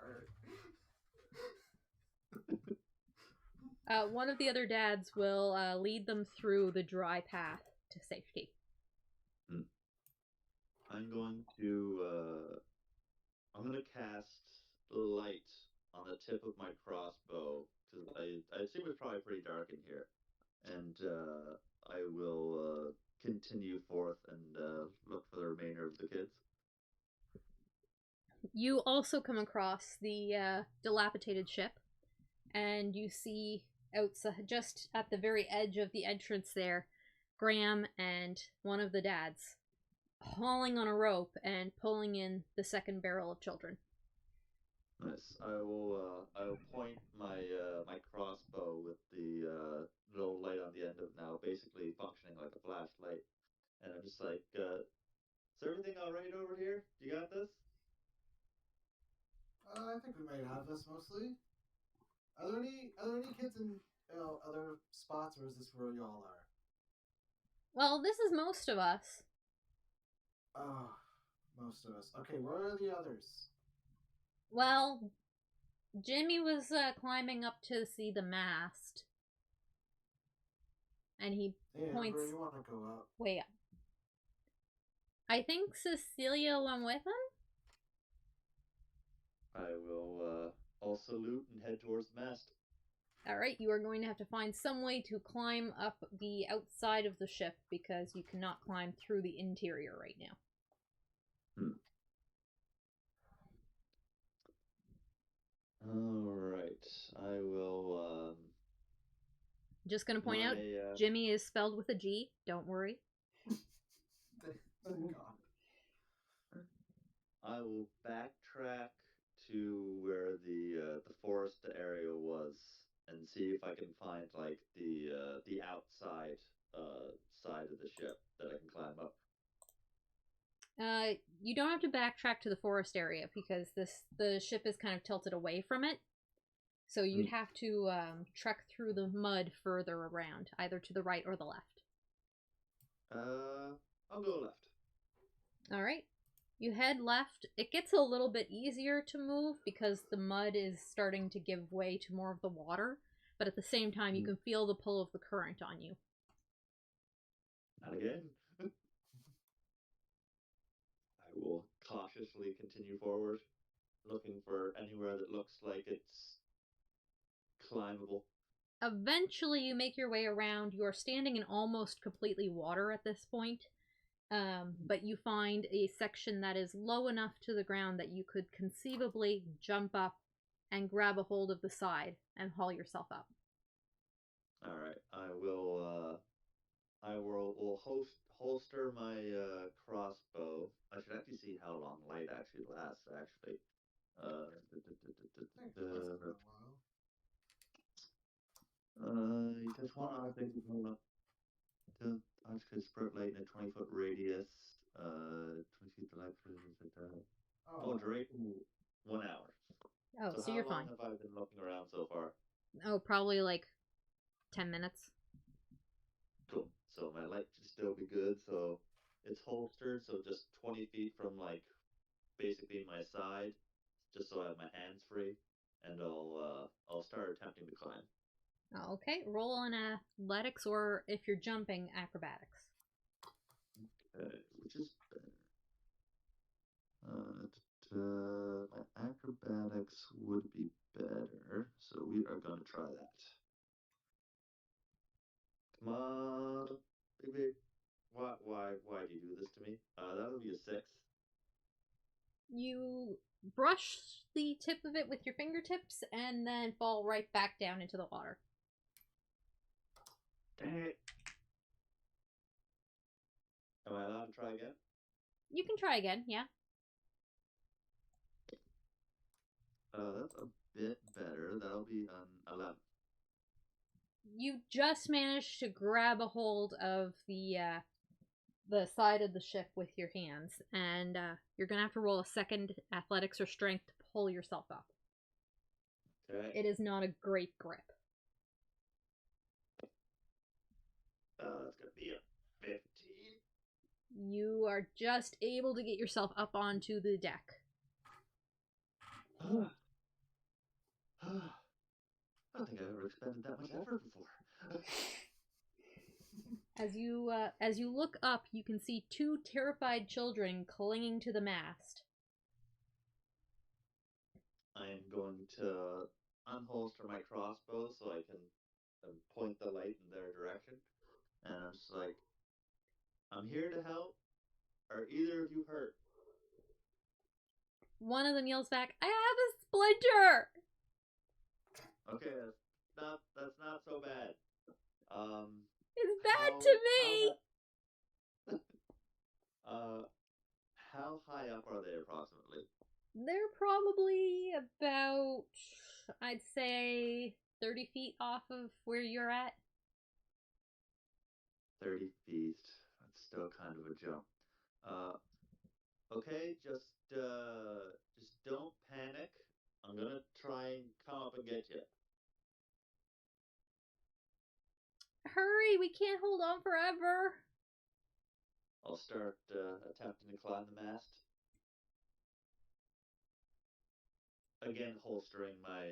her. One of the other dads will lead them through the dry path to safety. I'm going to cast light on the tip of my crossbow, because I assume it's probably pretty dark in here. And I will continue forth and look for the remainder of the kids. You also come across the dilapidated ship, and you see outside, just at the very edge of the entrance there, Graham and one of the dads hauling on a rope and pulling in the second barrel of children. Nice. I will point my my crossbow with the little light on the end of now, basically functioning like a flashlight. And I'm just like, is everything all right over here? You got this? I think we might have this mostly. Are there any kids in other spots, or is this where y'all are? Well, this is most of us. Oh, most of us. Okay, where are the others? Well, Jimmy was climbing up to see the mast. And he points where you want to go up? way up. I think Cecilia went with him? I will all salute and head towards the mast. Alright, you are going to have to find some way to climb up the outside of the ship because you cannot climb through the interior right now. Alright, I will, Just gonna point out, Jimmy is spelled with a G, don't worry. I will backtrack to where the forest area was and see if I can find like the outside side of the ship that I can climb up. You don't have to backtrack to the forest area because the ship is kind of tilted away from it. So you'd have to trek through the mud further around, either to the right or the left. I'll go left. Alright. You head left. It gets a little bit easier to move because the mud is starting to give way to more of the water. but at the same time, you can feel the pull of the current on you. And again, I will cautiously continue forward, looking for anywhere that looks like it's climbable. Eventually, you make your way around. You are standing in almost completely water at this point, but you find a section that is low enough to the ground that you could conceivably jump up and grab a hold of the side and haul yourself up. All right, will holster my crossbow. I should actually see how long light actually lasts. Actually, I think it lasts for a while. You just want to think the article spread light in a 20-foot radius. 20 feet to light. Oh, duration 1 hour. Oh, so how you're long fine. have I been looking around so far? Oh, probably like 10 minutes. Cool. So my light should still be good. So it's holstered, so just 20 feet from like basically my side, just so I have my hands free, and I'll start attempting to climb. Okay, roll on athletics, or if you're jumping, acrobatics. Which is better? My acrobatics would be better, so we are going to try that. Come on, baby. Why do you do this to me? That'll be a 6. You brush the tip of it with your fingertips and then fall right back down into the water. Dang it. Am I allowed to try again? You can try again, yeah. That's a bit better. That'll be an 11. You just managed to grab a hold of the side of the ship with your hands, and you're gonna have to roll a second athletics or strength to pull yourself up. Okay. It is not a great grip. That's gonna be a 15. You are just able to get yourself up onto the deck. I don't think I've ever expended that much effort before. As you look up, you can see 2 terrified children clinging to the mast. I am going to unholster my crossbow so I can point the light in their direction. And I'm just like, I'm here to help. Are either of you hurt? One of them yells back, "I have a splinter!" Okay, that's not so bad. It's bad to me! How high up are they approximately? They're probably about, I'd say, 30 feet off of where you're at. 30 feet. That's still kind of a jump. Okay, just don't panic. I'm gonna try and come up and get you. Hurry, we can't hold on forever. I'll start attempting to climb the mast. Again, holstering my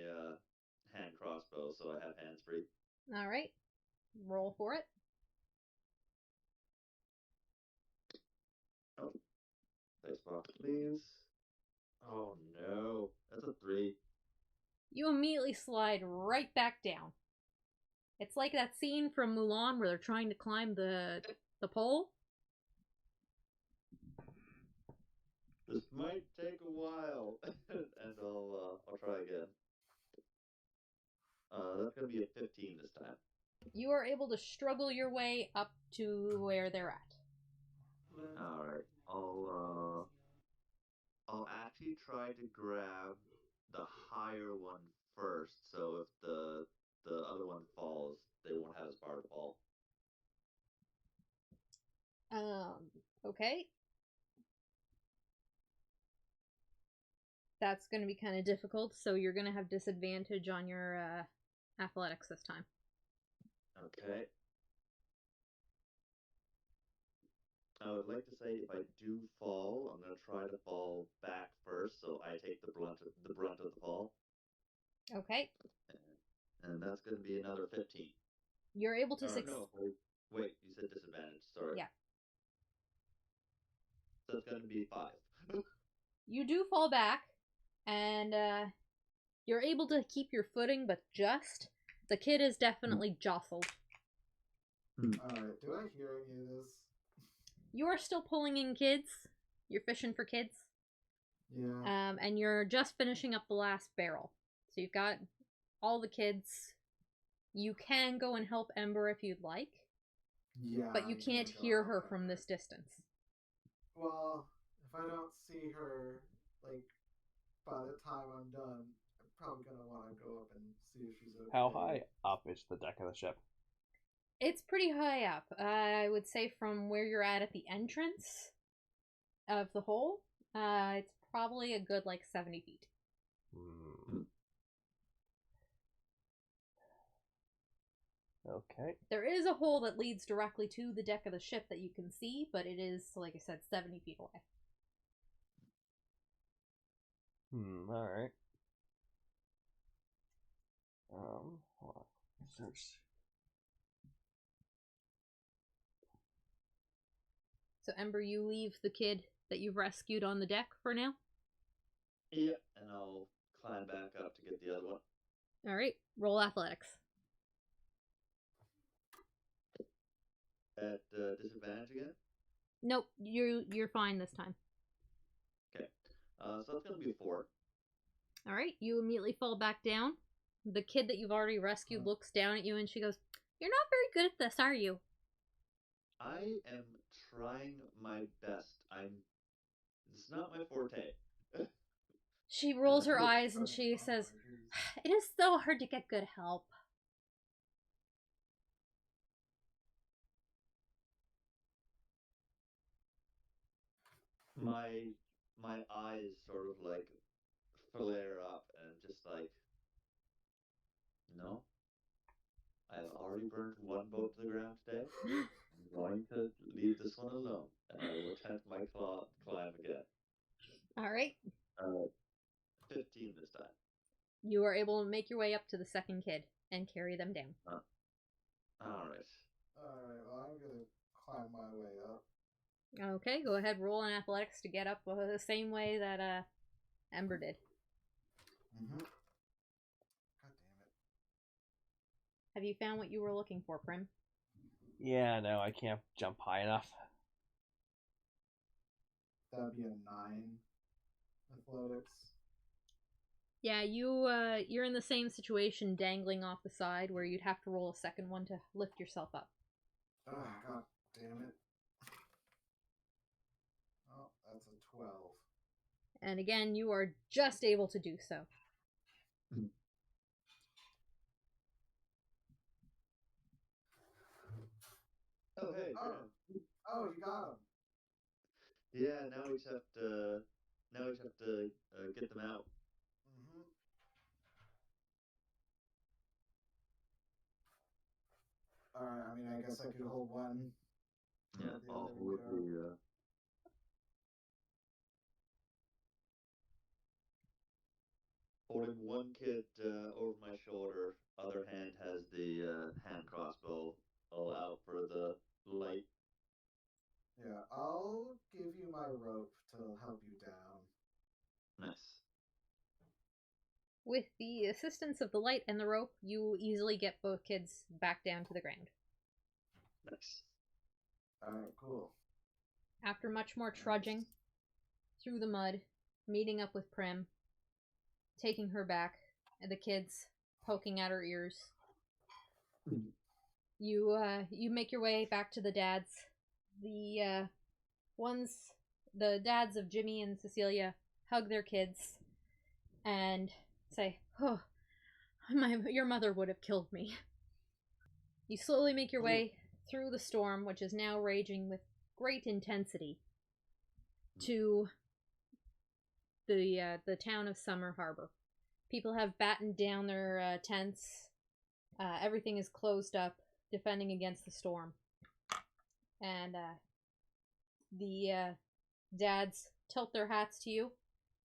hand crossbow so I have hands free. All right, roll for it. Oh, dice box, please. Oh no, that's a 3. You immediately slide right back down. It's like that scene from Mulan where they're trying to climb the pole. This might take a while, and I'll try again. That's gonna be a 15 this time. You are able to struggle your way up to where they're at. All right, I'll actually try to grab the higher one first, so if the other one falls, they won't have as far to fall. Okay. That's going to be kind of difficult, so you're going to have disadvantage on your athletics this time. Okay. I would like to say if I do fall, I'm gonna try to fall back first, so I take the brunt of the fall. Okay. and that's going to be another 15. You're able to Or succeed. no, wait, you said disadvantage. Sorry. Yeah. So it's going to be 5. You do fall back, and you're able to keep your footing, but just. The kid is definitely jostled. Alright, do I hear any of this? You are still pulling in kids. You're fishing for kids. Yeah. And you're just finishing up the last barrel. So you've got all the kids. You can go and help Ember if you'd like, Yeah. but you I'm can't gonna go hear help her her. from this distance. Well, if I don't see her, like, by the time I'm done, I'm probably gonna want to go up and see if she's okay. How high up is the deck of the ship? It's pretty high up. I would say from where you're at the entrance of the hole, it's probably a good, 70 feet. Okay. There is a hole that leads directly to the deck of the ship that you can see, but it is, like I said, 70 feet away. Alright. Hold on. Search. So, Ember, you leave the kid that you've rescued on the deck for now? Yeah, and I'll climb back up to get the other one. Alright, roll athletics. At disadvantage again? Nope, you're fine this time. Okay. So it's going to be 4. Alright, you immediately fall back down. The kid that you've already rescued looks down at you and she goes, "You're not very good at this, are you?" I am trying my best. It's not my forte. She rolls her eyes and she says, "It is so hard to get good help." My eyes sort of flare up and just no. I've already burned one boat to the ground today. I'm going to leave this one alone, and I will attempt my climb again. Alright, 15 this time. you are able to make your way up to the second kid and carry them down. Alright. Alright, well, I'm gonna climb my way up. Okay, go ahead, roll an athletics to get up the same way that Ember did. God damn it. Have you found what you were looking for, Prim? Yeah, no, I can't jump high enough. That'd be a 9 athletics. Yeah, you're in the same situation dangling off the side where you'd have to roll a second one to lift yourself up. Oh, god damn it. Oh, that's a 12. And again, you are just able to do so. Oh, hey, Oh. Graham. Oh, you got him. Yeah, now we just have to get them out. Alright, I mean, I guess I could hold one. Yeah, The I'll other hold would the holding one kid over my shoulder. Other hand has the hand crossbow all out for the light. Yeah, I'll give you my rope to help you down. Nice. With the assistance of the light and the rope, you easily get both kids back down to the ground. Nice. Alright, cool. After much more trudging through the mud, meeting up with Prim, taking her back, and the kids poking at her ears, you make your way back to the dads. The dads of Jimmy and Cecilia hug their kids and say, "Oh, your mother would have killed me." You slowly make your way through the storm, which is now raging with great intensity, to the town of Summer Harbor. People have battened down their tents. Everything is closed up, defending against the storm. And the dads tilt their hats to you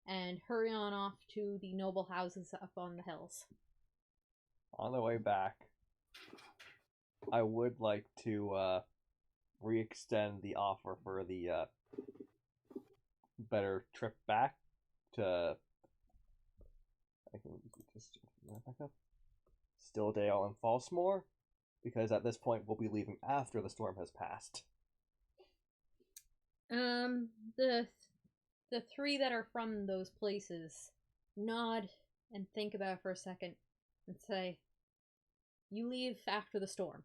and hurry on off to the noble houses up on the hills. On the way back, I would like to re-extend the offer for the better trip back to. I can just back up. Stilldale and Falsmore, because at this point we'll be leaving after the storm has passed. The three that are from those places nod and think about it for a second and say, "You leave after the storm.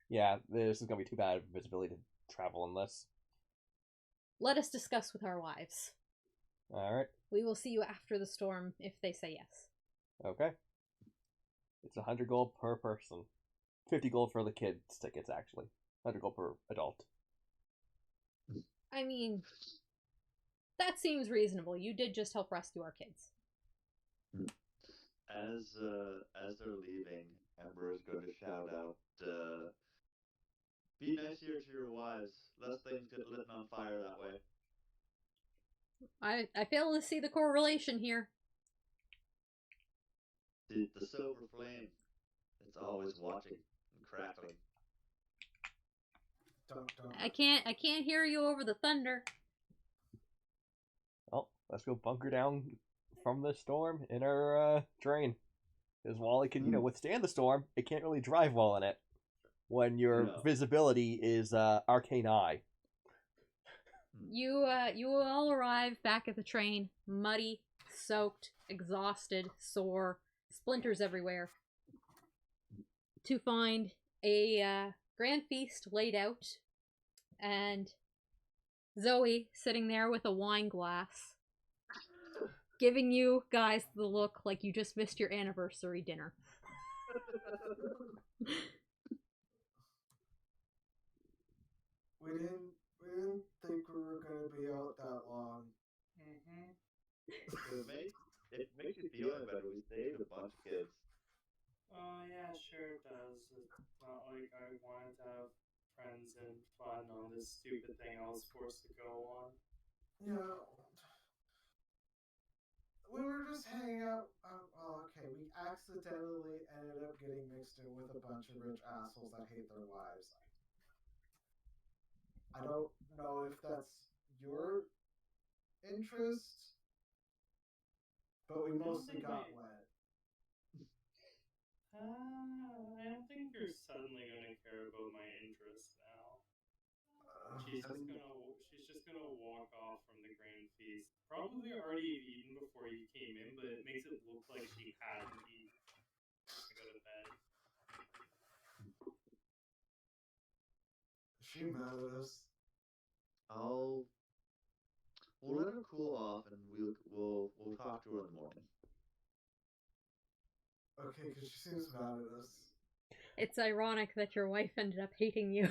Yeah, this is gonna be too bad of visibility to travel in this. Let us discuss with our wives. Alright, We will see you after the storm if they say yes." okay. It's 100 gold per person. 50 gold for the kids' tickets, actually. 100 gold per adult. I mean, that seems reasonable. You did just help rescue our kids. As they're leaving, Ember is going to shout out, "Be nicer to your wives, lest things get lit on fire that way." I fail to see the correlation here. The silver flame, it's always watching and crackling. Don't. I can't hear you over the thunder. Well, let's go bunker down from the storm in our train. Because while it can, withstand the storm, it can't really drive well in it. When your visibility is arcane eye. You all arrive back at the train, muddy, soaked, exhausted, sore, splinters everywhere, to find a grand feast laid out, and Zoe sitting there with a wine glass, giving you guys the look like you just missed your anniversary dinner. We didn't think we were gonna be out that long. It makes you feel better. We stayed a bunch of kids. Oh yeah, sure it does. It's not like I wanted to have friends and fun on this stupid thing I was forced to go on. Yeah. We were just hanging out. Okay, we accidentally ended up getting mixed in with a bunch of rich assholes that hate their wives. I don't know if that's your interest, but we mostly got wet. I don't think you're suddenly gonna care about my interests now. She's just gonna walk off from the grand feast. Probably already eaten before you came in, but it makes it look like she hadn't eaten. I go to bed. Is she mad at us? We'll let her cool off, and we'll talk to her in the morning. Okay, because she seems mad at us. It's ironic that your wife ended up hating you.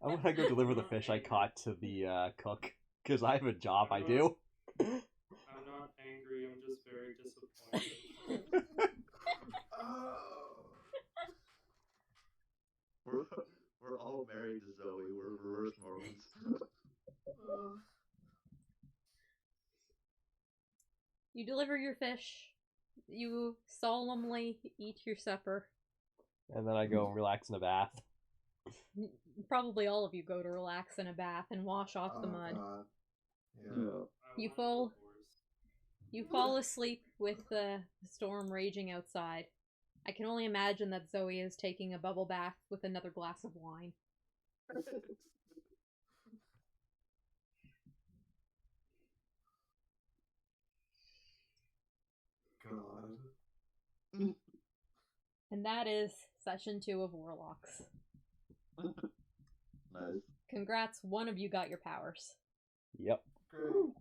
I'm gonna go deliver the fish I caught to the cook, because I have a job I do. I'm not angry, I'm just very disappointed. We're all married to Zoe. We're reverse Mormons. You deliver your fish. You solemnly eat your supper. And then I go and relax in a bath. Probably all of you go to relax in a bath and wash off the mud. Yeah. You fall asleep with the storm raging outside. I can only imagine that Zoe is taking a bubble bath with another glass of wine. God. And that is session 2 of Warlocks. Nice. Congrats, one of you got your powers. Yep. Great.